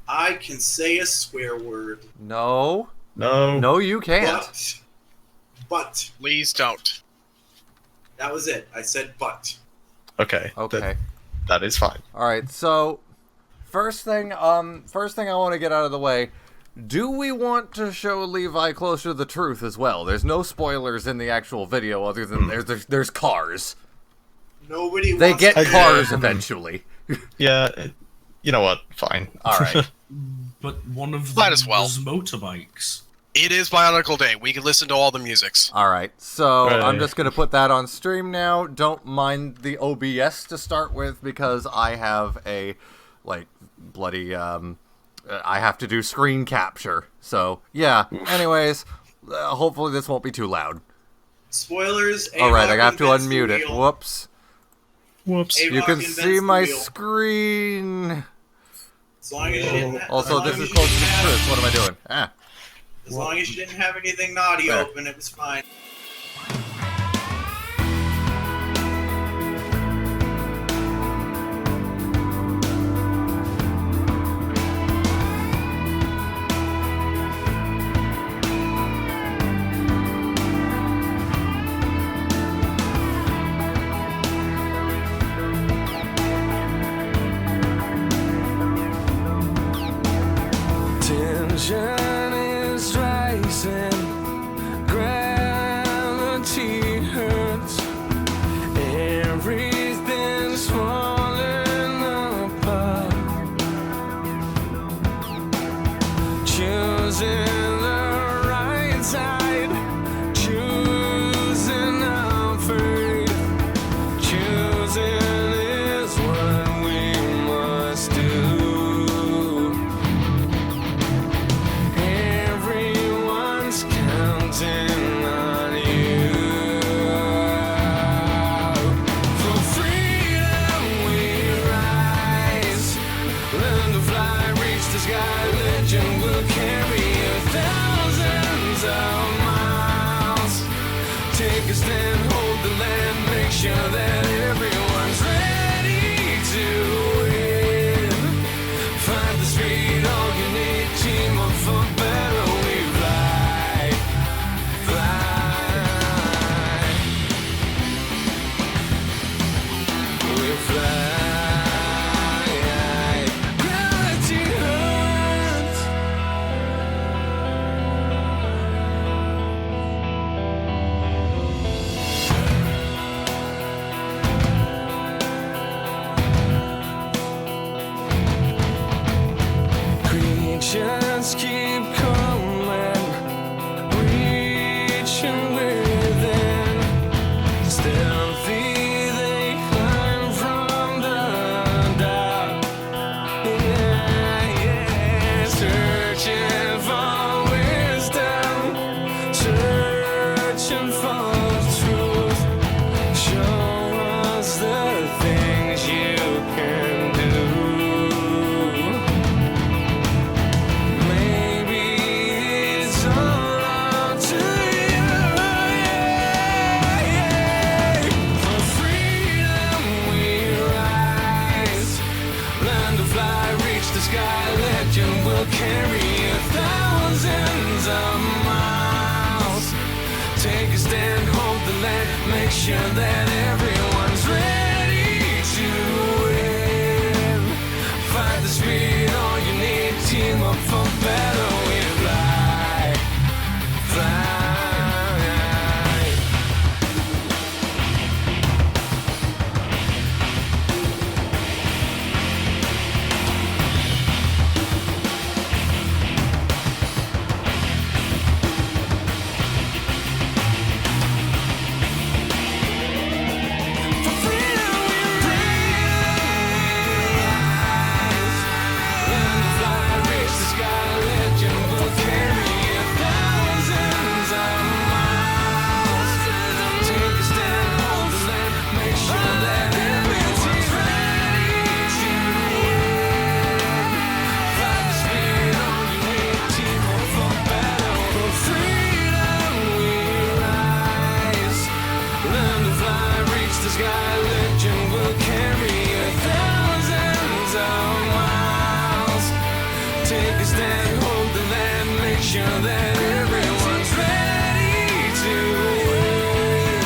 I can say a swear word. No. No. No, you can't. But, Please don't. that was it. I said but. Okay. Okay. That is fine. All right. So, first thing I want to get out of the way. Do we want to show Levi closer to the truth as well? There's no spoilers in the actual video other than there's cars. Nobody They wants get to cars eventually. Yeah. You know what? Fine. All right. But one of them Might as well. was motorbikes. It is Bionicle Day. We can listen to all the musics. All right. So Right. I'm just going to put that on stream now. Don't mind the OBS to start with because I have a bloody I have to do screen capture. So, yeah. Anyways, hopefully this won't be too loud. Spoilers. All right, I have to invents the unmute it. wheel. Whoops. Whoops. Avok You can invents see the my wheel. As screen. long as you didn't, Also, as this long is as close you to didn't the have- truth. What am I doing? Ah. As long as you didn't have anything naughty There. open, it was fine. Tension is rising, ground sure that everyone's ready to win. Find the speed, all you need, team up for better. We fly, fly. We fly. Gravity hurts. Creatures keep coming, reaching within. Stealthy they climb from the dark. Yeah, yeah. Searching for wisdom, searching for truth. Show us the things you can do. Maybe it's all up to you. Yeah. For freedom we rise. Learn to fly, reach the sky. Legend will carry you thousands of miles. Take a stand, hold the land. Make sure that everyone's ready to win. Find the speed, all you need. Team up for better. We fly, fly. For freedom we rise. Learn to fly, reach the sky. Legend will carry you thousands of miles. Take a stand, hold the land. Make sure that everyone's ready to win. Find the speed, all you need. Team up for better. For freedom we rise. Learn to fly, reach the sky. Legend will carry you thousands of miles. Take a stand, hold the land. Make sure that everyone's ready to win.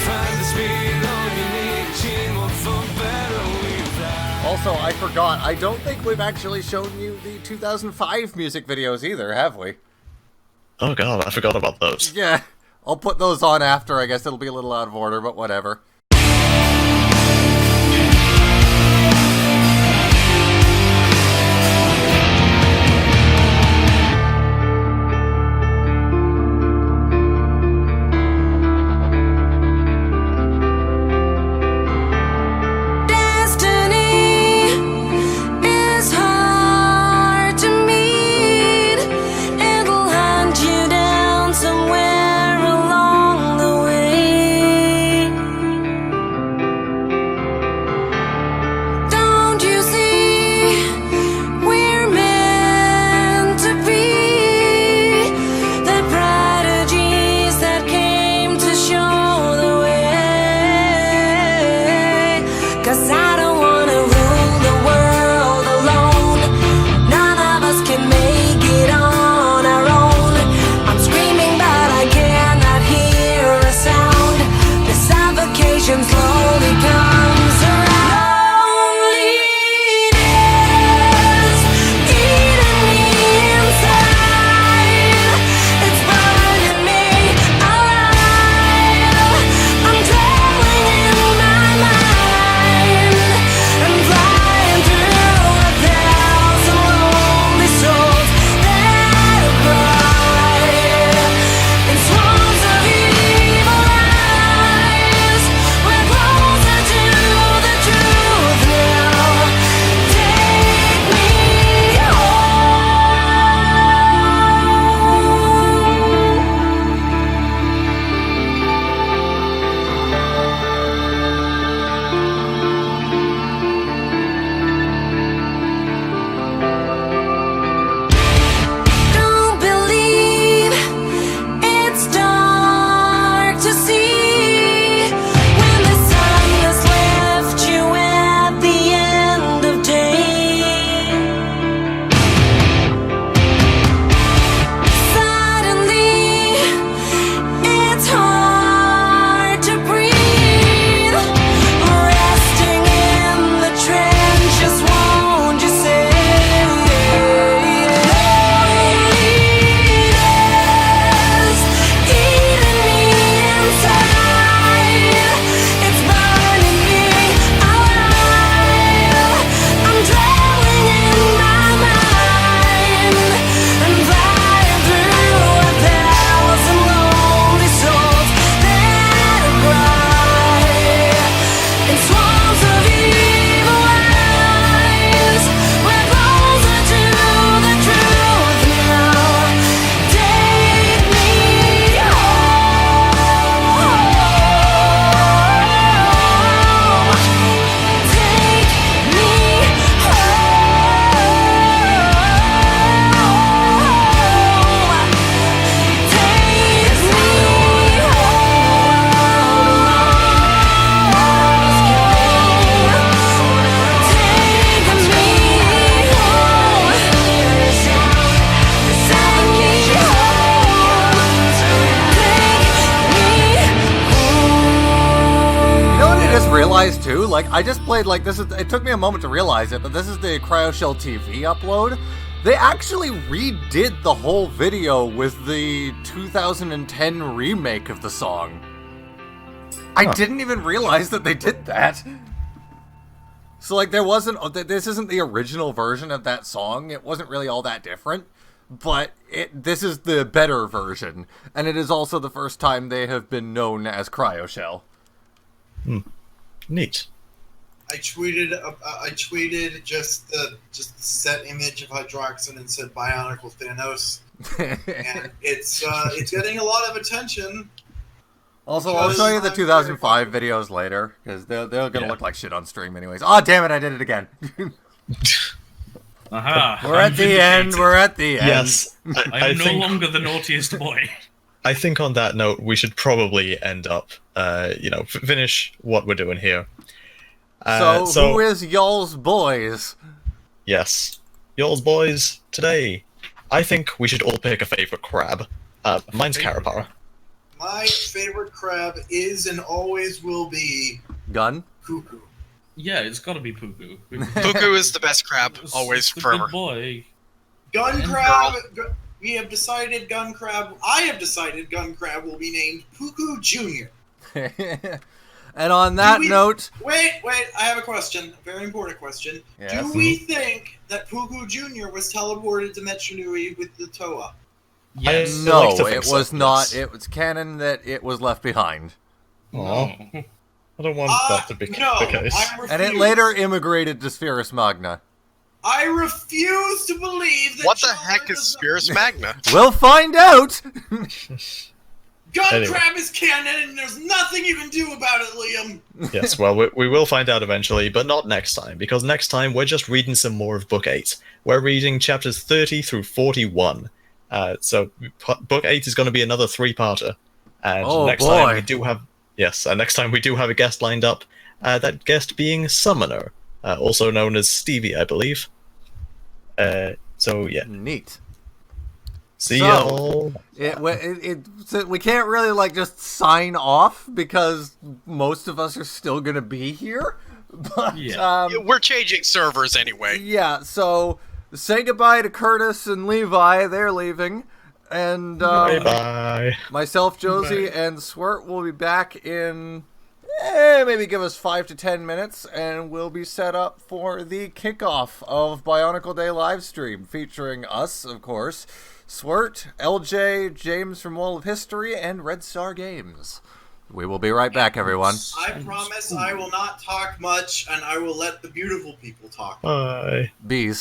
Find the speed, all you need. Team up for better. We fly. Also, I forgot, I don't think we've actually shown you the 2005 music videos either, have we? Oh god, I forgot about those. Yeah, I'll put those on after. I guess it'll be a little out of order, but whatever. Destiny is hard to meet. It'll hunt you down somewhere along the way. realize too, like, I just played, like, it took me a moment to realize it, but this is the CryoShell TV upload. They actually redid the whole video with the 2010 remake of the song. I didn't even realize that they did that. So, like, this isn't the original version of that song. It wasn't really all that different. But this is the better version. And it is also the first time they have been known as CryoShell. Neat. I tweeted just the set image of Hydroxin and said Bionicle Thanos. And it's getting a lot of attention. Also, I'll show you the 2005 videos later, because they're gonna look like shit on stream anyways. Oh, damn it, I did it again. Aha! We're at the end, we're at the end. Yes. I am no longer the naughtiest boy. I think on that note, we should probably end up, finish what we're doing here. So, who is y'all's boys? Yes. Y'all's boys, today, I think we should all pick a favorite crab. Mine's Carapara. My favorite crab is and always will be Gun? Cuckoo. Yeah, it's gotta be Puku. Puku is the best crab, always, It's a forever. Good boy. Gun And crab. We have decided gun crab. I have decided gun crab will be named Puku Junior. And on that note... Wait, I have a question. A very important question. Yes? Do we think that Puku Junior was teleported to Metsunui with the Toa? Yes. I No, like to think it so, was not. yes. It was canon that it was left behind. Aw. I don't want that to be no, the case. I refuse. And it later immigrated to Spherus Magna. I refuse to believe that. What the Charlotte heck is does not- Spherus Magna? We'll find out! Gun Anyway. crab is canon, and there's nothing you can do about it, Liam. Yes, well, we will find out eventually, but not next time, because next time we're just reading some more of Book 8. We're reading chapters 30 through 41. So Book 8 is going to be another 3-parter. And Oh, next boy. time we do have... Yes, and next time we do have a guest lined up, that guest being Summoner, also known as Stevie, I believe. So, yeah. Neat. See So- y'all. We can't really, like, just sign off, because most of us are still gonna be here. But, Yeah. We're changing servers anyway. yeah, so say goodbye to Curtis and Levi. They're leaving. And Bye-bye. myself, Josie, and Swirt will be back in maybe give us 5 to 10 minutes, and we'll be set up for the kickoff of Bionicle Day livestream, featuring us, of course, Swirt, LJ, James from Wall of History, and Red Star Games. We will be right back, everyone. I promise I will not talk much, and I will let the beautiful people talk. Bye. Bees.